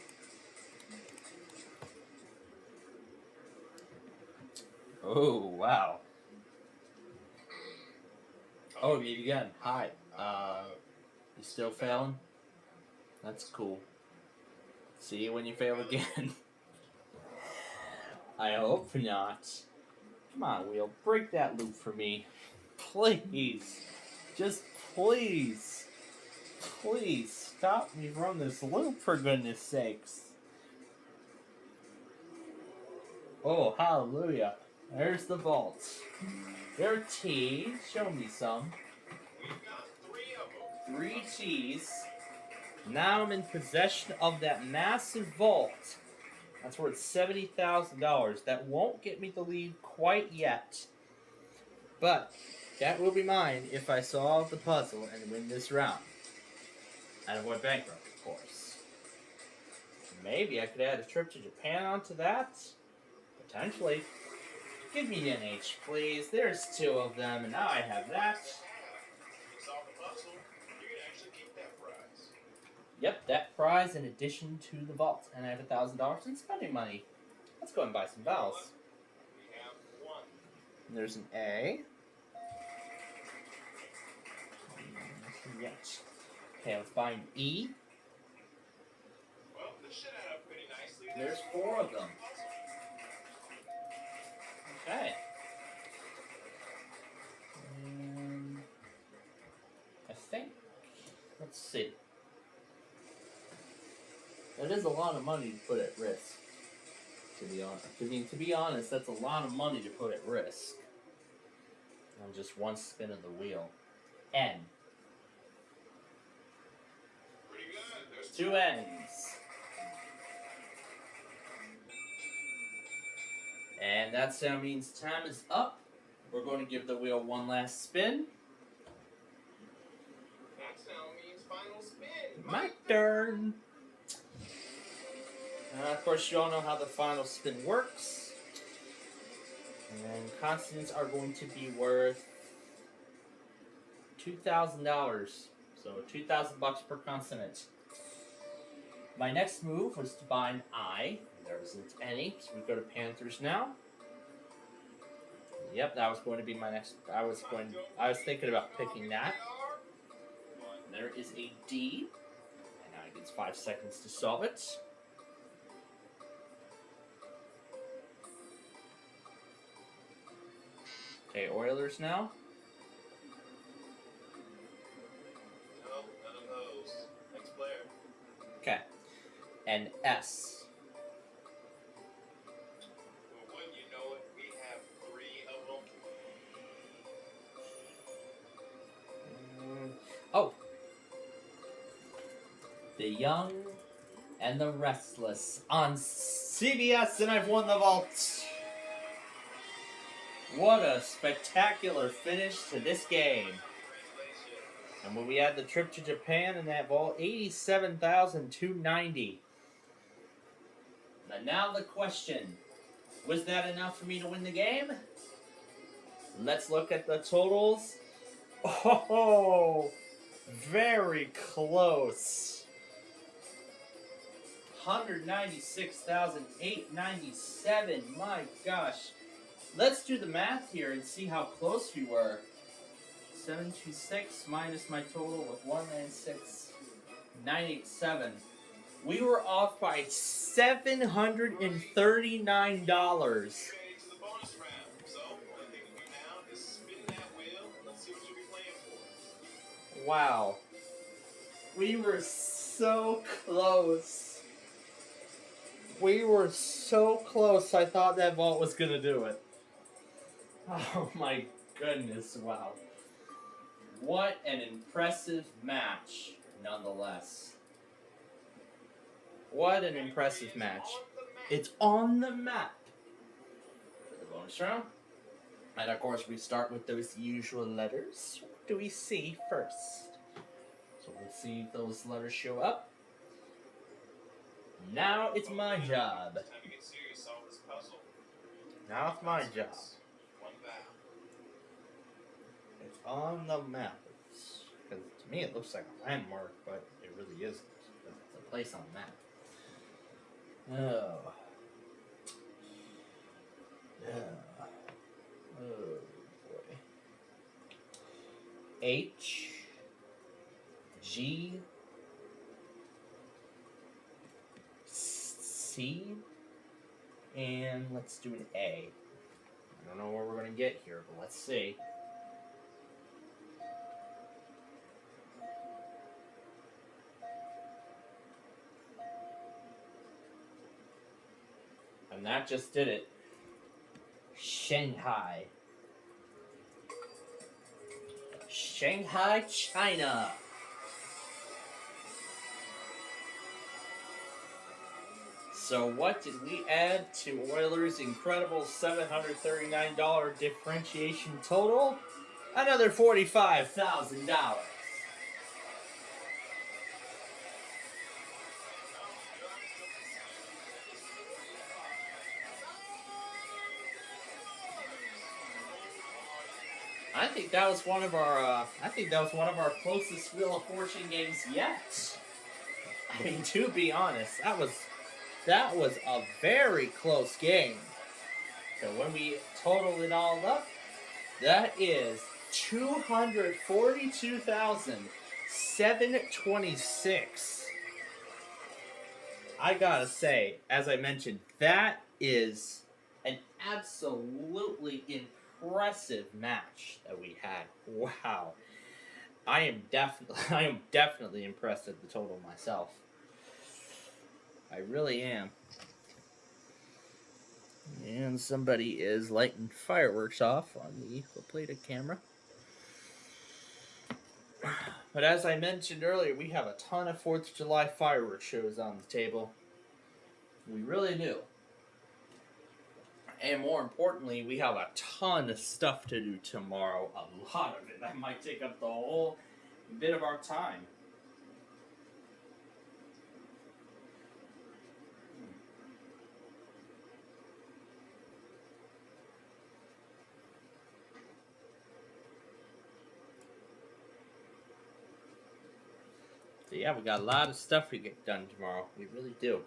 Oh, wow. Oh, you again. Hi. You still failing? That's cool. See you when you fail again. I hope not. Come on, Wheel. Break that loop for me. Please. Just please. Please stop me from this loop, for goodness sakes. Oh, hallelujah. There's the vault. There are T's. Show me some. We've got 3 of them. 3 T's. Now I'm in possession of that massive vault. That's worth $70,000. That won't get me the lead quite yet. But that will be mine if I solve the puzzle and win this round. And avoid bankrupt, of course. Maybe I could add a trip to Japan onto that. Potentially. Give me an H, please. There's 2 of them, and now I have that. You solve the puzzle, you can actually keep that prize. Yep, that prize in addition to the vault. And I have $1,000 in spending money. Let's go and buy some vowels. We have 1. There's an A. Yes. Okay, let's buy an E. Well, this should add up pretty nicely. There's 4 of them. Okay. And I think, let's see. That is a lot of money to put at risk. To be honest, to be honest, that's a lot of money to put at risk. On just one spin of the wheel. N. Pretty good. There's 2 N's. And that sound means time is up. We're going to give the wheel one last spin. That sound means final spin. My turn. Of course, you all know how the final spin works. And constants are going to be worth $2,000. So $2,000 per consonant. My next move was to buy an I. There isn't any, so we go to Panthers now. Yep, that was going to be my next. I was thinking about picking that. There is a D, and now it gets 5 seconds to solve it. Okay, Oilers now. No, none of those. Next player. Okay, and S. Well, wouldn't you know it, we have 3 of them. Oh. The Young and the Restless on CBS, and I've won the vault. What a spectacular finish to this game. And when we add the trip to Japan and that vault, $87,290. But now the question, was that enough for me to win the game? Let's look at the totals. Oh, very close. $196,897. My gosh. Let's do the math here and see how close we were. 726 minus my total with 196,987. We were off by $739. To the bonus round. So, only thing to do now is spin that wheel and let's see what you'll be playing for. Wow. We were so close. We were so close. I thought that vault was going to do it. Oh my goodness, wow. What an impressive match, nonetheless. What an impressive match. It's on the map for the bonus round. And of course, we start with those usual letters. What do we see first? So we'll see if those letters show up. Now it's my job. Time to get serious, solve this puzzle. Now it's my job. One vowel. It's on the map. Because to me it looks like a landmark, but it really isn't. It's a place on the map. Oh. Yeah. Oh boy. H. G. C. And let's do an A. I don't know where we're going to get here, but let's see. And that just did it. Shanghai. Shanghai, China. So what did we add to Oilers' incredible $739 differentiation total? Another $45,000. I think that was one of our closest Wheel of Fortune games yet. I mean, to be honest, that was a very close game. So when we total it all up, that is $242,726. I gotta say, as I mentioned, that is an absolutely impressive match that we had. Wow. I am definitely impressed at the total myself. I really am. And somebody is lighting fireworks off on the Laplata camera. But as I mentioned earlier, we have a ton of 4th of July fireworks shows on the table. We really do. And more importantly, we have a ton of stuff to do tomorrow. A lot of it. That might take up the whole bit of our time. So yeah, we got a lot of stuff to get done tomorrow. We really do.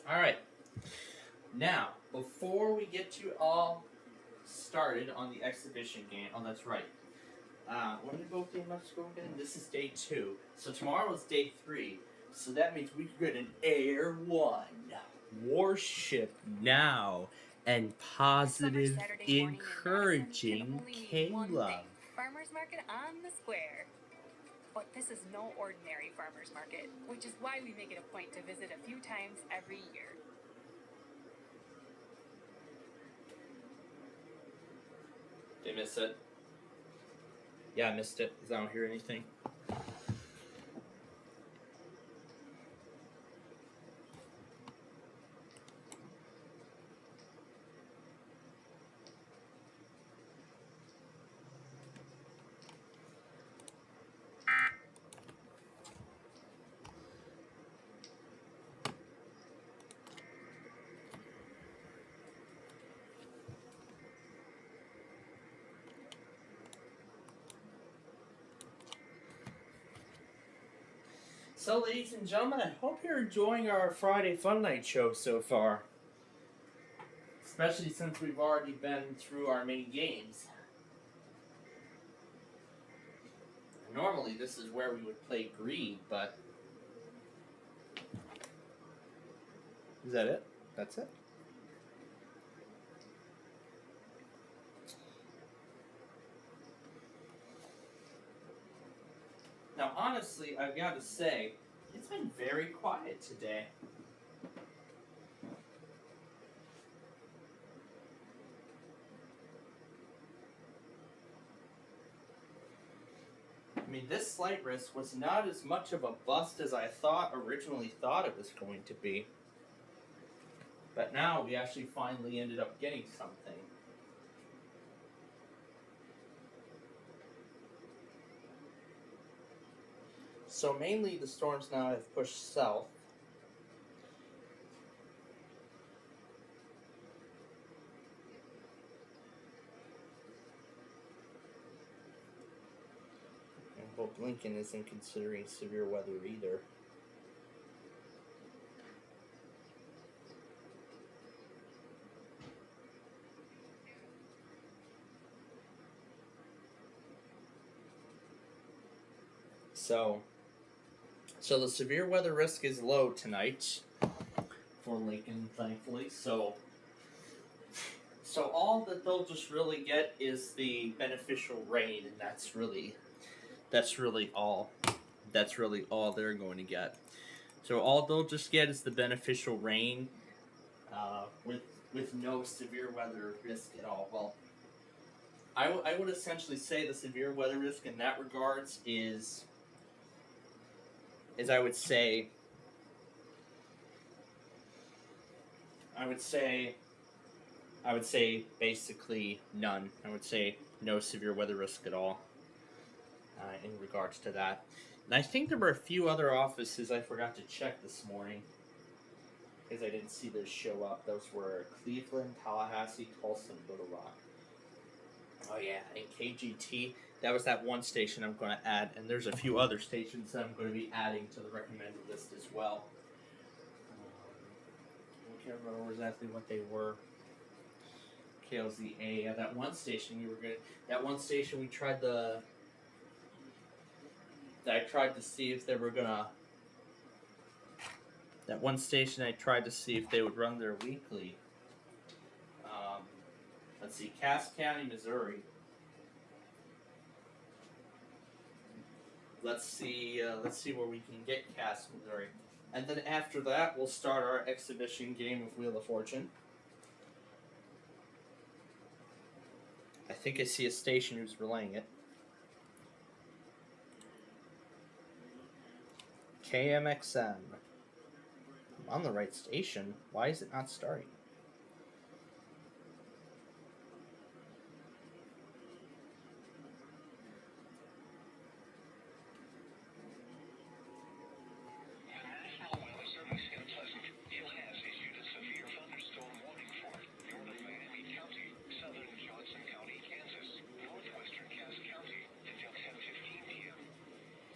Alright. Now, before we get you all started on the exhibition game, oh, that's right. When did both games go again? This is day 2. So tomorrow is day 3. So that means we can get an Air 1 warship now. And positive, encouraging Caleb. Farmers market on the square. But this is no ordinary farmers market, which is why we make it a point to visit a few times every year. Did I miss it? Yeah, I missed it because I don't hear anything. So, ladies and gentlemen, I hope you're enjoying our Friday Fun Night show so far. Especially since we've already been through our main games. Normally, this is where we would play Greed, but... Is that it? That's it? Now, honestly, I've got to say, it's been very quiet today. I mean, this slight risk was not as much of a bust as I originally thought it was going to be. But now we actually finally ended up getting something. So mainly the storms now have pushed south. I hope Lincoln isn't considering severe weather either. So the severe weather risk is low tonight for Lincoln, thankfully. So all that they'll just really get is the beneficial rain, and that's really all they're going to get. So all they'll just get is the beneficial rain, with no severe weather risk at all. Well, I would essentially say the severe weather risk in that regards is I would say basically none. I would say no severe weather risk at all in regards to that. And I think there were a few other offices I forgot to check this morning because I didn't see those show up. Those were Cleveland, Tallahassee, Tulsa, and Little Rock. Oh yeah, and KGT. That was that one station I'm going to add, and there's a few other stations that I'm going to be adding to the recommended list as well. I can't remember exactly what they were. KLZA, yeah, that one station we tried I tried to see if they were gonna. That one station I tried to see if they would run their weekly. Let's see, Cass County, Missouri. Let's see where we can get Cass, Missouri. And then after that, we'll start our exhibition game of Wheel of Fortune. I think I see a station who's relaying it. KMXM. on the right station. Why is it not starting?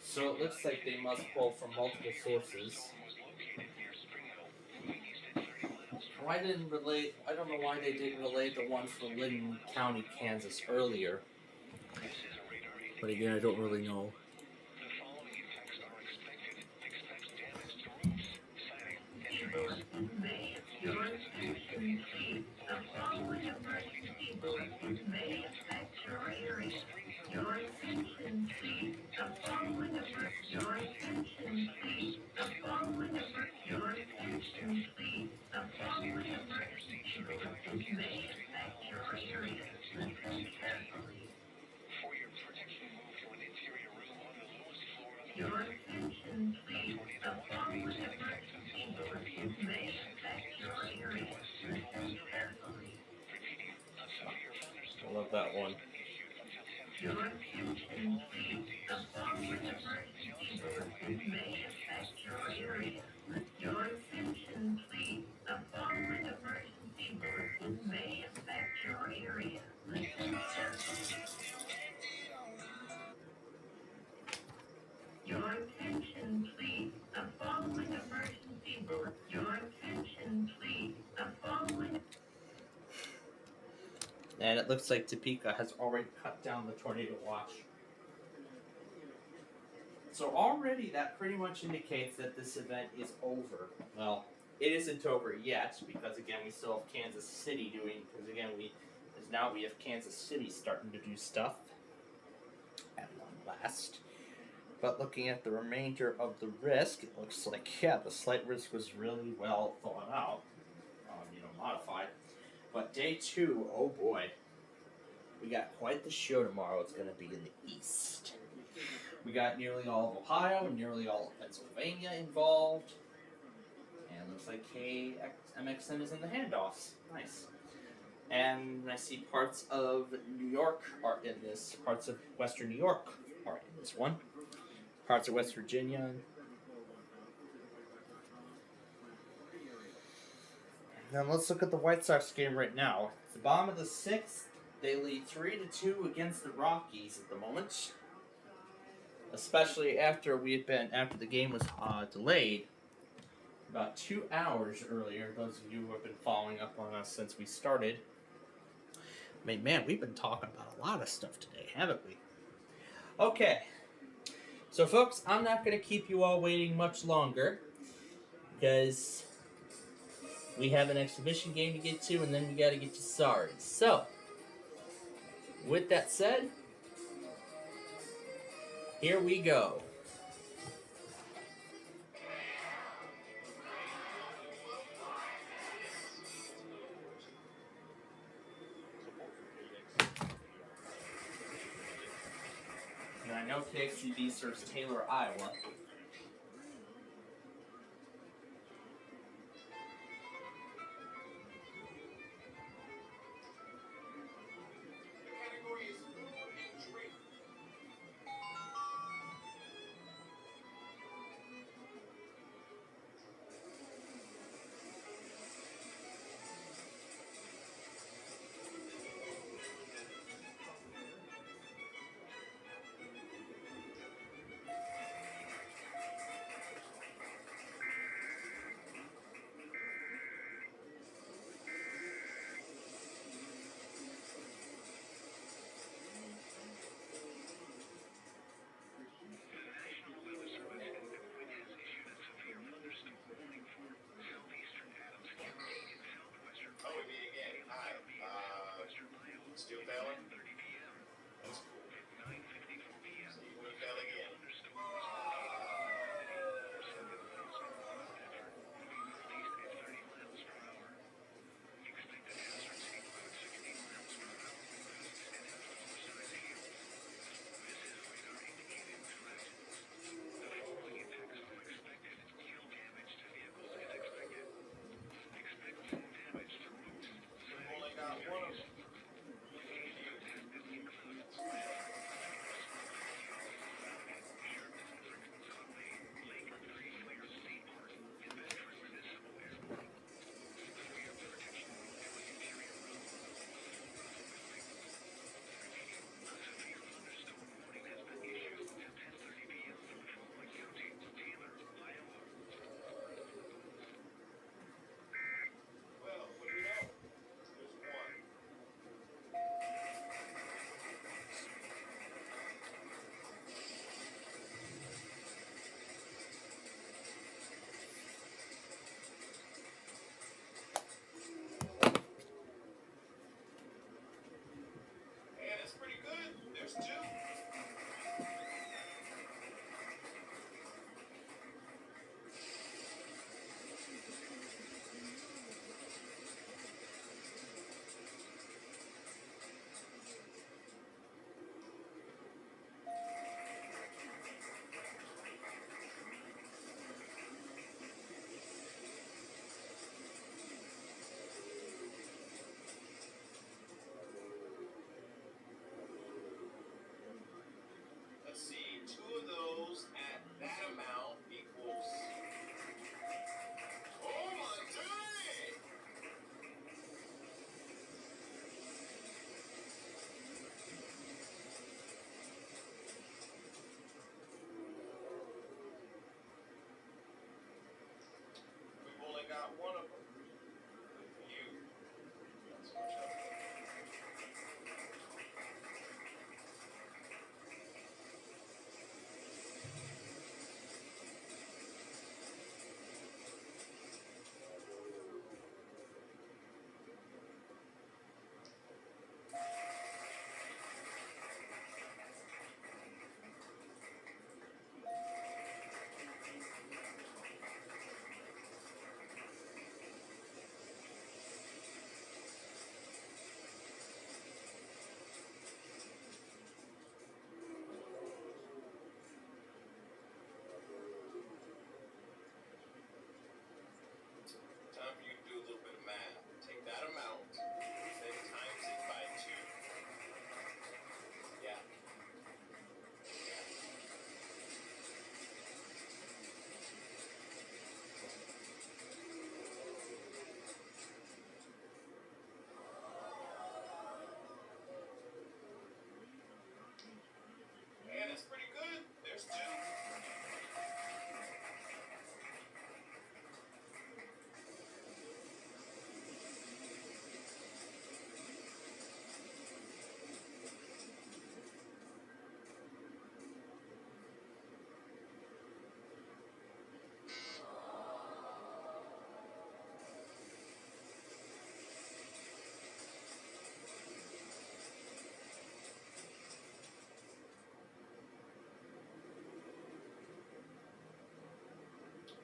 So it looks like they must pull from multiple sources. Why didn't relay? I don't know why they didn't relay the one from Lynn County, Kansas earlier. But again, I don't really know. I love that one. And it looks like Topeka has already cut down the tornado watch. So already that pretty much indicates that this event is over. Well, it isn't over yet because again we still have Kansas City doing. Because now we have Kansas City starting to do stuff at long last. But looking at the remainder of the risk, it looks like the slight risk was really well thought out, modified. But day 2, oh boy, we got quite the show tomorrow. It's going to be in the east. We got nearly all of Ohio and nearly all of Pennsylvania involved. And looks like KMXN is in the handoffs. Nice. And I see parts of New York are in this. Parts of Western New York are in this one. Parts of West Virginia. Now let's look at the White Sox game right now. It's the bottom of the 6th. They lead 3-2 against the Rockies at the moment. Especially after the game was delayed about 2 hours earlier. Those of you who have been following up on us since we started. I mean, man, we've been talking about a lot of stuff today, haven't we? Okay. So, folks, I'm not going to keep you all waiting much longer because we have an exhibition game to get to, and then we got to get to Sorry. So, with that said, here we go. And I know KXCB serves Taylor, Iowa.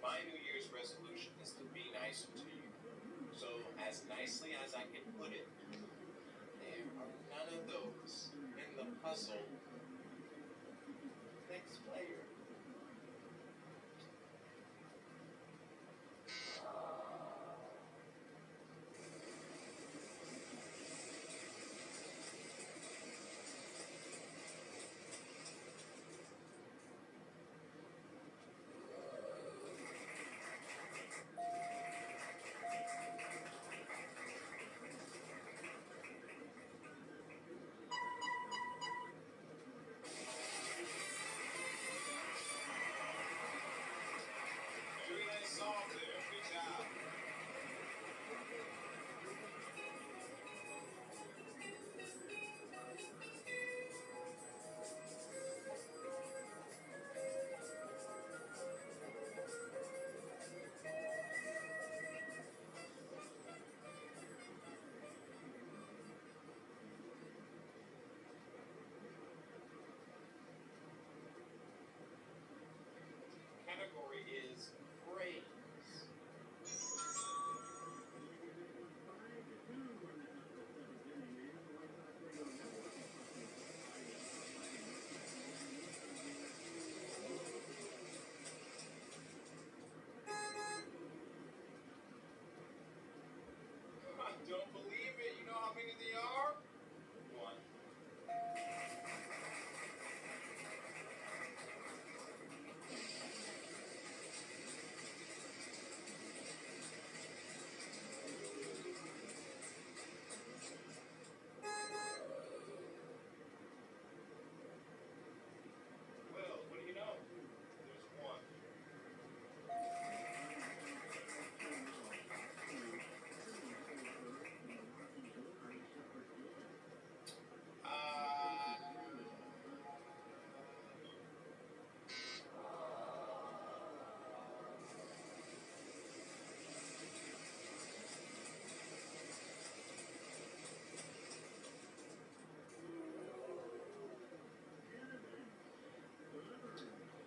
My New Year's resolution is to be nicer to you. So, as nicely as I can put it, there are none of those in the puzzle. Next player. Very nice solve there. Good job. Category is phrase. I don't believe it. You know how many they are? One. Well, what do you know? There's one.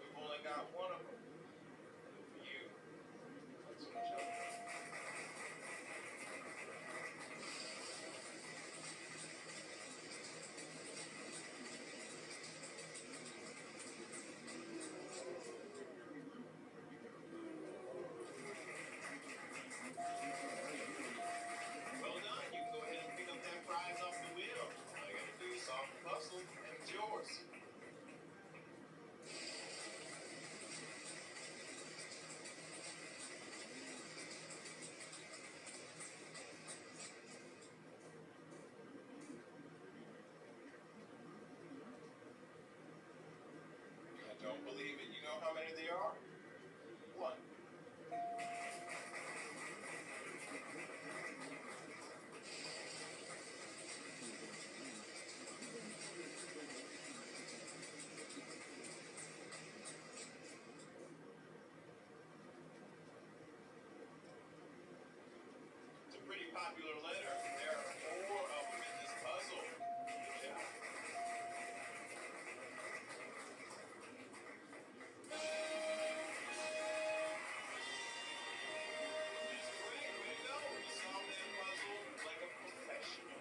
We've only got one of them. For you. Let's switch up. Well done. You can go ahead and pick up that prize off the wheel. All you gotta do is solve the puzzle, and it's yours. I don't believe it. You know how many there are? One. It's a pretty popular letter. There are 4 of them in this puzzle. Good job. That's great. Way to go. You solved that puzzle like a professional.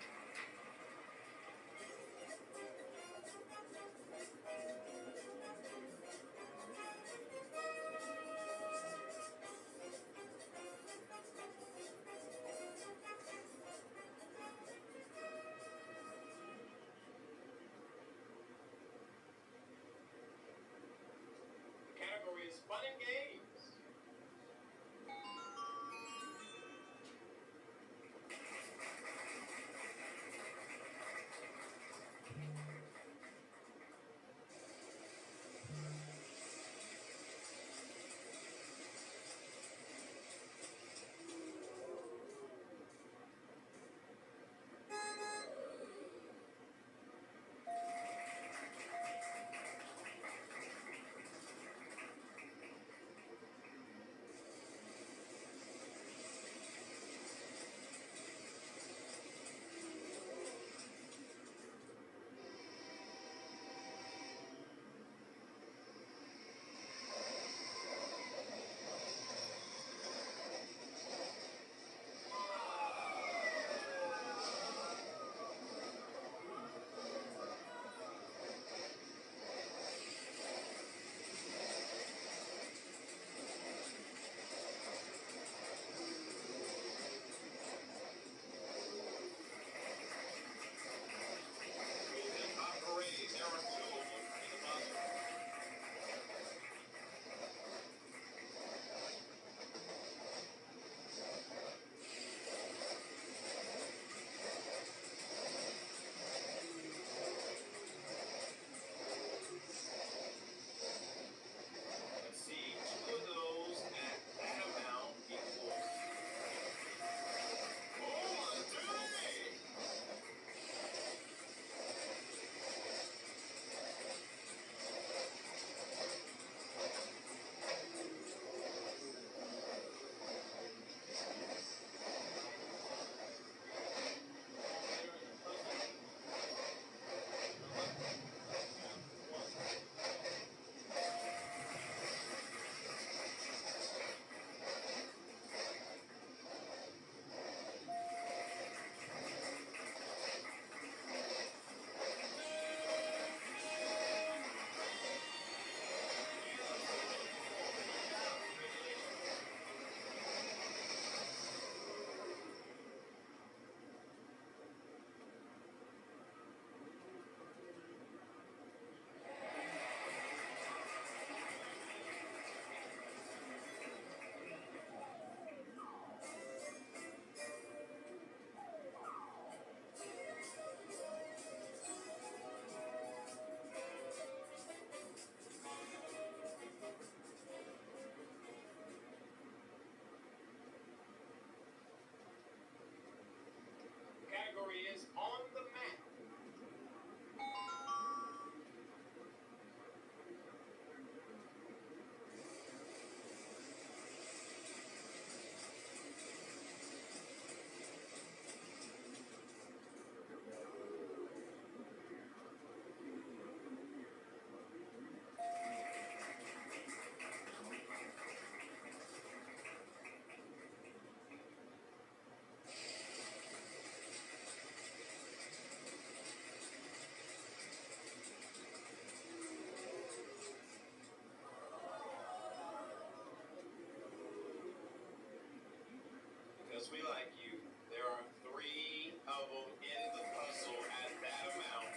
Because we like you. There are 3 of them in the puzzle at that amount.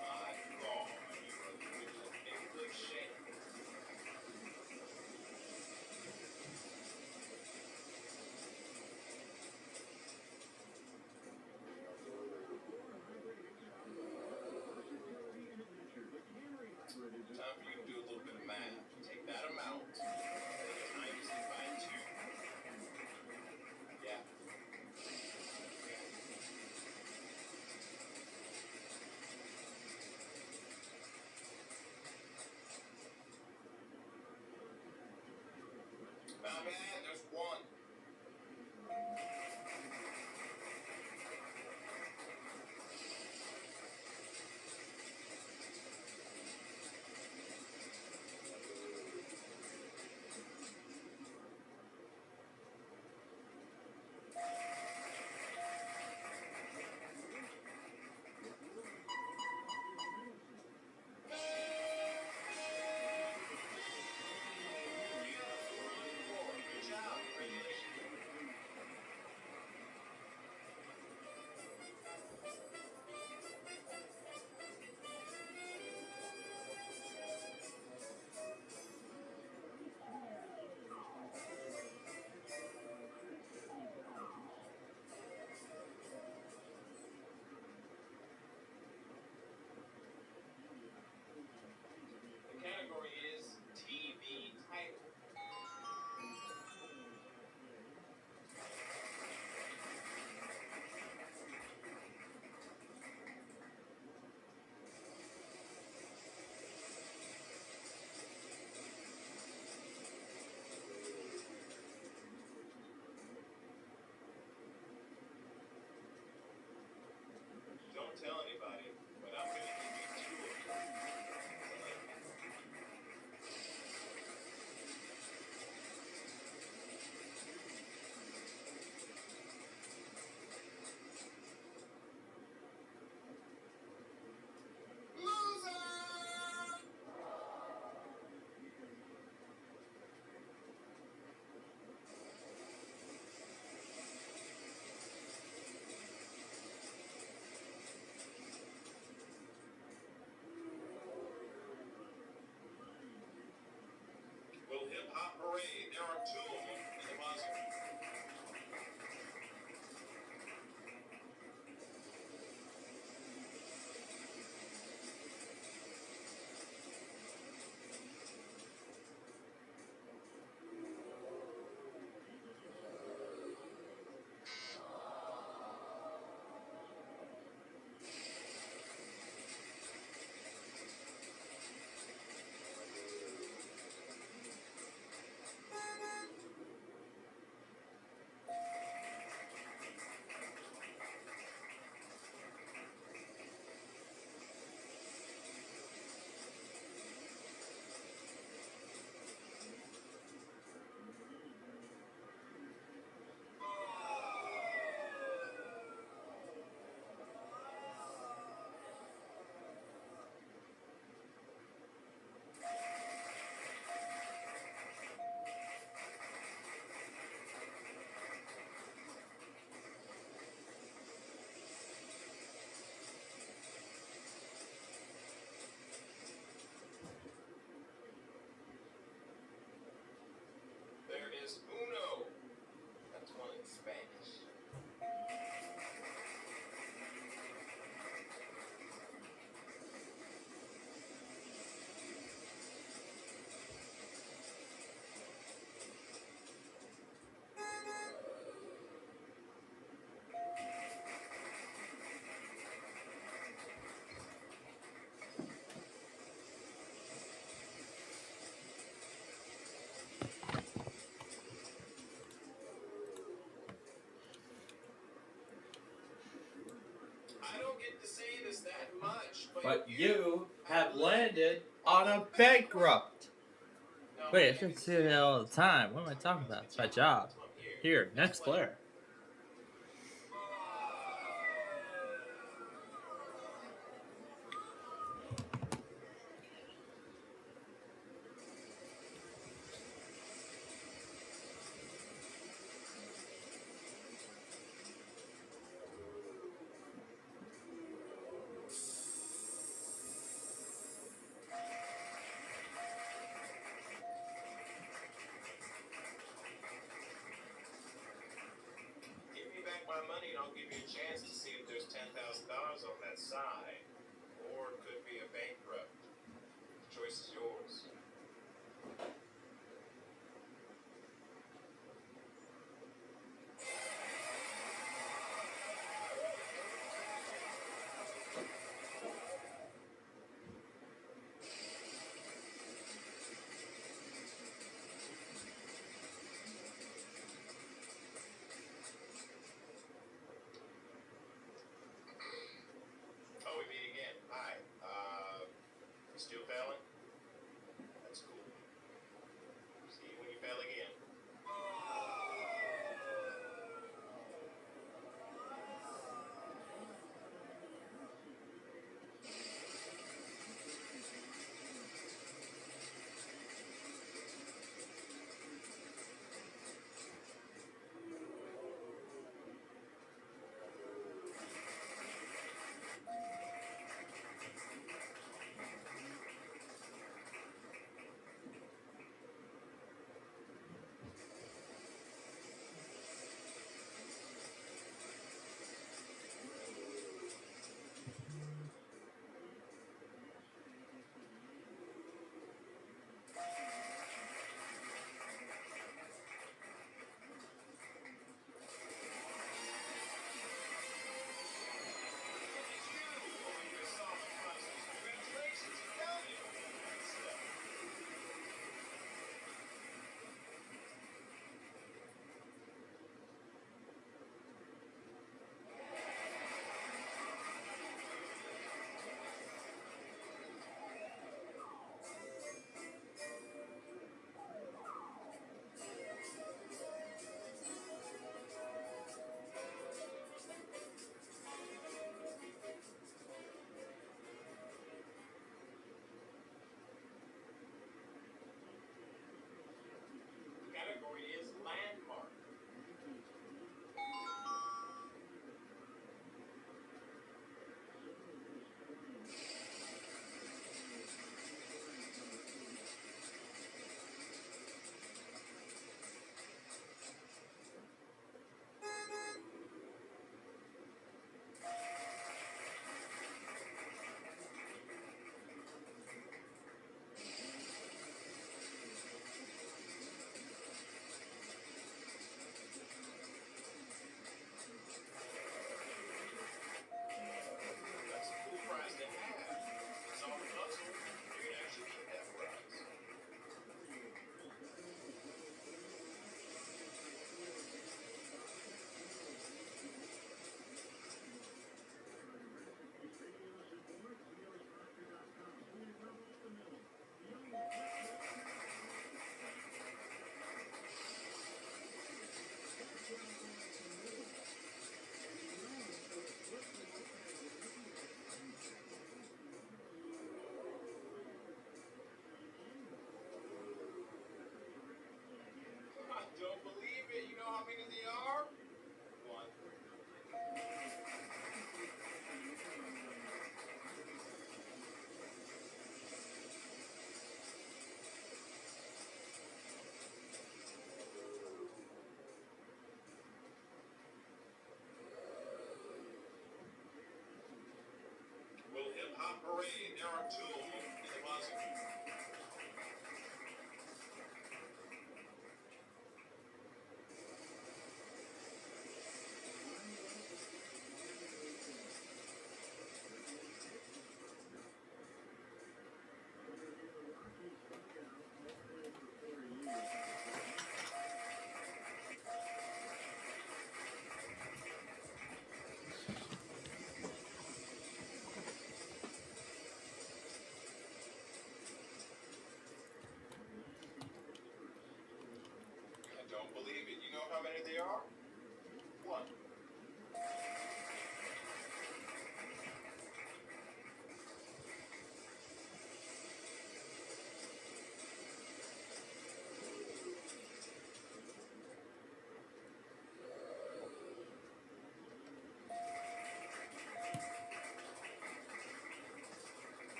My God, you are in good shape. Time for you to do a little bit of math. Take that amount, times it by 2. Yeah. My man, there's 1. Good job. The category is TV title. Don't tell anybody, but I'm going to give you 2 of them. Little hip hop parade. There are 2 of them in the puzzle. There is uno. That's 1 in Spanish. I don't get to say this that much, But you have landed on a bankrupt. Wait, I should say that all the time. What am I talking about? It's my job. Here, next player. I'll give you a chance to see if there's $10,000 on that side. Or it could be a bankrupt. The choice is yours. Oh, we meet again. Hi. You still failing?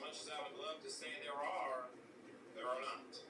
much as I would love to say there are not.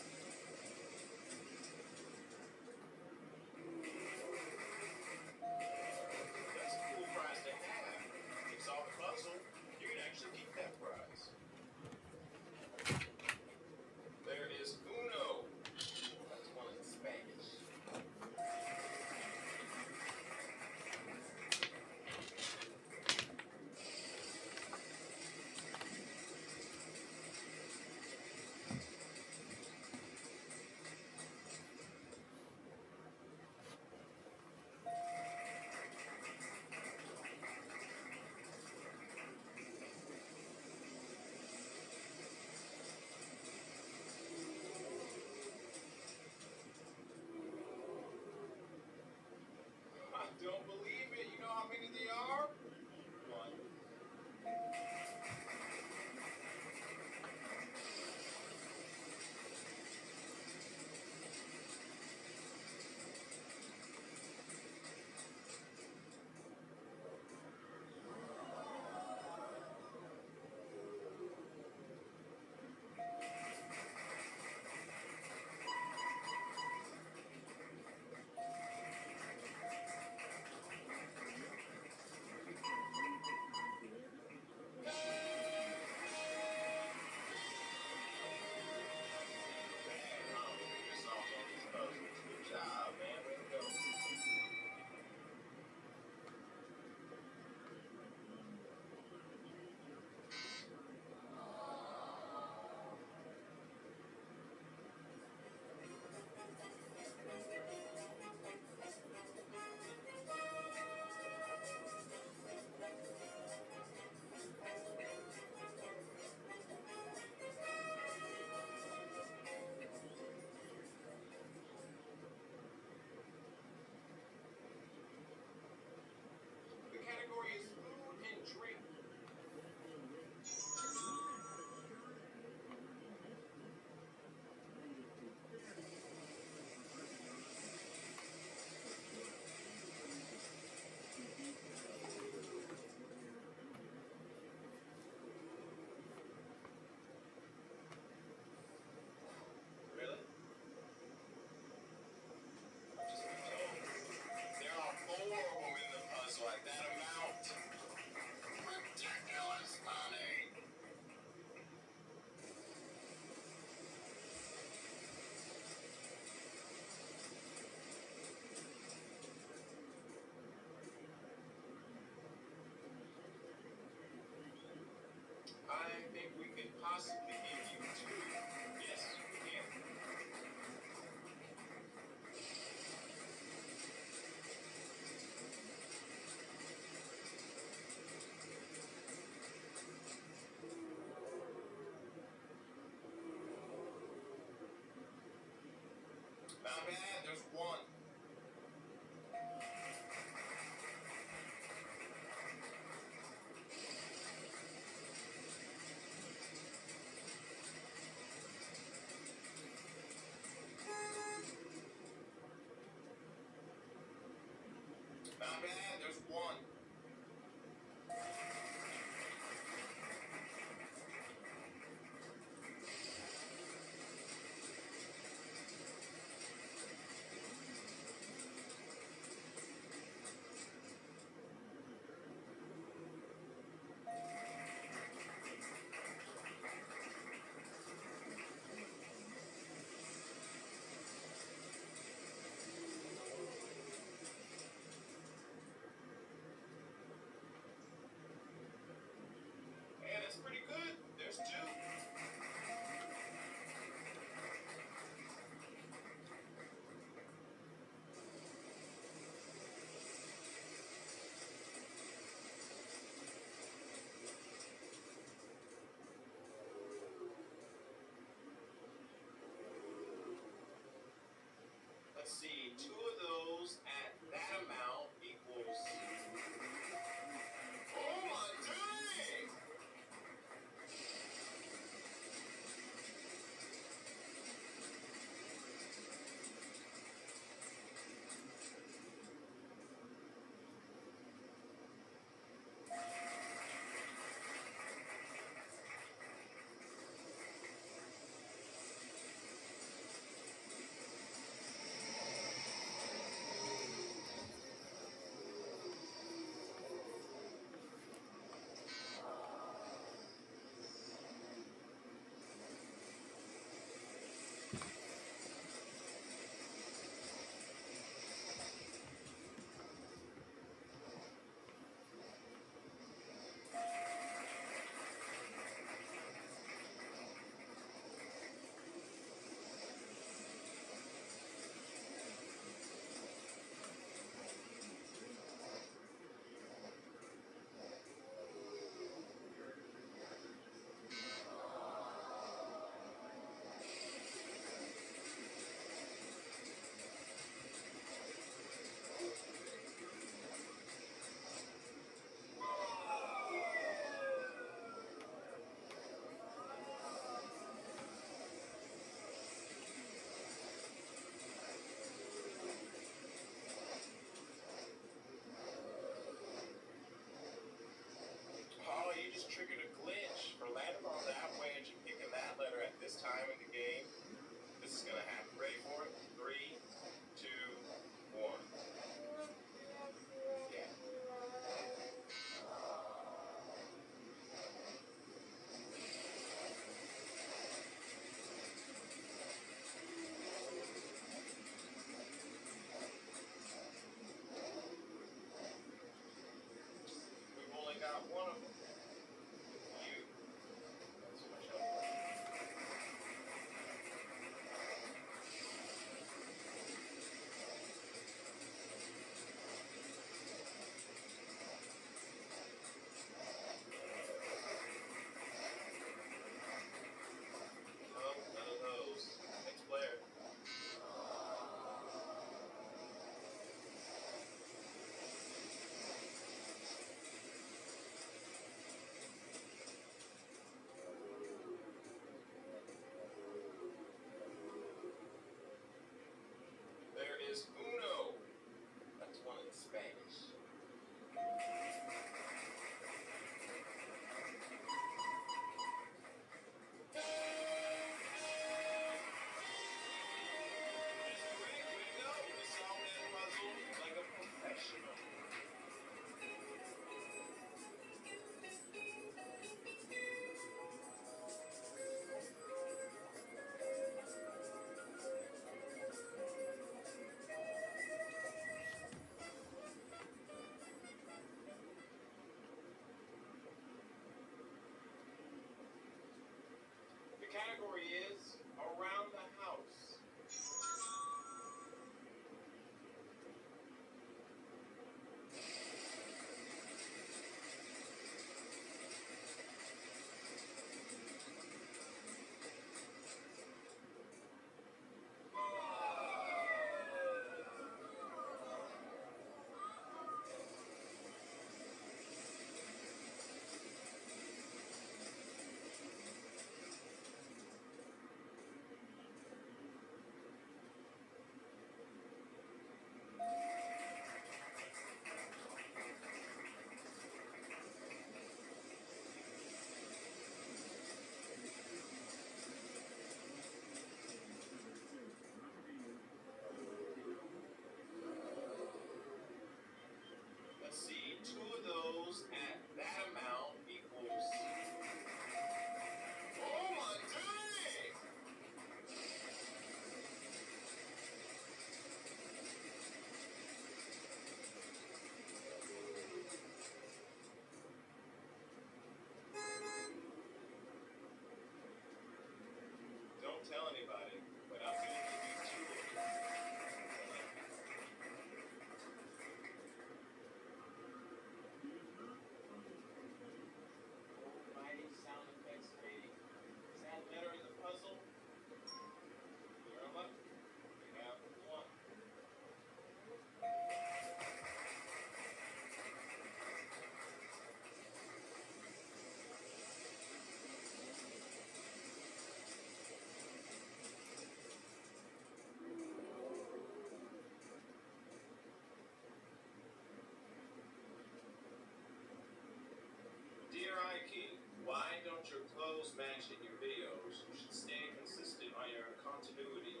Why don't your clothes match in your videos? You should stay consistent on your continuity.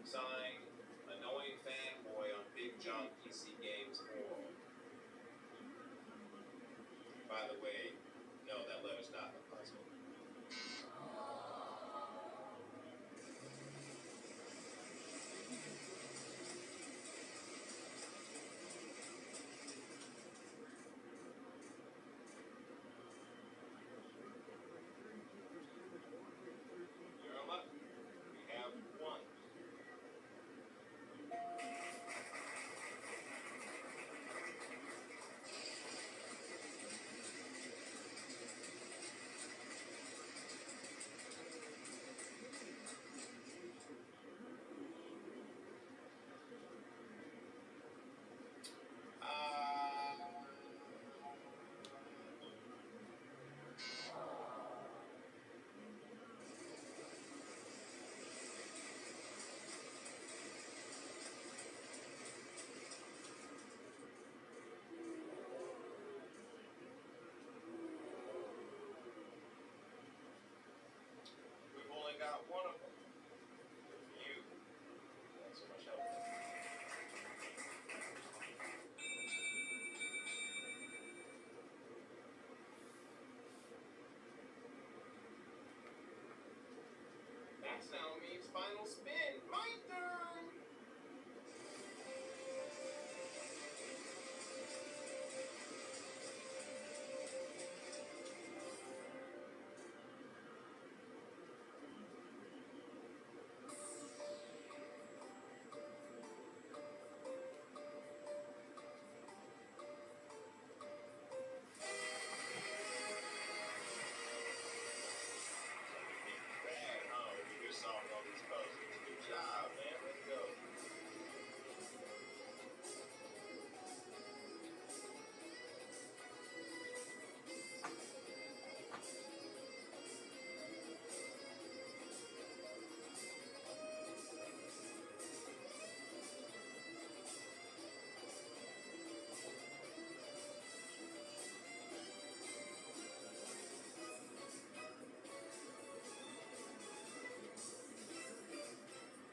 Signed, annoying fanboy on Big John PC Games Forum. By the way, no, that letter's not in the puzzle. You're lucky. We have one. We've only got one of them. Good for you. Not so much help. That sound means final spin. My turn. Bad, huh? You're solving all these puzzles. Good job, man. Let's go.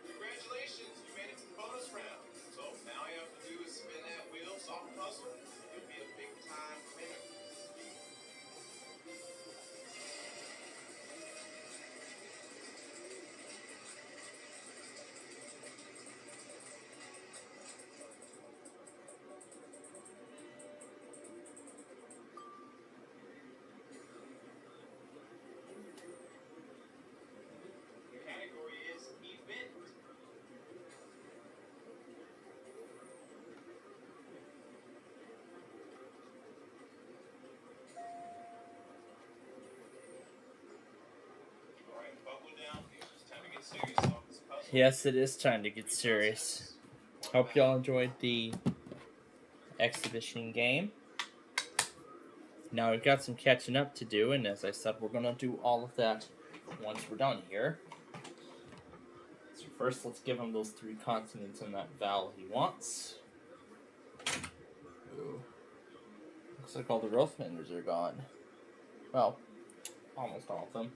Congratulations, you made it to the bonus round. So now all you have to do is spin that wheel, solve the puzzle, and you'll be a big time winner. The category is event. Alright, buckle down, people. It's time to get serious on this puzzle. Yes, it is time to get serious. Hope y'all enjoyed the exhibition game. Now we've got some catching up to do, and as I said, we're gonna do all of that once we're done here. So first, let's give him those 3 consonants in that vowel he wants. Ooh. Looks like all the growth fingers are gone. Well, almost all of them.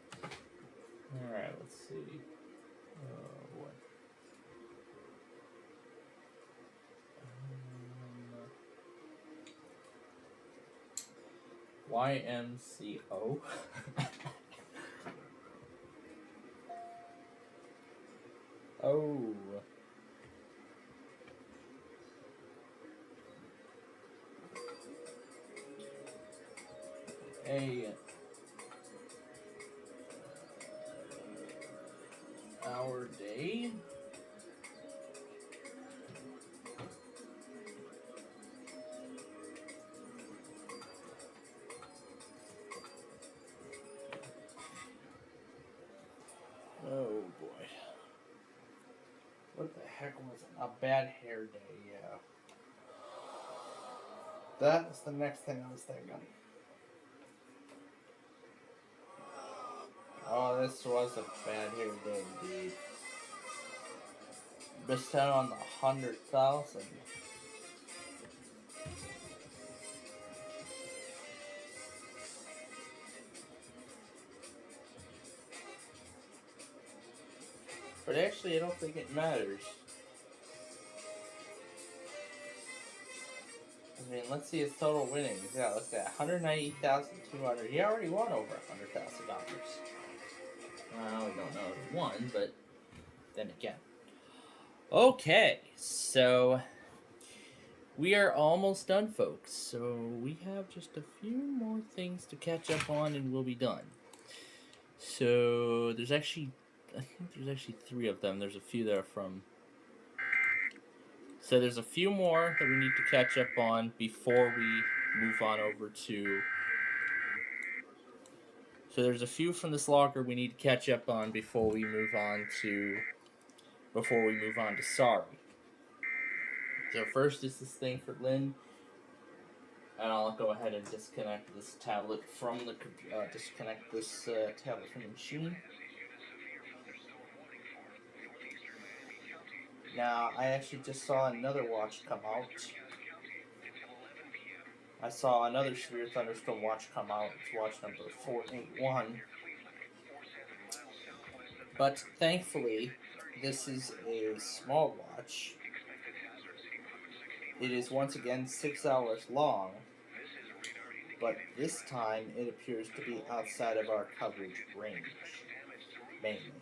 Alright, let's see. Oh boy. YMCO. Oh. Our day. Oh boy. What the heck was it? A bad hair day, yeah. That's the next thing I was thinking. Oh, this was a bad hair day indeed. Missed out on the 100,000. actually, I don't think it matters. I mean, let's see his total winnings. Yeah, look at that, 190,200. He already won over $100,000. Well, we don't know if he won, but then again. Okay, so we are almost done, folks. So we have just a few more things to catch up on, and we'll be done. So there's actually, I think there's actually 3 of them. There's a few that are from. So there's a few more that we need to catch up on before we move on over to. So there's a few from this logger we need to catch up on before we move on to. Sorry. So first is this thing for Lynn, and I'll go ahead and disconnect this tablet from the tablet from the machine. Now, I actually just saw another watch come out. I saw another severe thunderstorm watch come out. It's watch number 481. But thankfully, this is a small watch. It is once again 6 hours long, but this time it appears to be outside of our coverage range, mainly.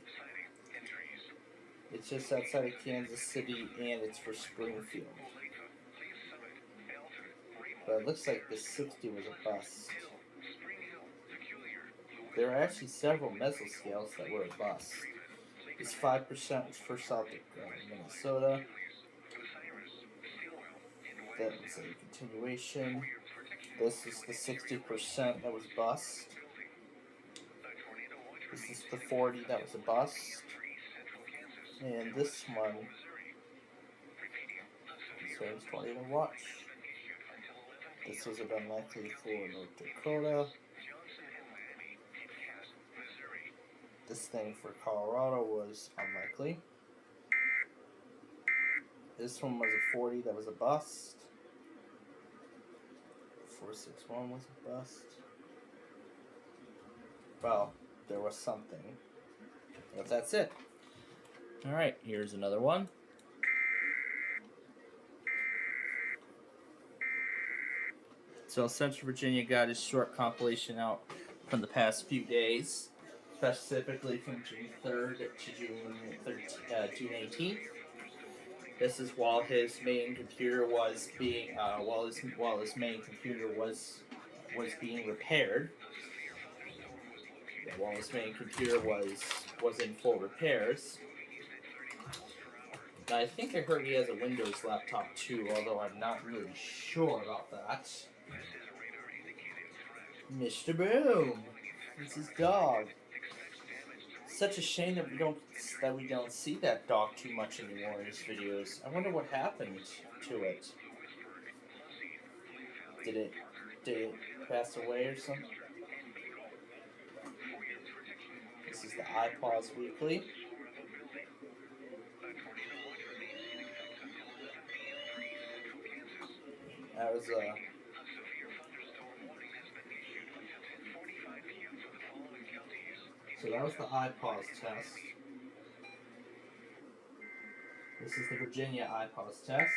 It's just outside of Kansas City, and it's for Springfield. But it looks like the 60 was a bust. There are actually several mesoscales that were a bust. This 5% was for South Minnesota. That was a continuation. This is the 60% that was a bust. This is the 40 that was a bust. And this one says tornado watch. This was an unlikely for North Dakota. This thing for Colorado was unlikely. This one was a 40 that was a bust. 461 was a bust. Well, there was something. But that's it. Alright, here's another one. So Central Virginia got his short compilation out from the past few days, specifically from June 3rd to June 18th. This is while his main computer was being being repaired. While his main computer was in full repairs. Now, I think I heard he has a Windows laptop too, although I'm not really sure about that. Mr. Boom! It's his dog. Such a shame that we don't see that dog too much anymore in his videos. I wonder what happened to it. Did it pass away or something? This is the iPause Weekly. That was so that was the iPause test. This is the Virginia iPause test.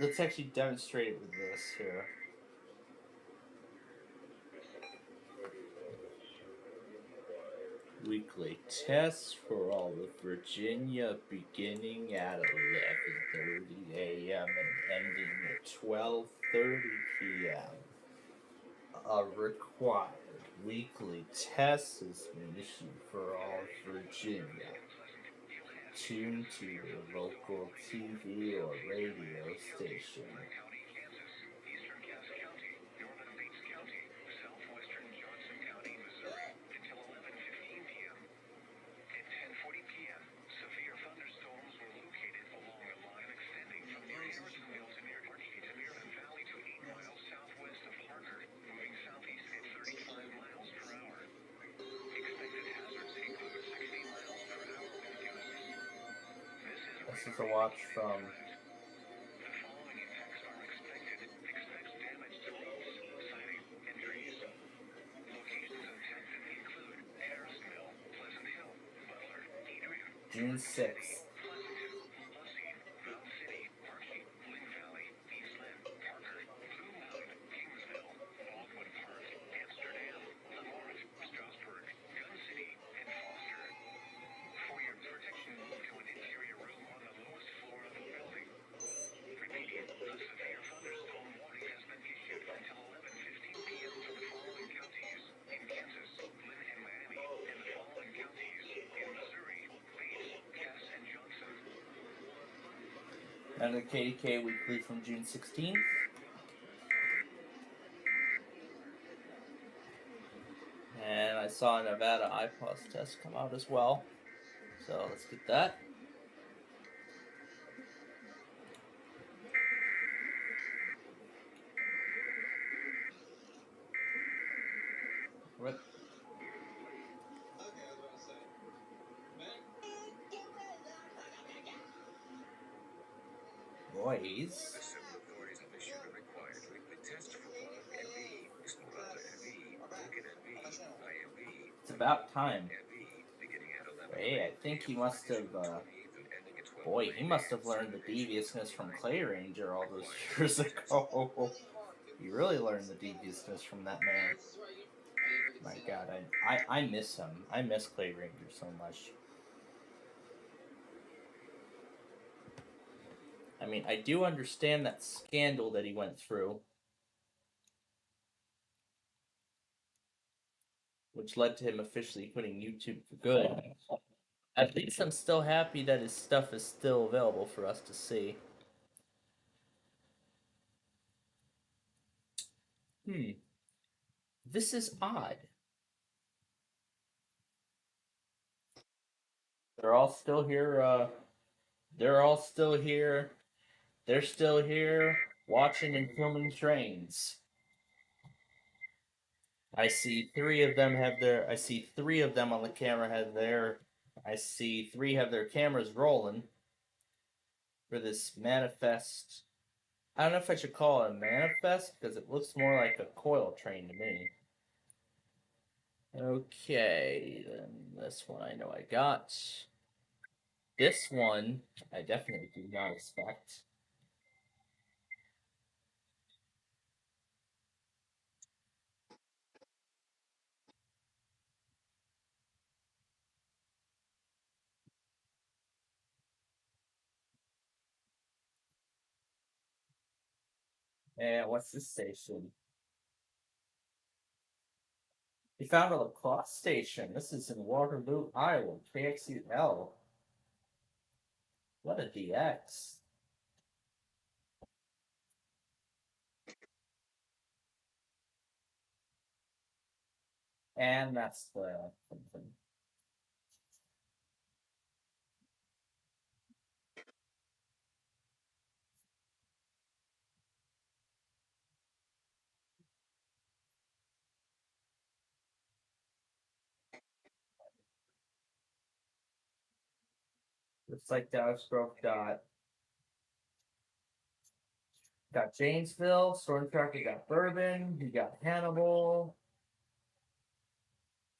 Let's actually demonstrate it with this here. Weekly tests for all of Virginia beginning at 11:30 a.m. and ending at 12:30 p.m. A required weekly test has been issued for all of Virginia. Tune to your local TV or radio station. This is a watch from June 6th. Another KDK Weekly from June 16th. And I saw a Nevada IPOS test come out as well. So let's get that. Rip. Boys. It's about time. Hey, I think he must have, boy, he must have learned the deviousness from Clay Ranger all those years ago. He really learned the deviousness from that man. My God, I miss him. I miss Clay Ranger so much. I mean, I do understand that scandal that he went through, which led to him officially quitting YouTube for good. At least I'm still happy that his stuff is still available for us to see. This is odd. They're all still here, they're all still here. They're still here watching and filming trains. I see three of them on the camera I see three have their cameras rolling for this manifest. I don't know if I should call it a manifest because it looks more like a coil train to me. Okay, then this one I know I got. This one I definitely do not expect. And what's this station? We found a lacrosse station. This is in Waterloo, Iowa. KXUL. What a DX. And that's the something. Looks like Dallas Grove got Janesville, Storm Tracker got Bourbon, you got Hannibal.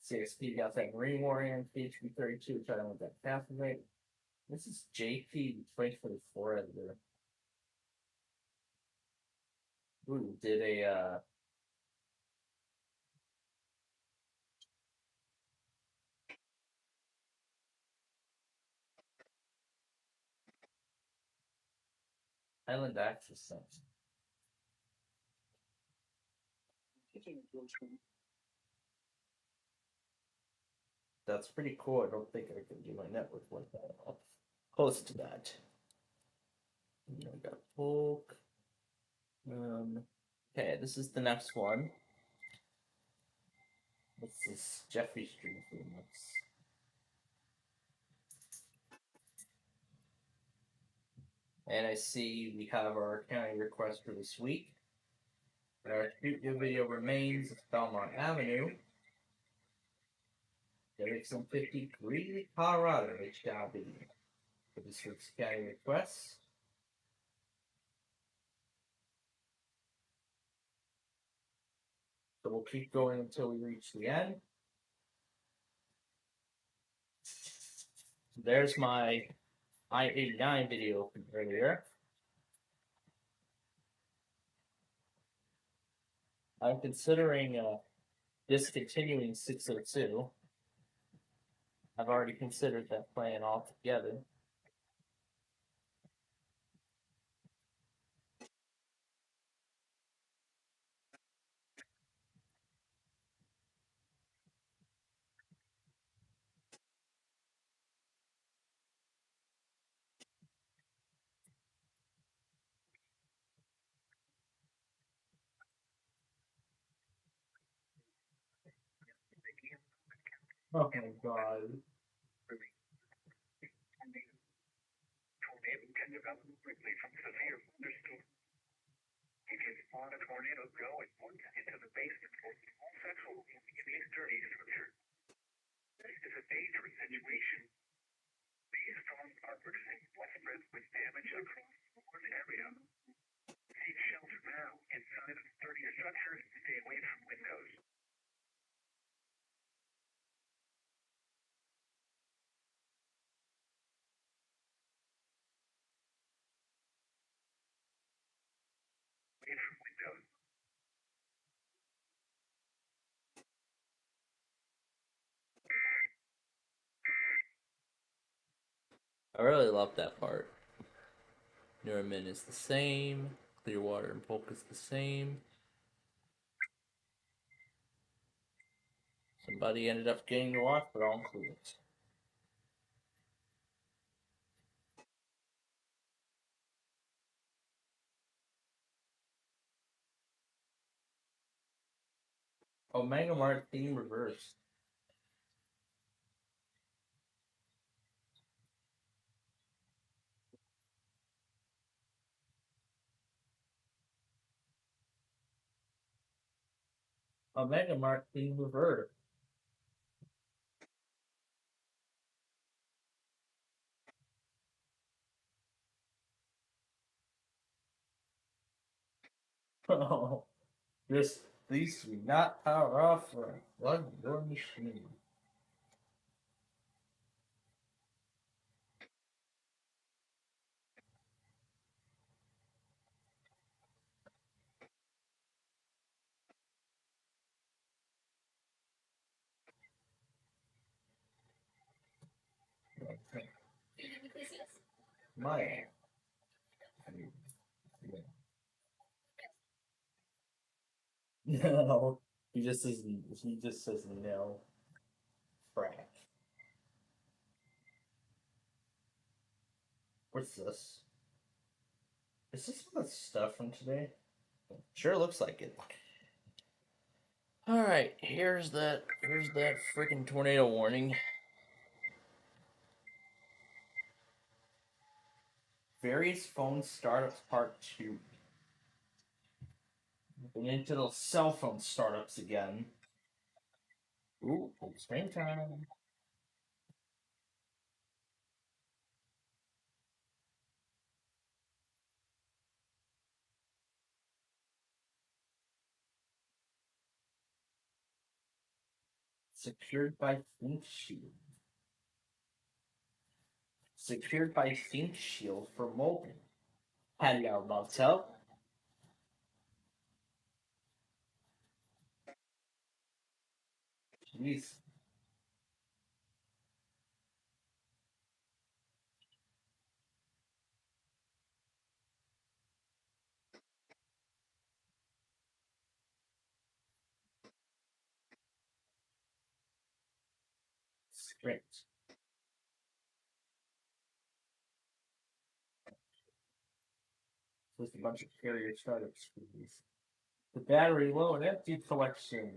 CXP got that Marine Warrior, PHP 32, trying to with that Pathway. This is JP 2024 editor. Ooh, did a Island Access thing. That's pretty cool. I don't think I can do my network like that. I'll close to that. And I got Polk. Okay, this is the next one. This is Jeffrey Street Phoenix. And I see we have our county request for this week. Our studio video remains at Belmont Avenue. Direction 50, Greeley, Colorado, HW. For this week's county request. So we'll keep going until we reach the end. there's my I-89 video from earlier. I'm considering discontinuing 602. I've already considered that plan altogether. Oh my god. Tornado can develop quickly from severe thunderstorm. You can spawn a tornado go and point into the basement for small central in these dirty structures. This is a dangerous situation. These storms are producing widespread with damage across the whole area. Seek shelter now inside of sturdier structures and stay away from windows. Away from windows. I really love that part. Nuremberg is the same. Clearwater and Polk is the same. Somebody ended up getting lost, but I'll include it. Omega Mart theme reversed. Omega Mart theme reversed. Oh, this these do not power off or plug your machine. My no, he just says no. Frack. What's this? Is this some of the stuff from today? Sure looks like it. Alright, here's that freaking tornado warning. Various phone startups part 2. Getting into those cell phone startups again. Ooh, screen time. Secured by ThinkShield. Secured by ThinkShield for mobile. Hello, Motel. Jeez. Script. Just a bunch of carrier startups. The battery low and empty collection.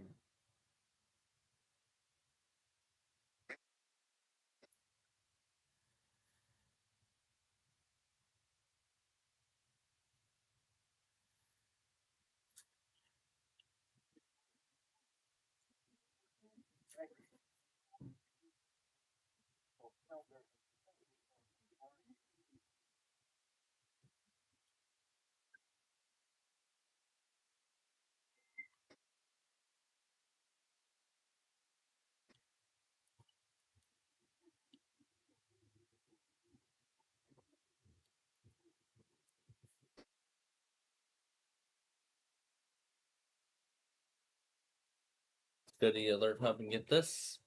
go to the alert hub and get this.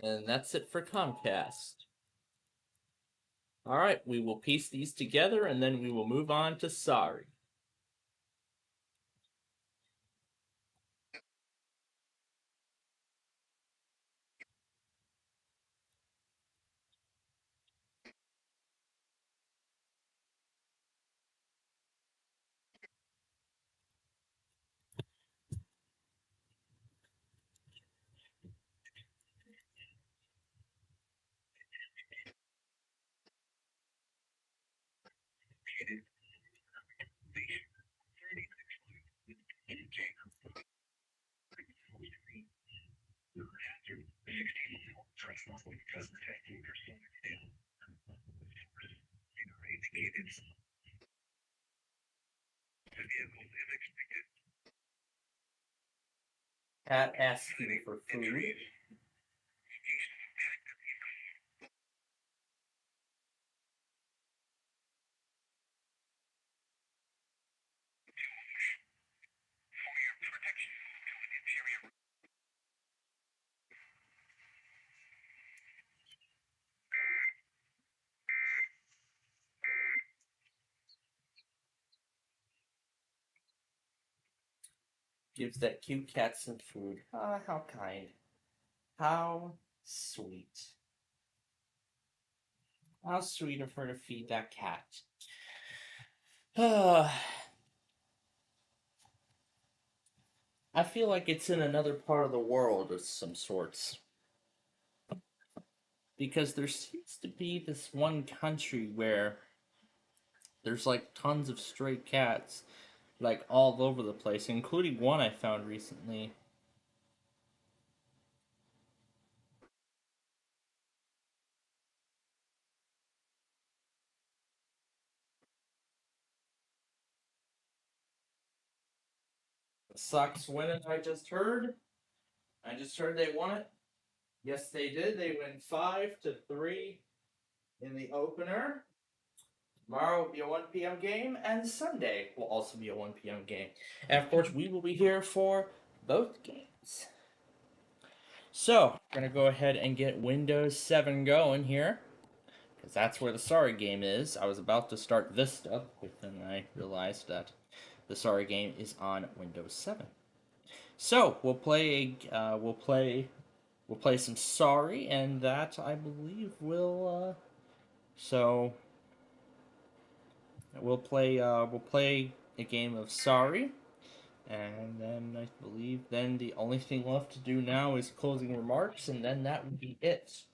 And that's it for Comcast. Alright, we will piece these together and then we will move on to Sorry. Cat asking for food. Gives that cute cat some food. Ah, how kind. How sweet. How sweet of her to feed that cat. I feel like it's in another part of the world of some sorts. Because there seems to be this one country where there's like tons of stray cats, like all over the place, including one I found recently. The Sox winning, I just heard. I just heard they won it. Yes, they did. They win 5-3 in the opener. Tomorrow will be a 1 p.m. game, and Sunday will also be a 1 p.m. game. And of course, we will be here for both games. So, we're going to go ahead and get Windows 7 going here, because that's where the Sorry game is. I was about to start this stuff, but then I realized that the Sorry game is on Windows 7. So, we'll play some Sorry, and that, I believe, will, so... We'll play a game of Sorry, and then I believe then the only thing left to do now is closing remarks, and then that would be it.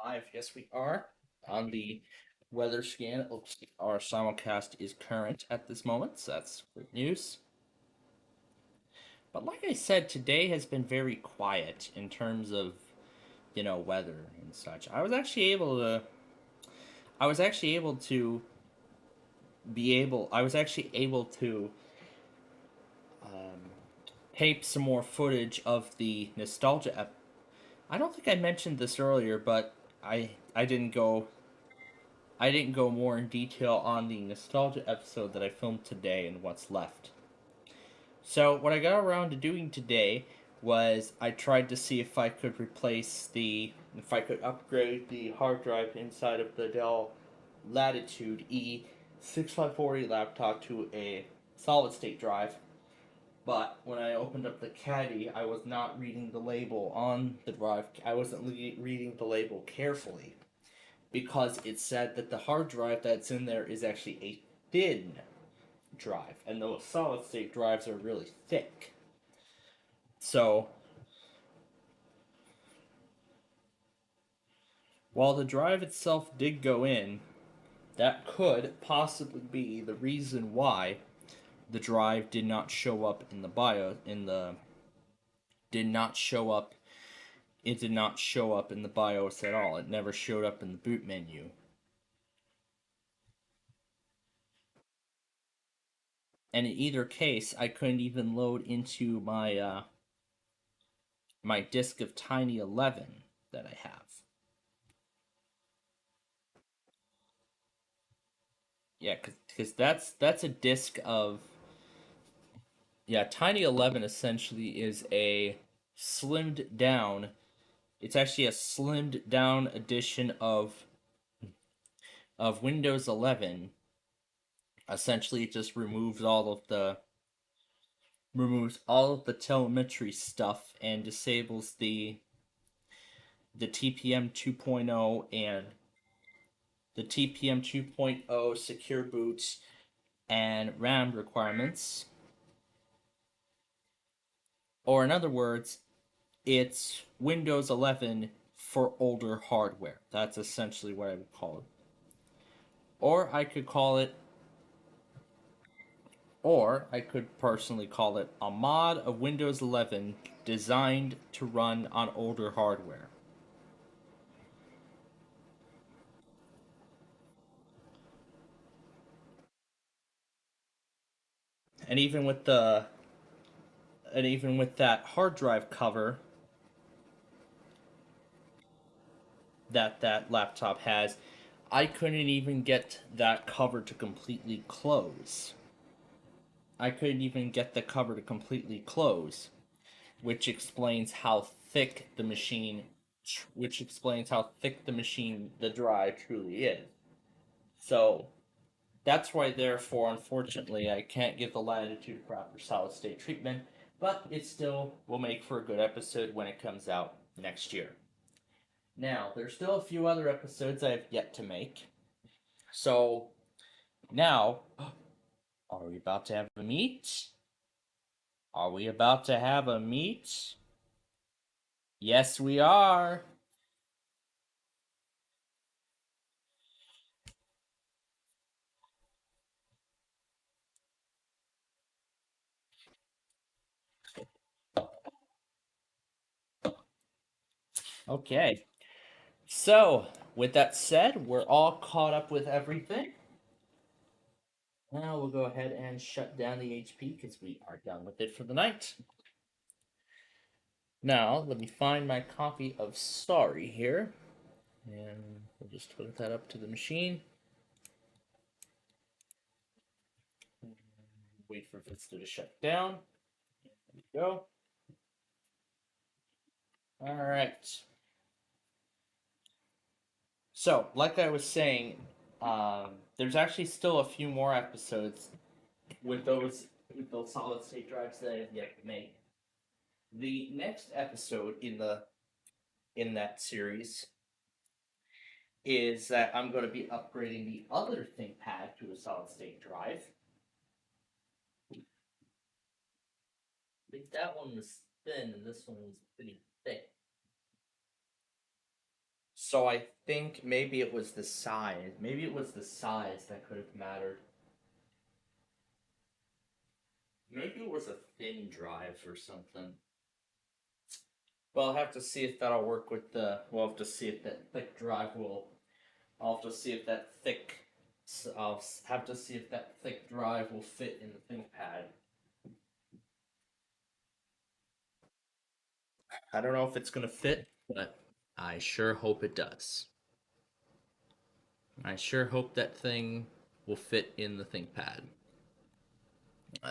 Live, yes we are. On the weather scan, it looks like our simulcast is current at this moment, so that's great news. But like I said, today has been very quiet in terms of, you know, weather and such. I was actually able to tape some more footage of the nostalgia I don't think I mentioned this earlier, but I didn't go more in detail on the nostalgia episode that I filmed today and what's left. So what I got around to doing today was I tried to see if I could upgrade the hard drive inside of the Dell Latitude E6540 laptop to a solid state drive. But when I opened up the caddy, I was not reading the label on the drive. I wasn't reading the label carefully, because it said that the hard drive that's in there is actually a thin drive, and those solid state drives are really thick. So, while the drive itself did go in, that could possibly be the reason why the drive did not show up in the BIOS, did not show up in the BIOS at all. It never showed up in the boot menu. And in either case, I couldn't even load into my my disk of Tiny 11 that I have. Yeah, because that's a disk of, yeah, Tiny 11 essentially is a slimmed down. It's actually a slimmed down edition of Windows 11. Essentially, it just removes all of the telemetry stuff and disables the TPM 2.0 and the TPM 2.0 secure boot and RAM requirements. Or in other words, it's Windows 11 for older hardware. That's essentially what I would call it. Or I could personally call it a mod of Windows 11 designed to run on older hardware. And even with that hard drive cover that laptop has, I couldn't even get that cover to completely close. Which explains how thick the the drive truly is. So that's why, therefore, unfortunately, I can't give the Latitude proper solid state treatment, but it still will make for a good episode when it comes out next year. Now, there's still a few other episodes I have yet to make. So, now, are we about to have a meet? Are we about to have a meet? Yes, we are. Okay. So, with that said, we're all caught up with everything. Now we'll go ahead and shut down the HP because we are done with it for the night. Now, let me find my copy of Sorry here. And we'll just hook that up to the machine. Wait for Vista to shut down. There we go. Alright. So, like I was saying, there's actually still a few more episodes with those solid state drives that I have yet to make. The next episode in that series is that I'm going to be upgrading the other ThinkPad to a solid state drive. I think that one was thin and this one was pretty thick. So I think maybe it was the size. Maybe it was the size that could have mattered. Maybe it was a thin drive or something. Well, I'll have to see if that'll work with we'll have to see if that thick drive will. I'll have to see if that thick. I'll have to see if that thick drive will fit in the ThinkPad. I don't know if it's gonna fit, but I sure hope it does. I sure hope that thing will fit in the ThinkPad.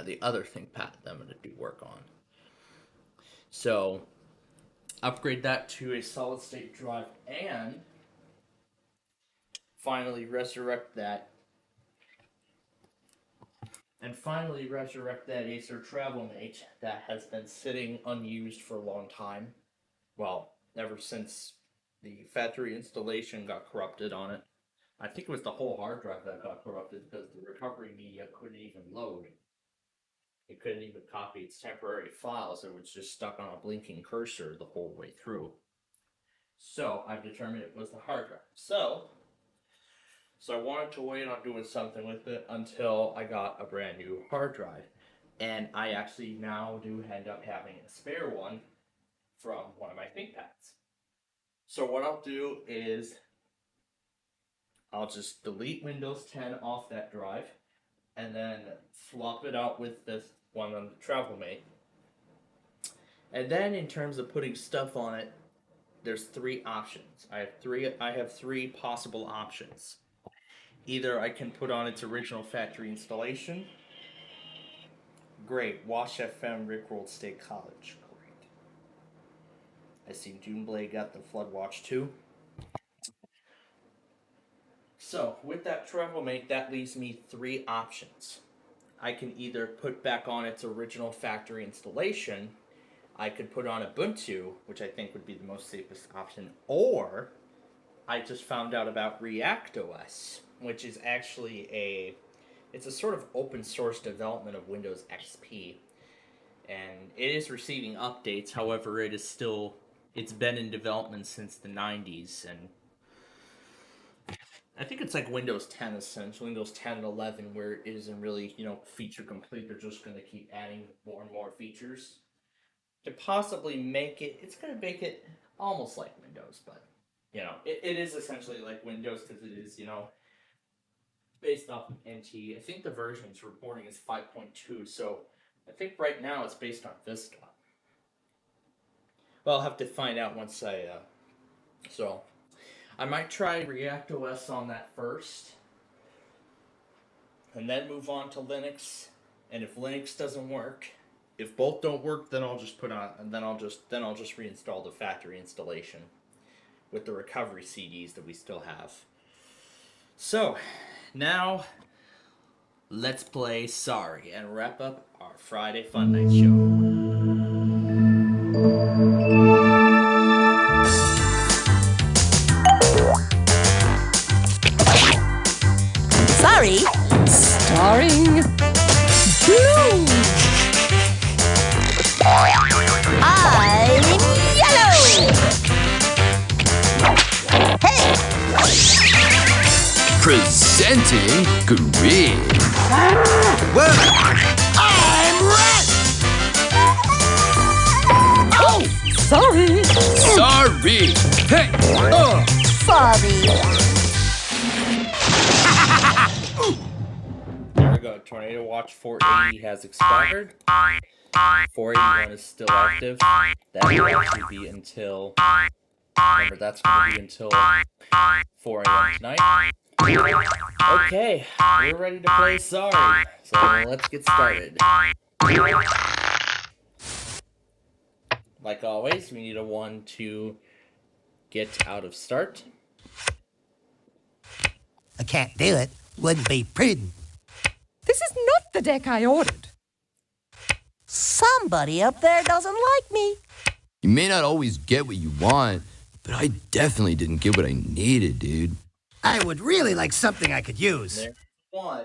The other ThinkPad that I'm gonna do work on. So, upgrade that to a solid state drive and finally resurrect that. And finally resurrect that Acer Travelmate that has been sitting unused for a long time. Well, ever since the factory installation got corrupted on it. I think it was the whole hard drive that got corrupted because the recovery media couldn't even load. It couldn't even copy its temporary files. It was just stuck on a blinking cursor the whole way through. So I've determined it was the hard drive. So I wanted to wait on doing something with it until I got a brand new hard drive. And I actually now do end up having a spare one from one of my ThinkPads. So what I'll do is I'll just delete Windows 10 off that drive and then swap it out with this one on the Travelmate. And then in terms of putting stuff on it, there's three options. I have three possible options. Either I can put on its original factory installation. Great. Wash FM, Rickrolled State College. Great. I see June Blade got the Flood Watch too. So, with that travel mate, that leaves me 3 options. I can either put back on its original factory installation, I could put on Ubuntu, which I think would be the most safest option, or I just found out about ReactOS, which is actually it's a sort of open source development of Windows XP, and it is receiving updates. However, it's been in development since the 90s, and I think it's like Windows 10 essentially, Windows 10 and 11, where it isn't really, feature complete. They're just going to keep adding more and more features to possibly it's going to make it almost like Windows, but, it is essentially like Windows because it is, based off of NT. I think the version it's reporting is 5.2, so I think right now it's based on Vista. Well, I'll have to find out once so I might try ReactOS on that first, and then move on to Linux. And if Linux doesn't work, if both don't work, then I'll just I'll just reinstall the factory installation with the recovery CDs that we still have. So now let's play Sorry and wrap up our Friday Fun Night show. Sorry, starring Blue. I'm yellow. Hey! Presenting Green. Well, I'm red. Oh, sorry. Sorry. Hey. Sorry. There we go. Tornado Watch 480 has expired. 481 is still active. That will actually be until... Remember, that's going to be until 4 a.m. tonight. Okay, we're ready to play Sorry. So let's get started. Like always, we need a 1 to get out of start. I can't do it. Wouldn't be prudent. This is not the deck I ordered. Somebody up there doesn't like me. You may not always get what you want, but I definitely didn't get what I needed, dude. I would really like something I could use. There's 1.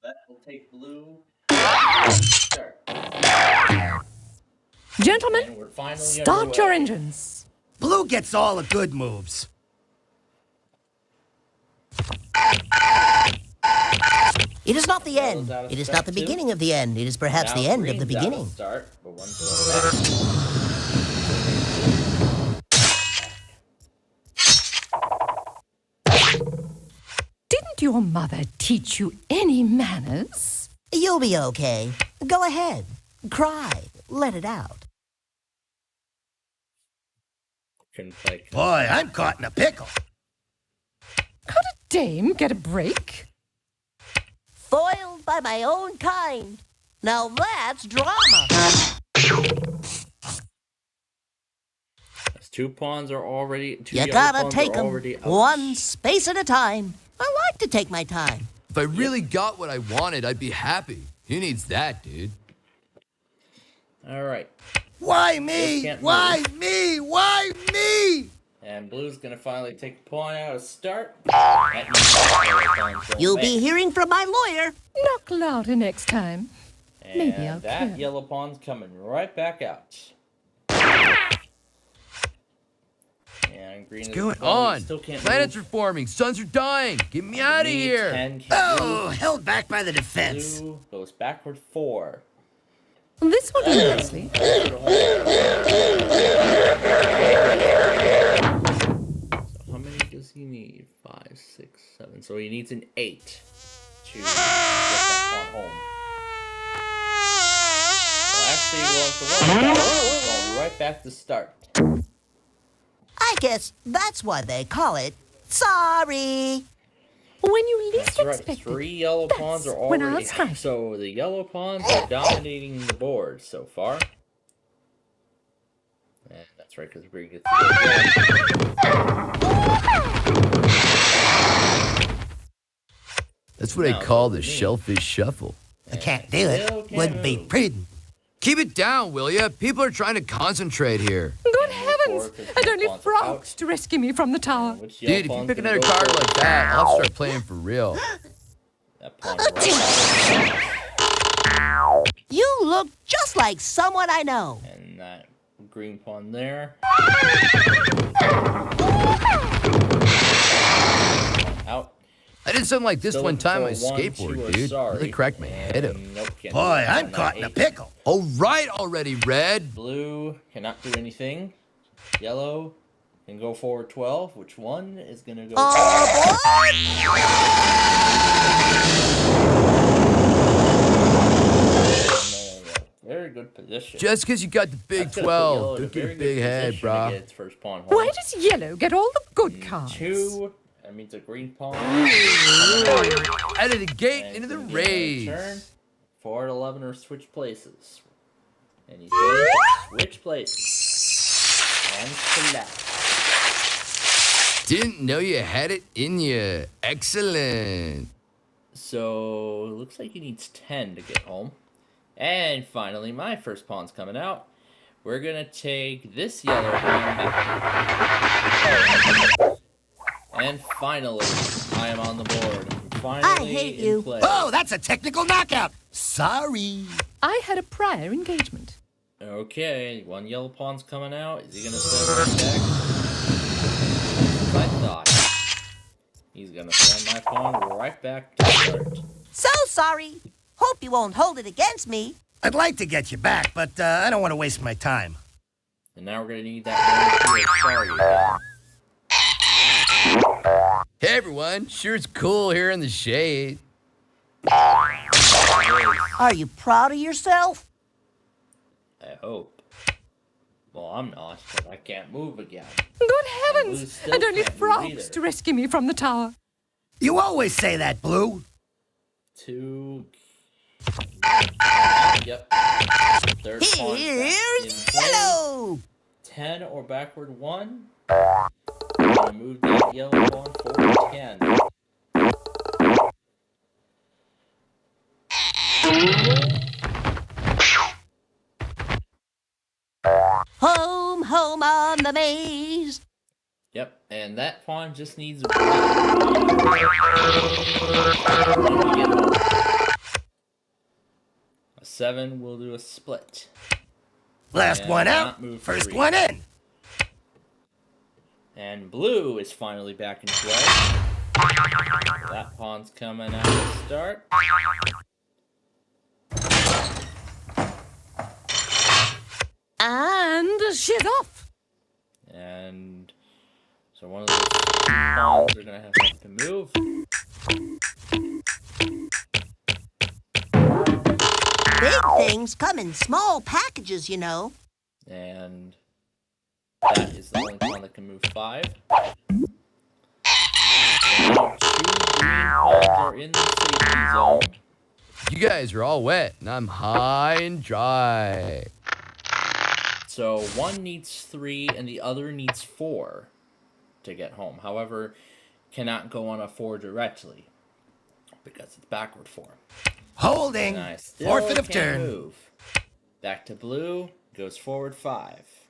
That will take Blue. Start. Gentlemen, start your engines. Blue gets all the good moves. It is not the end. It is not the beginning of the end. It is perhaps the end of the beginning. Start, but Didn't your mother teach you any manners? You'll be okay. Go ahead. Cry. Let it out. Boy, I'm caught in a pickle. Could a dame get a break? Foiled by my own kind. Now that's drama. Those 2 pawns are already... You gotta take them one space at a time. I like to take my time. If I really got what I wanted, I'd be happy. Who needs that, dude? Alright. Why me? Why me? Why me? And Blue's gonna finally take a pawn out of start. You'll be hearing from my lawyer. Knock louder next time. And Maybe I'll that care. yellow pawn's coming right back out. And green What's is going going, on? Still can't Planets move. are forming. Suns are dying. Get me out of Green, here. 10 can't Oh, move. held back by the defense. Blue goes backward 4. This will do nicely. So how many does he need? 5, 6, 7. So he needs an 8 to get that pawn home. Well, actually, he wants to work. Right back to start. I guess that's why they call it sorry. When you least That's right. expect 3 it. yellow pawns are when I'll already. strike. So the yellow pawns are dominating the board so far. And that's right, because Bree gets to go again. That's what I call the shellfish shuffle. I can't do it. Wouldn't be prudent. Keep it down, will ya? People are trying to concentrate here. Good heavens! And only frogs to rescue me from the tower. Dude, if you pick another card like that, I'll start playing for real. That pawn right. You look just like someone I know. And that green pawn there. Out. I did something like this Still one time on my for 1, 2 skateboard, are dude. sorry. Really cracked my head up. Nope, can't Boy, do it. I'm caught in a pickle. All right already, Red. Blue cannot do anything. Yellow can go forward 12. Which one is going to go? Very good position. Just because you got the big 12, don't get a big head, brah. Its first pawn home. Why does yellow get all the good cards? 2. That means a green pawn. Out of the gate, into the raise. Turn. 4 and 11 are switch places. And he's going to switch places. And select. Didn't know you had it in you. Excellent. So, it looks like he needs 10 to get home. And finally, my first pawn's coming out. We're going to take this yellow pawn back. And finally, I am on the board. Finally I hate you. play. Oh, that's a technical knockout. Sorry. I had a prior engagement. Okay, 1 yellow pawn's coming out. Is he going to send my deck? I thought. He's going to send my pawn right back to start. So sorry. Hope you won't hold it against me. I'd like to get you back, but I don't want to waste my time. And now we're going to need that 1 2 sorry again. Hey, everyone. Sure it's cool here in the shade. Are you proud of yourself? I hope. Well, I'm not, but I can't move again. Good heavens! And only can't move frogs either. to rescue me from the tower. You always say that, Blue. 2. Yep. Third pawn Here's yellow. 10 or backward 1. I'm gonna move that yellow pawn forward 10. Home, home on the maze. Yep, and that pawn just needs a A 7 will do a split. Last And one not out, move first 3. one in. And blue is finally back in play. That pawn's coming out to start. And she's off. And so one of those pawns are going to have to move. Big things come in small packages, you know. And that is the only pawn that can move 5. So now 2 green pawns are in the safety zone. You guys are all wet, and I'm high and dry. So one needs 3 and the other needs 4 to get home. However, cannot go on a 4 directly because it's backward form. Holding. And I still Forfeit of can't turn. move. Back to blue. Goes forward 5.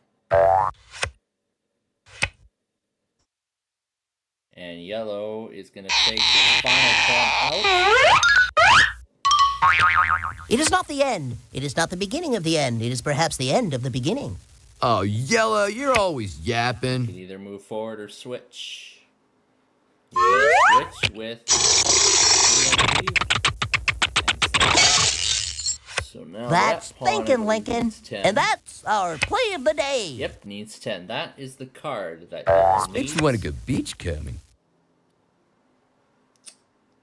And yellow is going to take his final pawn out. It is not the end. It is not the beginning of the end. It is perhaps the end of the beginning. Oh, Yellow, you're always yapping. You can either move forward or switch. You can switch with... So now That's that pawn, I thinking, believe, Lincoln. needs 10. And that's our play of the day. Yep, needs 10. That is the card that Makes me want to go beach combing.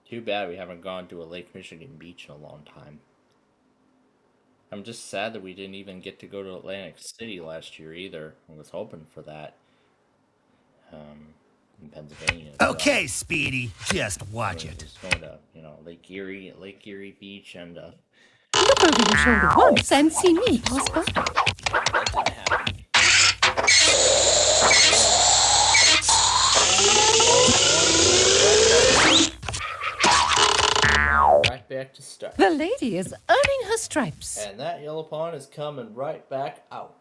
Too bad we haven't gone to a Lake Michigan beach in a long time. I'm just sad that we didn't even get to go to Atlantic City last year either. I was hoping for that. in Pennsylvania. Okay, Speedy, just watch it. Just going to, Lake Erie Beach, and Look over your shoulder once and see me pass by. that didn't happen. Right back to start. The lady is earning her stripes. And that yellow pawn is coming right back out.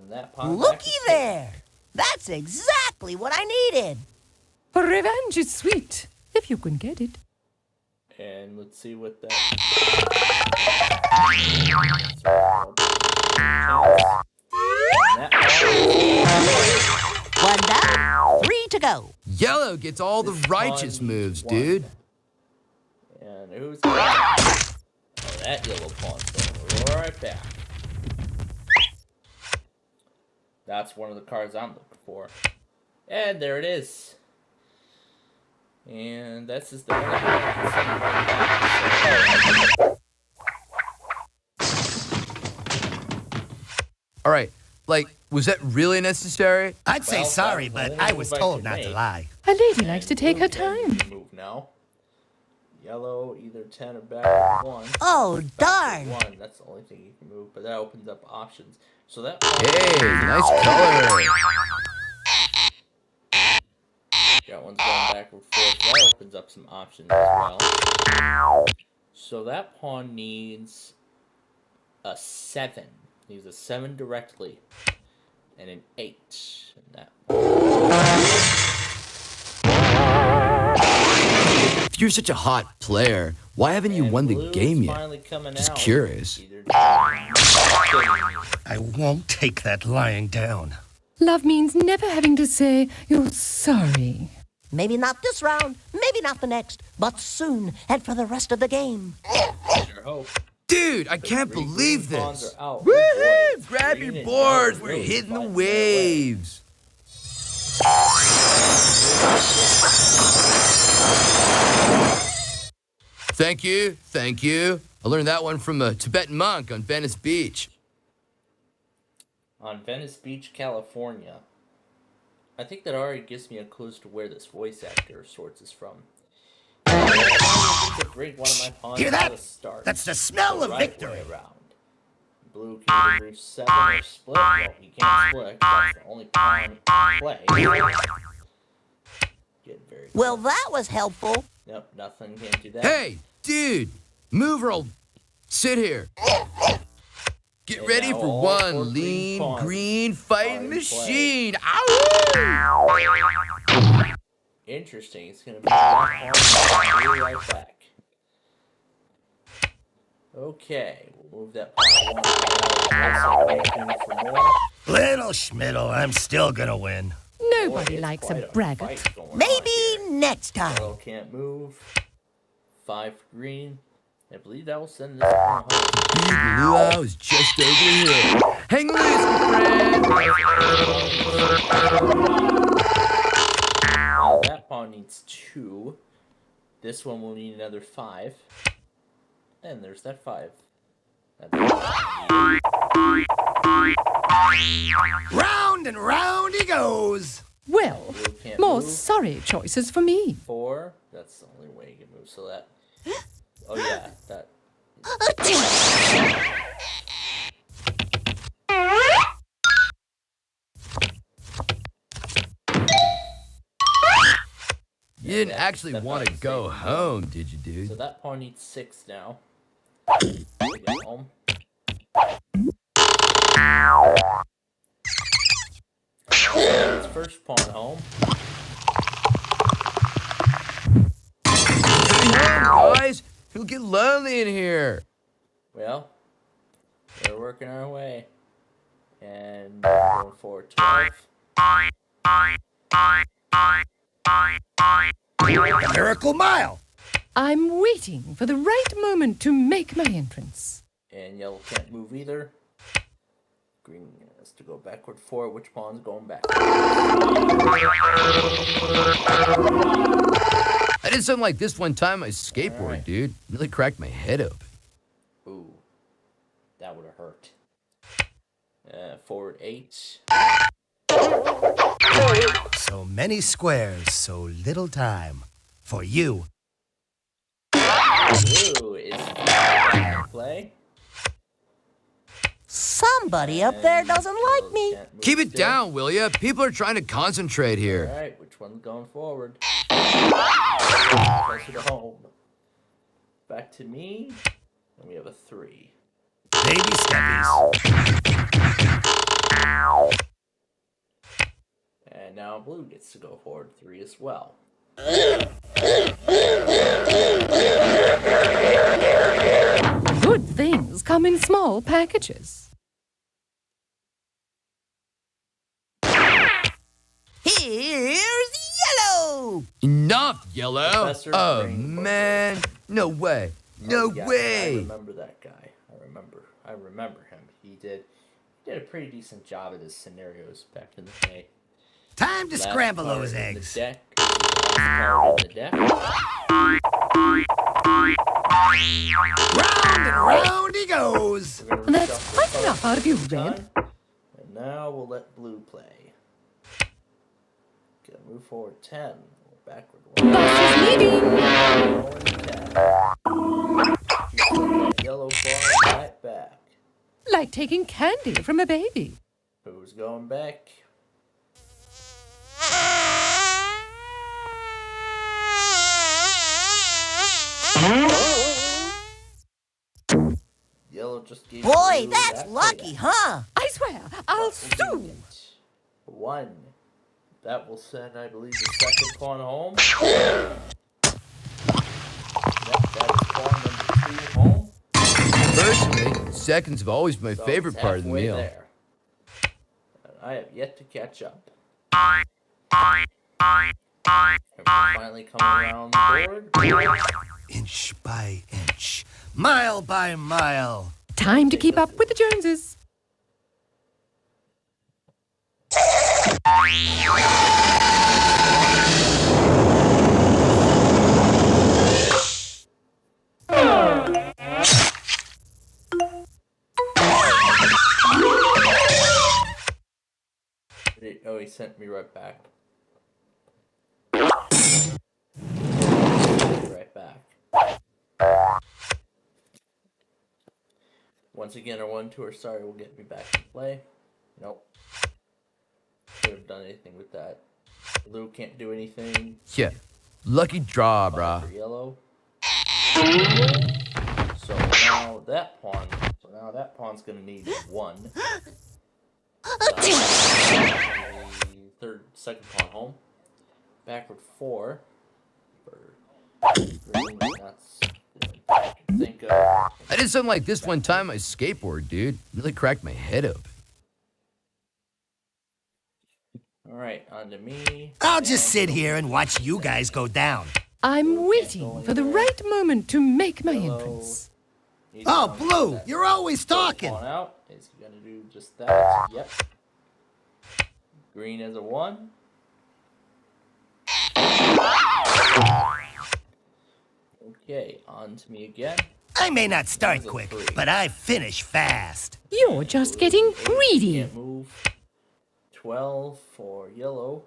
That pawn Looky there! That's exactly what I needed. Revenge is sweet, if you can get it. And let's see what that... One down, 3 to go. Yellow gets all the righteous moves, dude. And who's that? Oh, that yellow pawn's going right back. That's one of the cards I'm looking for. And there it is. And that's just the one All right, like, was that really necessary? I'd say sorry, but I was told not to lie. A lady likes to take her time. Move now. Yellow, either 10 or back to 1. Oh, darn. 1, that's the only thing you can move, but that opens up options. So that... Hey, nice color. That one's going back and forth. That opens up some options as well. So that pawn needs a 7. Needs a 7 directly. And an 8. And that If you're such a hot player, why haven't you won the game yet? Just curious. I won't take that lying down. Love means never having to say you're sorry. Maybe not this round, maybe not the next, but soon and for the rest of the game. Sure hope. Dude, I can't believe this. Woohoo! Grab your boards. We're hitting the waves. Thank you. Thank you. I learned that one from a Tibetan monk on Venice Beach. On Venice Beach, California. I think that already gives me a clue as to where this voice actor of sorts is from. Bring one of my pawns Hear that? to the start. That's the smell of Right victory. way around. Blue can either move 7 or split. Well, he can't split. That's the only pawn he can play. Getting very Well, that was helpful. Nope, nothing. Can't do that. Hey, dude, move or I'll sit here. Get And ready now for all one four lean pawns green are fighting in machine. play. Ow! Interesting. It's going to be that pawn. We'll be right back. Okay, we'll move that pawn for more. Little Schmiddle, I'm still gonna win. Nobody likes a braggart. Maybe next time. Yellow can't move. 5 green. I believe that will send this pawn home. Big luau is just over here. Hang loose, my friend. Now that pawn needs 2. This one will need another 5. And there's that 5. Round and round he goes. Well, more sorry choices for me. 4. That's the only way you can move. So that. Oh yeah, that. You didn't actually want to go home, did you, dude? So that pawn needs 6 now. Get home. It's first pawn home. Guys, it'll get lonely in here. Well, we're working our way. And going for 12. Miracle Mile. I'm waiting for the right moment to make my entrance. And yellow can't move either. Green has to go backward 4. Which pawn's going back? I did something like this one time on my skateboard, dude. Really cracked my head open. that would have hurt. Forward 8. So many squares, so little time. For you. Blue is play. Somebody up there doesn't like me. Keep it down, will ya? People are trying to concentrate here. Alright, which one's going forward? Closer to home. Back to me. And we have a 3. Baby steppies. And now blue gets to go forward 3 as well. Good things come in small packages. Here's yellow. Enough, yellow. Professor Oh, Rainbow. man. No way. No Yeah, I way. remember that guy. I remember him. He did a pretty decent job at his scenarios back in the day. Time to Last scramble card those in eggs. The deck. Last card in the deck. Round and round he goes. We're gonna That's reshuffle quite the enough cards out of you, this Red. time. And now we'll let blue play. Gonna move forward 10. Backward 1. Boss is leaving. Forward 10. You put that yellow bar right back. Like taking candy from a baby. Who's going back? Yellow just gave Boy, blue that's that lucky, payback. huh? I swear, I'll sue. 1. That will send, I believe, the second pawn home. That is pawn number 2 home. Personally, seconds have always been my So favorite it's part of the halfway meal. there. And I have yet to catch up. Everyone finally coming around the board. Inch by inch. Mile by mile. Time to keep up with the Joneses. Oh, he sent me right back. Right back. Once again, our 1-2 or sorry will get me back in play. Nope. Could have done anything with that. Blue can't do anything. Yeah. Lucky draw, Fine brah. for yellow. So now that pawn's gonna need 1. Second pawn home. Backward 4. For green, that's think of. I did something like this one time on my skateboard, dude. Really cracked my head up. Alright, on to me. I'll just sit here and watch you guys go down. I'm waiting for the right moment to make my entrance. Oh, Blue, you're always talking. Pawn out. Is he gonna do just that? Yep. Green as a 1. Okay, on to me again. I may not start quick, but I finish fast. You're just getting greedy. Can't move. 12 for yellow.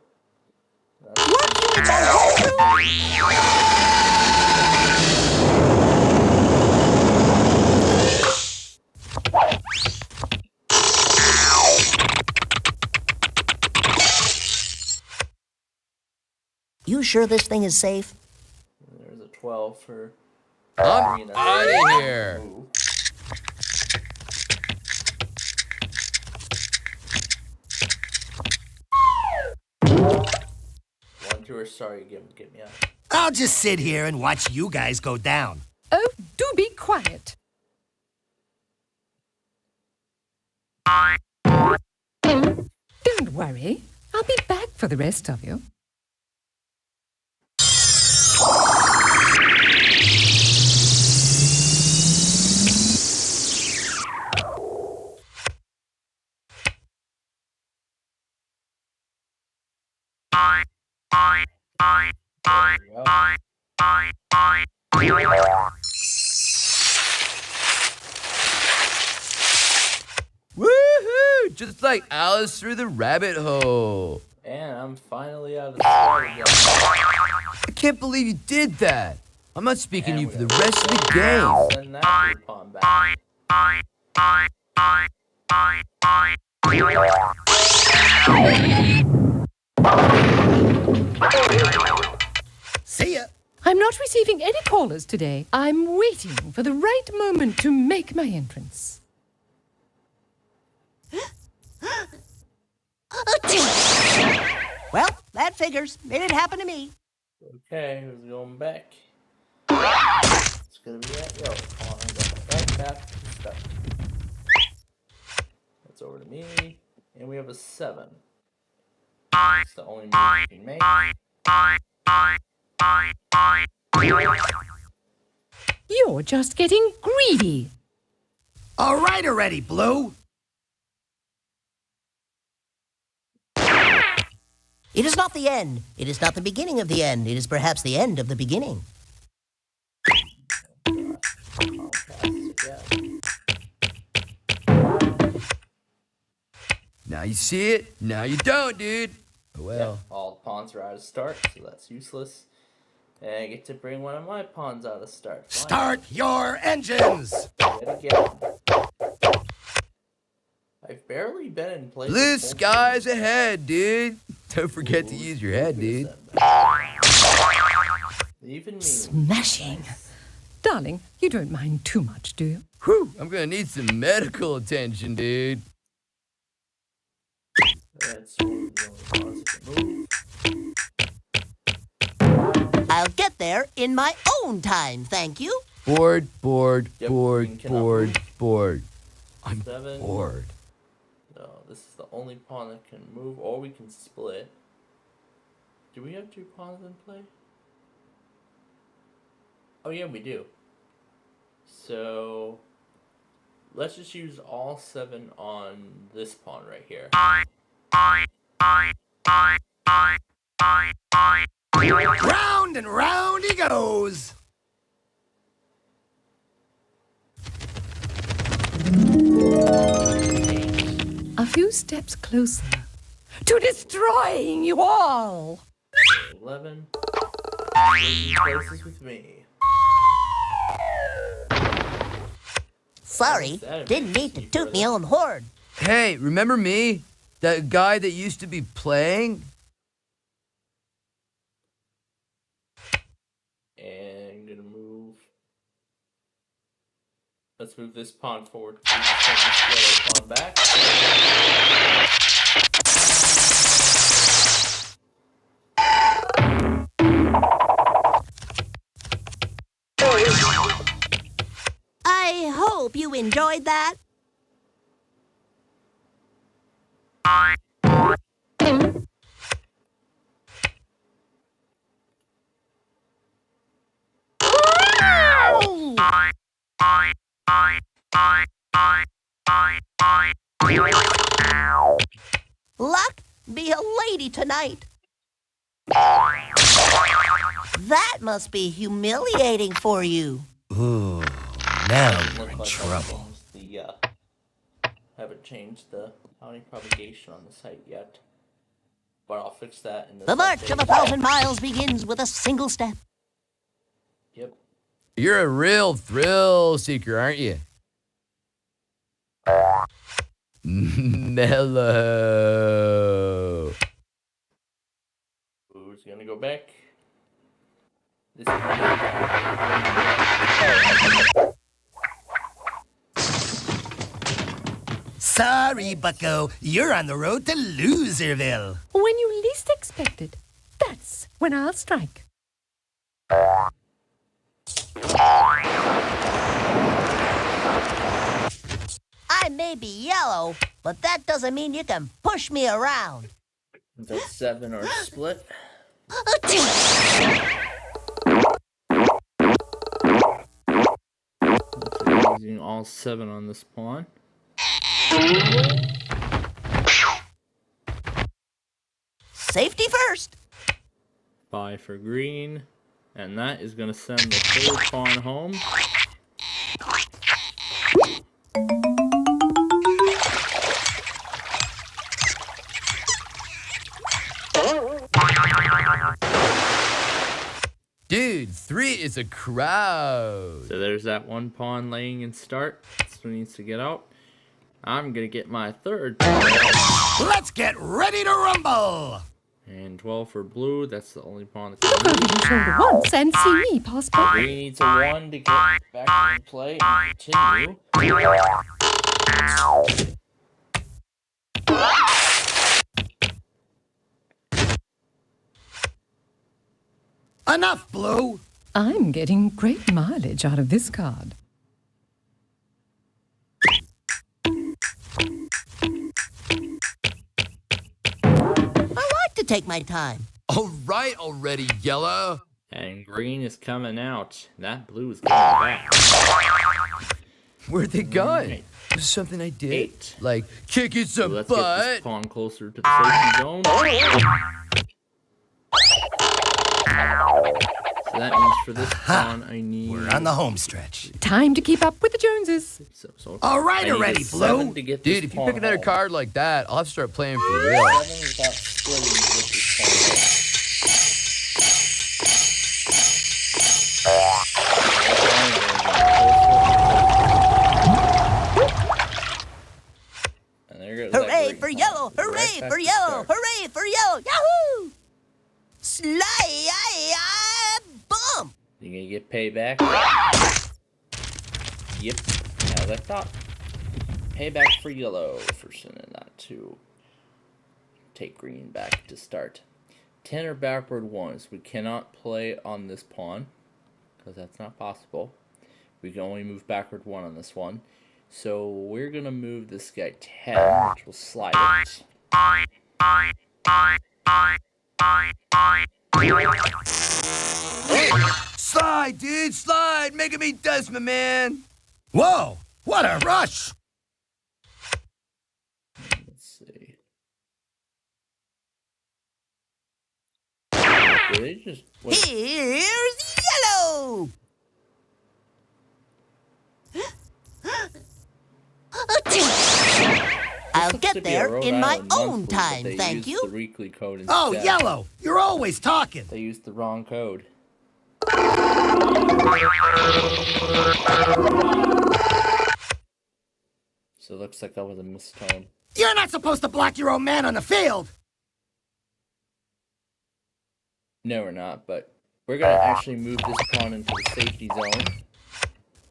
You sure this thing is safe? There's a 12 for I'm green. out of here. Move. One, two, or sorry, get me out. I'll just sit here and watch you guys go down. Oh, do be quiet. Don't worry. I'll be back for the rest of you. just like Alice through the rabbit hole. And I'm finally out of the start again. I can't believe you did that. I'm not speaking to you for the rest of the game. Send that blue pawn back. See ya. I'm not receiving any callers today. I'm waiting for the right moment to make my entrance. Well, that figures. It didn't happen to me. Okay, who's going back? It's gonna be that yellow pawn. I'm going back, back, stuff. That's over to me. And we have a 7. It's the only move we can make. You're just getting greedy. All right already, Blue. It is not the end. It is not the beginning of the end. It is perhaps the end of the beginning. Now you see it, now you don't, dude. Oh well. Yep, all the pawns are out of start, so that's useless. And I get to bring one of my pawns out of start. Fine. Start your engines. Yet again. I've barely been in place. Blue skies ahead, dude. Don't forget to use your head, dude. Even me. Smashing. Darling, you don't mind too much, do you? Whew, I'm gonna need some medical attention, dude. That's one of the only pawns that can move. I'll get there in my own time, thank you. Bored. Yep, Bored. I'm 7. bored. No, this is the only pawn that can move, or we can split. Do we have 2 pawns in play? Oh yeah, we do. So let's just use all 7 on this pawn right here. Round and round he goes. A few steps closer to destroying you all. 11. Switching places with me. Sorry, didn't need to toot me own horn. Hey, remember me? That guy that used to be playing? And gonna move. Let's move this pawn forward. This yellow pawn back. I hope you enjoyed that. Luck, be a lady tonight. That must be humiliating for you. Ooh, now you're in trouble. Haven't changed the bounty propagation on the site yet, but I'll fix that in The march of 1,000 miles begins with a single step. Yep. You're a real thrill seeker, aren't you? Mellow. Who's gonna go back? This Sorry, bucko. You're on the road to Loserville. When you least expect it, that's when I'll strike. I may be yellow, but that doesn't mean you can push me around. The 7 are split. Using all 7 on this pawn. Safety first. 5 for green, and that is going to send the 3rd pawn home. Dude, 3 is a crowd. So there's that one pawn laying in start. This one needs to get out. I'm gonna get my third pawn. Let's get ready to rumble! And 12 for blue. That's the only pawn that Look over your shoulder once and see me pass by. Green needs a 1 to get back in play and continue. Enough, blue! I'm getting great mileage out of this card. I like to take my time. All right already, yellow. And green is coming out. That blue is coming back. Where'd they going? Right. There's something I did. 8. Like kicking So some let's get this butt. pawn closer to the safety zone. So that means for this pawn, I need... We're on the home stretch. Time to keep up with the Joneses. So All right I need a already, 7 blue. to get Dude, this if you pawn pick another home. card like that, I'll have to start playing for real. 7 without splitting with this pawn. And there goes that Hooray green for pawn. yellow! Right Hooray back for to yellow! start. Hooray for yellow! Yahoo! Bum! You gonna get payback? Yep, as I thought. Payback for yellow for sending that to take green back to start. 10 or backward 1s. We cannot play on this pawn because that's not possible. We can only move backward 1 on this one. So we're gonna move this guy 10, which will slide it. Slide, dude, slide. Making me dust, my man. Whoa! What a rush! Let's see. Did they just... wait. Here's yellow! I'll Looks to get be a there Rhode in my Island own monthly, but time, they thank used you. the weekly code Oh, instead. yellow! You're always talking! They used the wrong code. So it looks like that was a mistone. You're not supposed to block your own man on the field! No, we're not, but we're gonna actually move this pawn into the safety zone.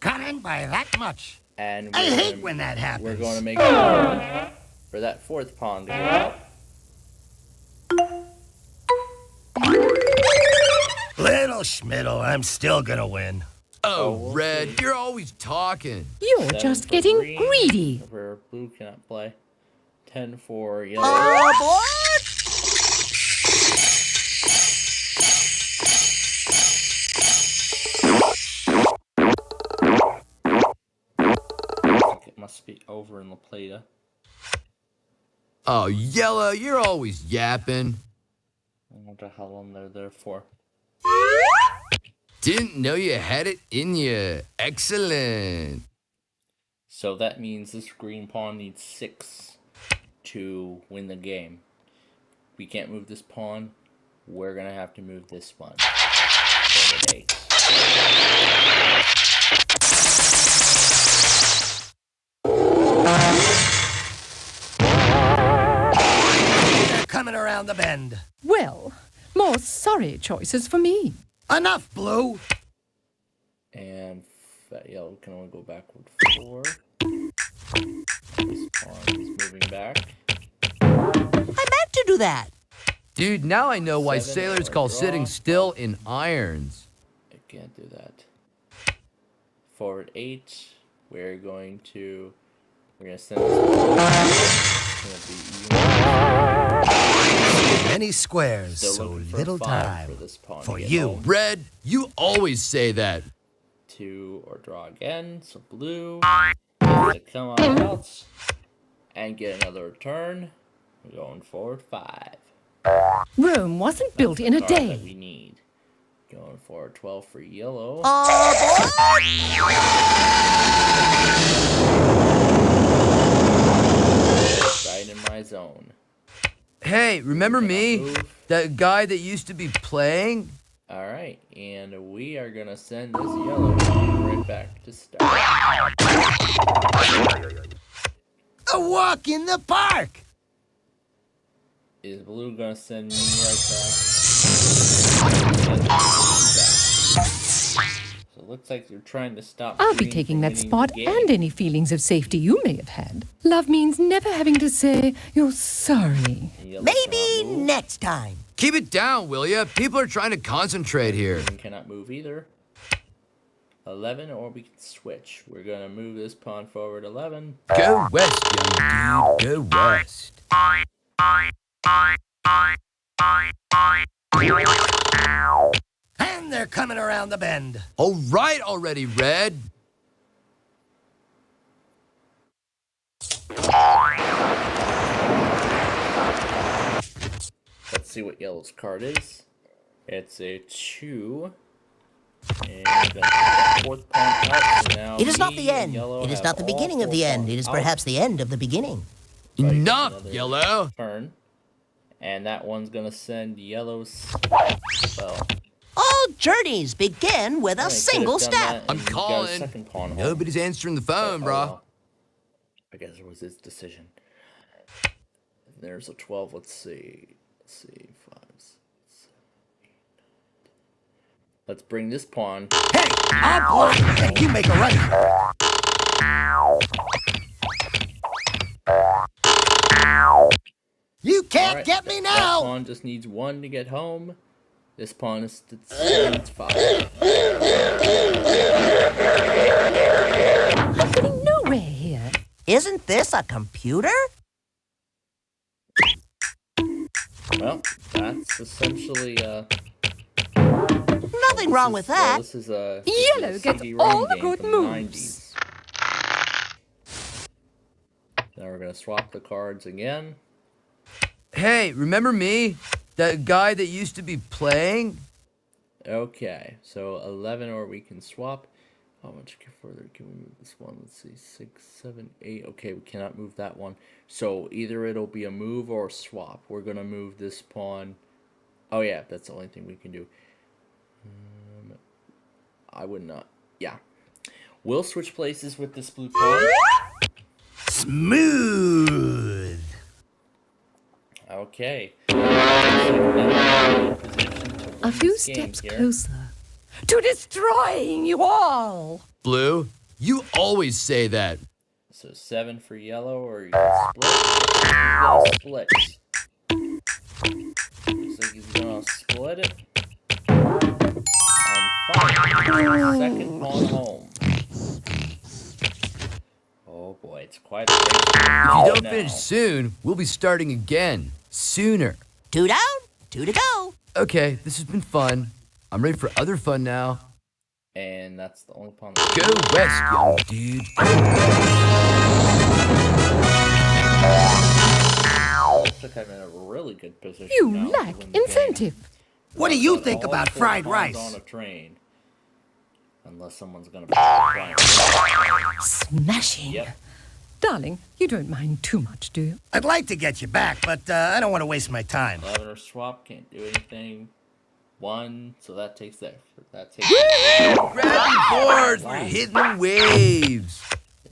Coming by that much. And I we're hate gonna- when that happens. We're going to make room for that 4th pawn to go out. Little Schmiddle, I'm still gonna win. Oh, we'll Red, see. you're always talking. You're 7 just for getting green, greedy. Where blue cannot play. 10 for yellow. Aboard! It must be over in La Plata. Oh, yellow, you're always yapping. I don't know what the hell long they're there for. Didn't know you had it in you. Excellent. So that means this green pawn needs 6 to win the game. We can't move this pawn. We're gonna have to move this one. For the 8. They're coming around the bend. Well, more sorry choices for me. Enough, blue! And fat yellow can only go backward 4. This pawn is moving back. I meant to do that. Dude, now I know why 7 sailors or call draw. sitting still in irons. I can't do that. Forward 8. We're gonna send this Many squares, Still so looking for little 5 time. for this pawn For to get you. home. Red, you always say that. 2 or draw again. So blue has to come on out and get another return. We're going forward 5. Rome wasn't built in a Card that day. we need. Going forward 12 for yellow. Right in my zone. Hey, remember me? Move. That guy that used to be playing? Alright, and we are gonna send this yellow pawn right back to start. A walk in the park! Is blue gonna send me right back? So it looks like they're trying to stop I'll be green taking from that winning spot the game. and any feelings of safety you may have had. Love means never having to say you're sorry. Maybe next time. Keep it down, will ya? People are trying to concentrate here. Green cannot move either. 11, or we can switch. We're gonna move this pawn forward 11. Go west, young dude. Go west. And they're coming around the bend. All right already, Red. Let's see what yellow's card is. It's a 2. And the fourth pawn out. So now It is not me the and end. yellow It is have not the all beginning of 4 the end. pawns It is out. perhaps the end of the beginning. Enough, Another yellow. Turn. And that one's gonna send yellow's. Well, All journeys begin with a I could've single done step. that I'm and got a calling. second pawn home. Nobody's answering the But, phone, oh brah. well. I guess it was his decision. There's a 12. Let's see. 5, 6, 7, 8, 9, 10. Let's bring this pawn. Hey, I'll block and you make a run. You can't Alright, get me That now. pawn just needs 1 to get home. This pawn needs 5. I'm getting nowhere here. Isn't this a computer? Well, that's essentially Nothing wrong with that. This is a Yellow gets CD-ROM all the game good from the moves. 90s. Now we're gonna swap the cards again. Hey, remember me? That guy that used to be playing? Okay, so 11, or we can swap. How much further can we move this one? Let's see, 6, 7, 8. Okay, we cannot move that one. So either it'll be a move or a swap. We're gonna move this pawn. Oh yeah, that's the only thing we can do. I would not. Yeah, we'll switch places with this blue pawn. Smooth. Okay. A few steps closer to destroying you all. Blue, you always say that. So 7 for yellow, or you can split. He's gonna split. Looks like he's gonna split it. And 5. Second pawn home. Oh boy, it's quite a race. If you don't now. finish soon, we'll be starting again. Sooner. 2 down, 2 to go. Okay, this has been fun. I'm ready for other fun now. And that's the only pawn. Go west, young dude. Looks like I'm in a really good position. You now to lack win the game. incentive. What do you Got think all about 4 fried pawns rice? on a train. Unless someone's gonna be flying. Smashing. Yep. Darling, you don't mind too much, do you? I'd like to get you back, but I don't want to waste my time. 11 or swap, can't do anything. 1, so that takes that. That takes. Grab your boards, we're hitting the waves.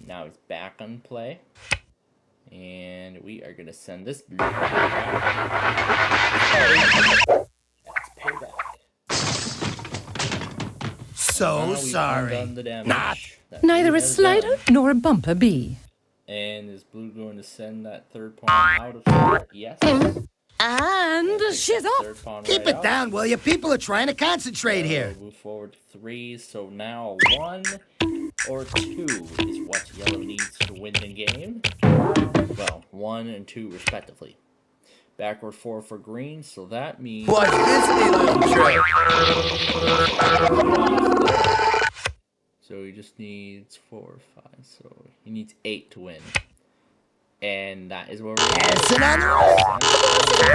Now he's back on play. And we are gonna send this blue. That's payback. So Now we've sorry. undone the damage. Not. that Neither blue a has slider done. nor a bumper bee. And is blue going to send that third pawn out of sight? Yes. And she's off. Third pawn Keep right it out. down, will you? People are trying to concentrate here. Move forward 3, so now 1 or 2 is what yellow needs to win the game. Well, 1 and 2 respectively. Backward 4 for green, so that means... Watch this little trick. So he just needs 4 or 5, so he needs 8 to win. And that is where we're at. Dancing on the road.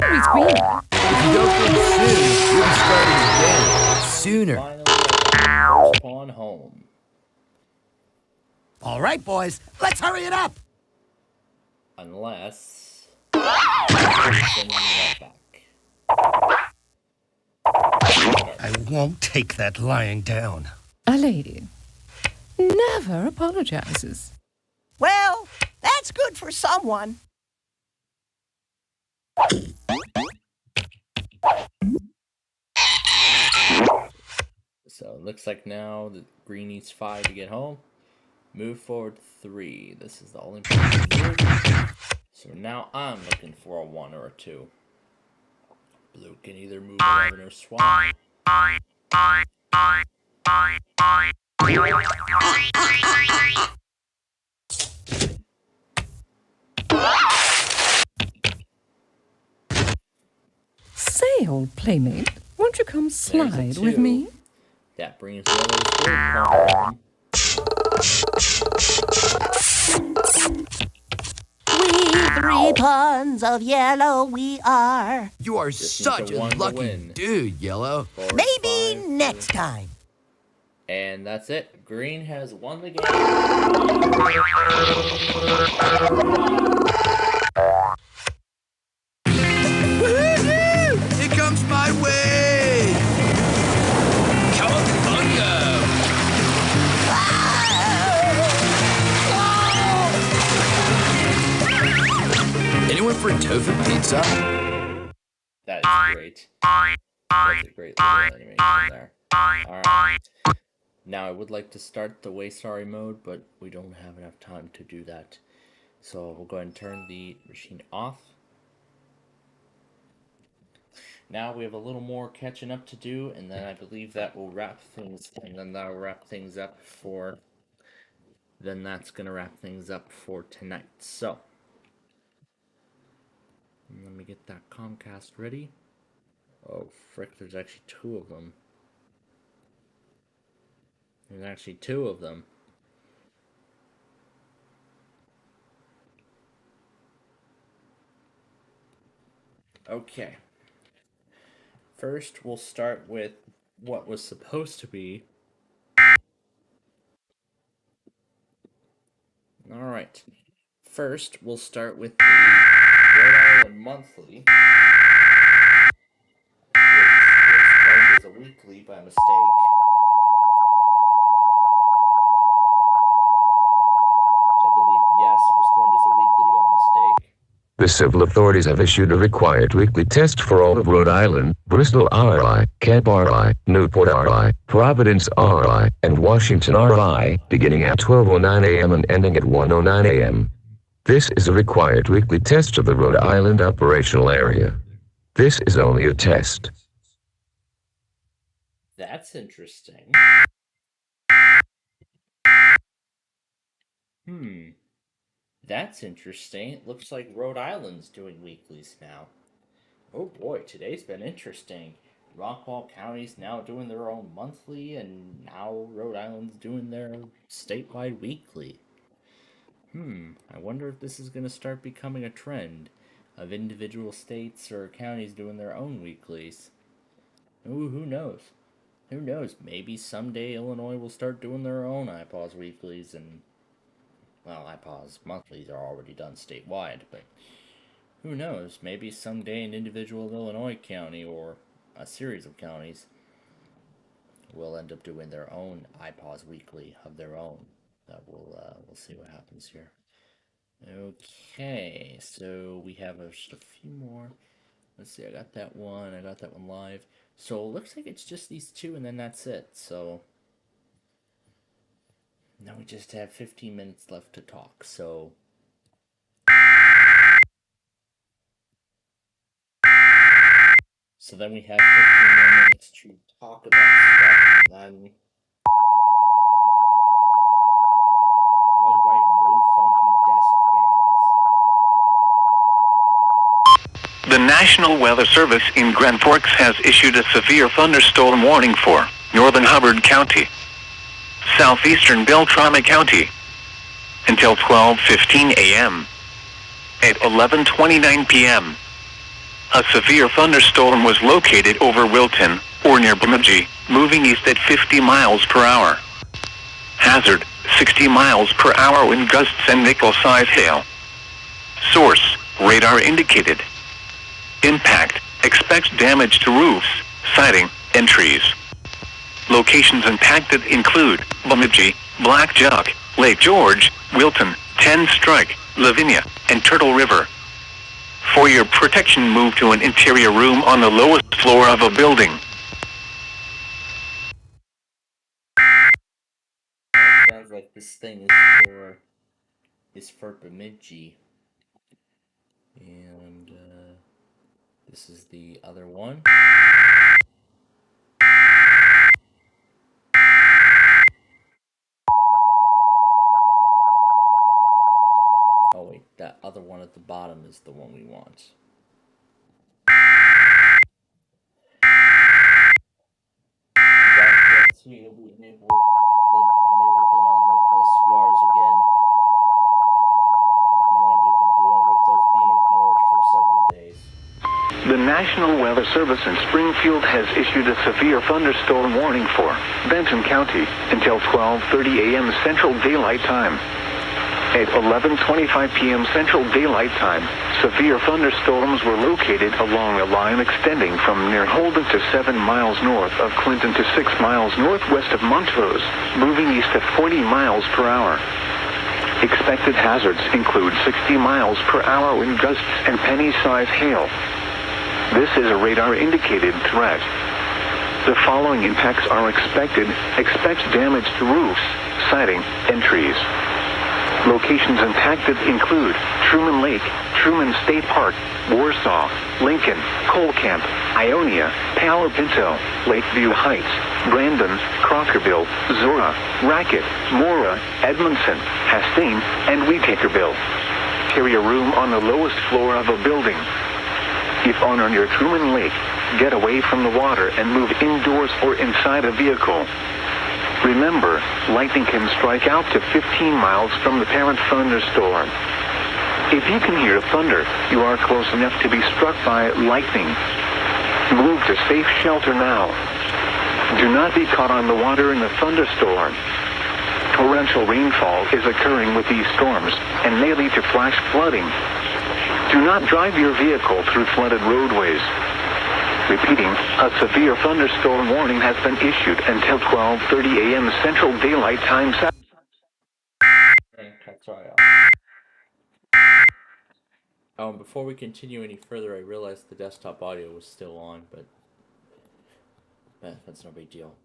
Always green. If you don't finish soon, we'll be starting again. Sooner. Finally, first pawn home. All right, boys, let's hurry it up. Unless... send me right back. I won't take that lying down. A lady never apologizes. Well, that's good for someone. So it looks like now that green needs 5 to get home. Move forward 3. This is the only place to move. So now I'm looking for a 1 or a 2. Blue can either move 11 or swap. Say, old playmate, won't you come slide with me? That brings Yellow's third pawn home. We 3 pawns of yellow we are. You are Just such need a one to lucky win. dude, Yellow. Maybe next time. And that's it. Green has won the game. Woohoo! It comes my way! Cowabunga! Anyone for tofu pizza? That is great. That's a great little animation there. Alright. Now I would like to start the Way Sorry mode, but we don't have enough time to do that. So we'll go ahead and turn the machine off. Now we have a little more catching up to do, and then I believe that will wrap things, and then that'll wrap things up for, then that's going to wrap things up for tonight. So, let me get that Comcast ready. Oh, frick, there's actually 2 of them. There's actually 2 of them. Okay. First, we'll start with what was supposed to be. Alright. First, we'll start with the Rhode Island Monthly, which was turned as a weekly by mistake. Which I believe, yes, it was turned as a weekly by mistake. The civil authorities have issued a required weekly test for all of Rhode Island, Bristol RI, Kent RI, Newport RI, Providence RI, and Washington RI, beginning at 12:09 a.m. and ending at 1:09 a.m. This is a required weekly test of the Rhode Island operational area. This is only a test. That's interesting. That's interesting. It looks like Rhode Island's doing weeklies now. Oh boy, today's been interesting. Rockwall County's now doing their own monthly, and now Rhode Island's doing their statewide weekly. I wonder if this is going to start becoming a trend of individual states or counties doing their own weeklies. Ooh, who knows? Who knows? Maybe someday Illinois will start doing their own iPause weeklies, and well, iPause monthlies are already done statewide, but who knows? Maybe someday an individual Illinois county or a series of counties will end up doing their own iPause weekly of their own. We'll see what happens here. Okay, so we have just a few more. Let's see, I got that one live. So it looks like it's just these 2 and then that's it. So now we just have 15 minutes left to talk, so then we have 15 more minutes to talk about stuff, and then red, white, and blue funky desk fans. The National Weather Service in Grand Forks has issued a severe thunderstorm warning for northern Hubbard County, southeastern Beltrami County, until 12:15 a.m. At 11:29 p.m., a severe thunderstorm was located over Wilton, or near Bemidji, moving east at 50 miles per hour. Hazard, 60 miles per hour wind gusts and nickel-size hail. Source, radar indicated. Impact, expect damage to roofs, siding, and trees. Locations impacted include Bemidji, Blackjack, Lake George, Wilton, 10 Strike, Lavinia, and Turtle River. For your protection, move to an interior room on the lowest floor of a building. Sounds like this thing is for Bemidji. And this is the other one. Oh wait, that other one at the bottom is the one we want. So you'll be enabled the non-local SVRs again. Man, we've been dealing with those being ignored for several days. The National Weather Service in Springfield has issued a severe thunderstorm warning for Benton County until 12:30 a.m. Central Daylight Time. At 11:25 p.m. Central Daylight Time, severe thunderstorms were located along a line extending from near Holden to 7 miles north of Clinton to 6 miles northwest of Montrose, moving east at 40 miles per hour. Expected hazards include 60 miles per hour wind gusts and penny-sized hail. This is a radar-indicated threat. The following impacts are expected. Expect damage to roofs, siding, and trees. Locations impacted include Truman Lake, Truman State Park, Warsaw, Lincoln, Cole Camp, Ionia, Palo Pinto, Lakeview Heights, Brandon, Crockerville, Zora, Racket, Mora, Edmondson, Hastings, and Wheatakerville. Carry a room on the lowest floor of a building. If on or near Truman Lake, get away from the water and move indoors or inside a vehicle. Remember, lightning can strike out to 15 miles from the parent thunderstorm. If you can hear thunder, you are close enough to be struck by lightning. Move to safe shelter now. Do not be caught on the water in a thunderstorm. Torrential rainfall is occurring with these storms and may lead to flash flooding. Do not drive your vehicle through flooded roadways. Repeating, a severe thunderstorm warning has been issued until 12:30 a.m. Central Daylight Time. Oh, and before we continue any further, I realized the desktop audio was still on, but that's no big deal.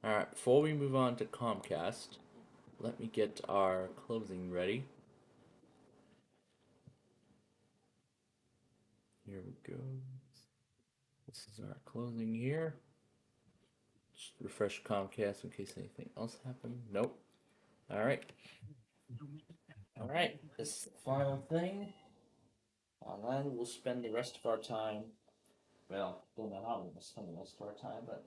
Alright, before we move on to Comcast, let me get our closing ready. Here we go. This is our closing here. Just refresh Comcast in case anything else happened. Nope. Alright. Alright, this is the final thing. And then we'll spend the rest of our time. Well, don't know how we're going to spend the rest of our time, but.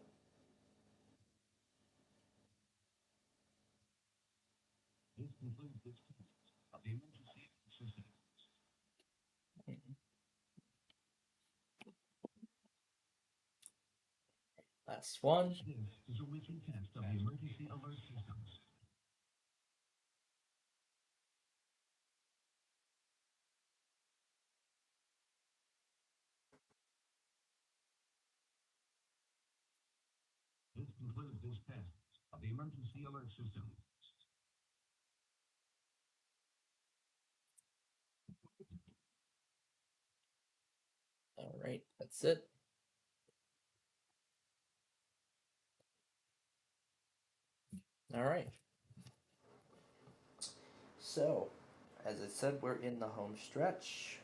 Last one. Alright, that's it. Alright. So, as I said, we're in the home stretch.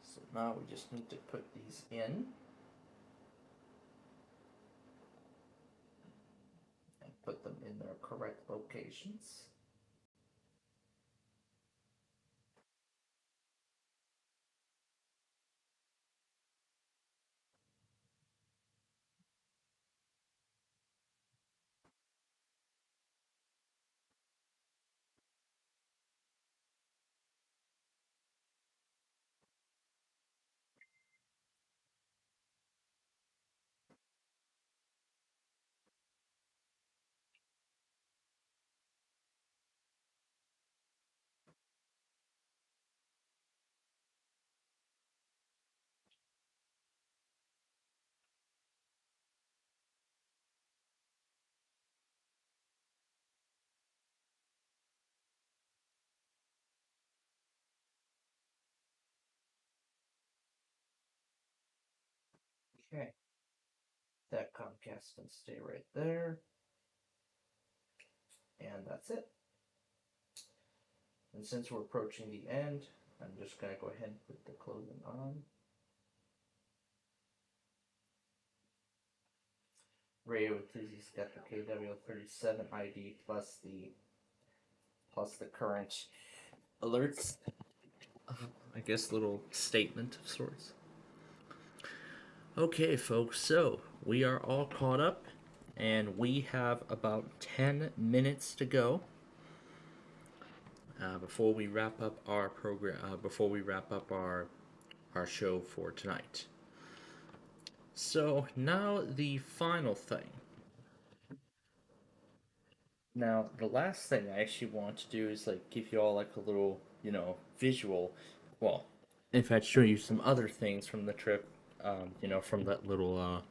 So now we just need to put these in. And put them in their correct locations. Okay. That Comcast can stay right there. And that's it. And since we're approaching the end, I'm just going to go ahead and put the clothing on. Radio enthusiast got the KW37 ID plus the current alerts. I guess little statement of sorts. Okay, folks, so we are all caught up, and we have about 10 minutes to go before we wrap up our program. Before we wrap up our show for tonight. So now the final thing. Now the last thing I actually want to do is like give you all like a little, visual. Well, in fact, show you some other things from the trip. From that little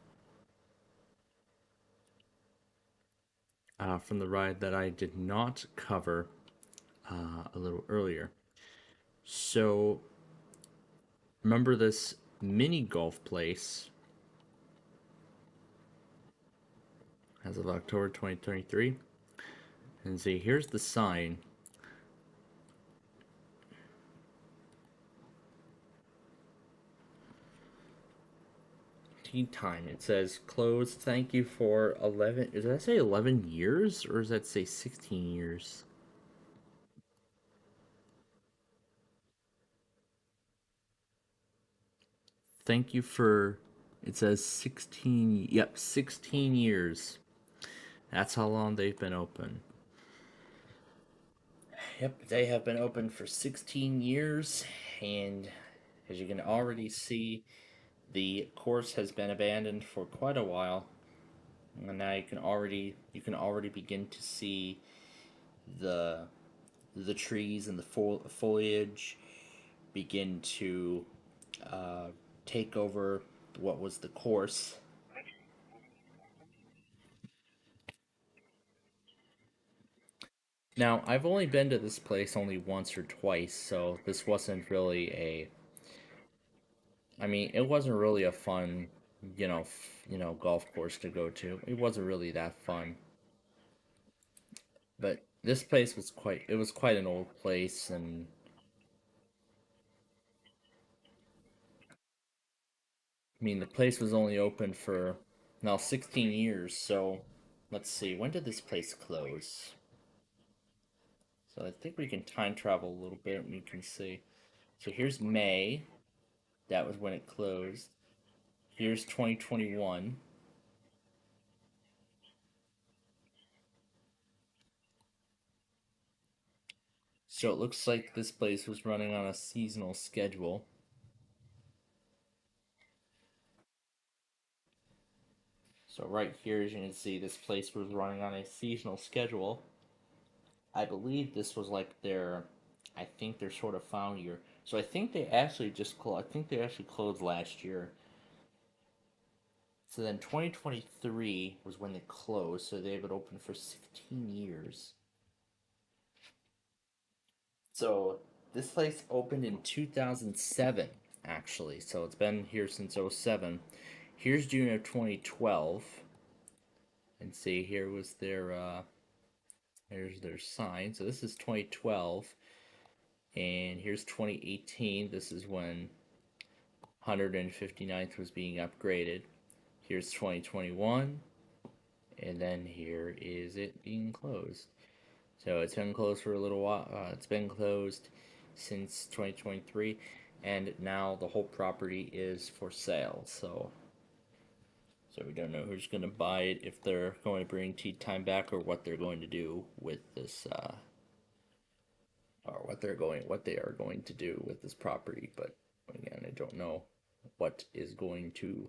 from the ride that I did not cover a little earlier. So, remember this mini golf place as of October 2023? And see, here's the sign. Tea time. It says closed. Thank you for 11. Does that say 11 years or does that say 16 years? Thank you for. It says 16. Yep, 16 years. That's how long they've been open. Yep, they have been open for 16 years, and as you can already see, the course has been abandoned for quite a while. And now you can already begin to see the trees and the foliage begin to take over what was the course. Now, I've only been to this place only once or twice, so this wasn't really it wasn't really a fun, golf course to go to. It wasn't really that fun. But this place was quite an old place, and the place was only open for now 16 years, so let's see, when did this place close? So I think we can time travel a little bit and we can see. So here's May. That was when it closed. Here's 2021. So it looks like this place was running on a seasonal schedule. So right here, as you can see, this place was running on a seasonal schedule. I believe this was like I think their sort of found year. So I think they actually closed last year. So then 2023 was when they closed, so they've been open for 16 years. So this place opened in 2007, actually. So it's been here since 07. Here's June of 2012. And see, here's their sign. So this is 2012. And here's 2018. This is when 159th was being upgraded. Here's 2021. And then here is it being closed. So it's been closed for a little while. It's been closed since 2023. And now the whole property is for sale. So we don't know who's going to buy it, if they're going to bring Tea Time back, or what they're going to do with this, or what they are going to do with this property. But again, I don't know what is going to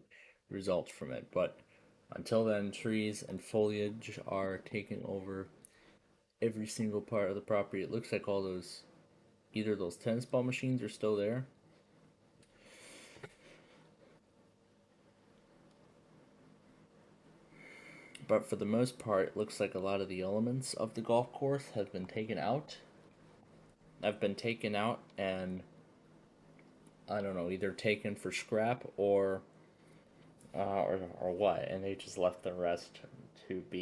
result from it. But until then, trees and foliage are taking over every single part of the property. It looks like either those tennis ball machines are still there. But for the most part, it looks like a lot of the elements of the golf course have been taken out. And, I don't know, either taken for scrap or or what, and they just left the rest to be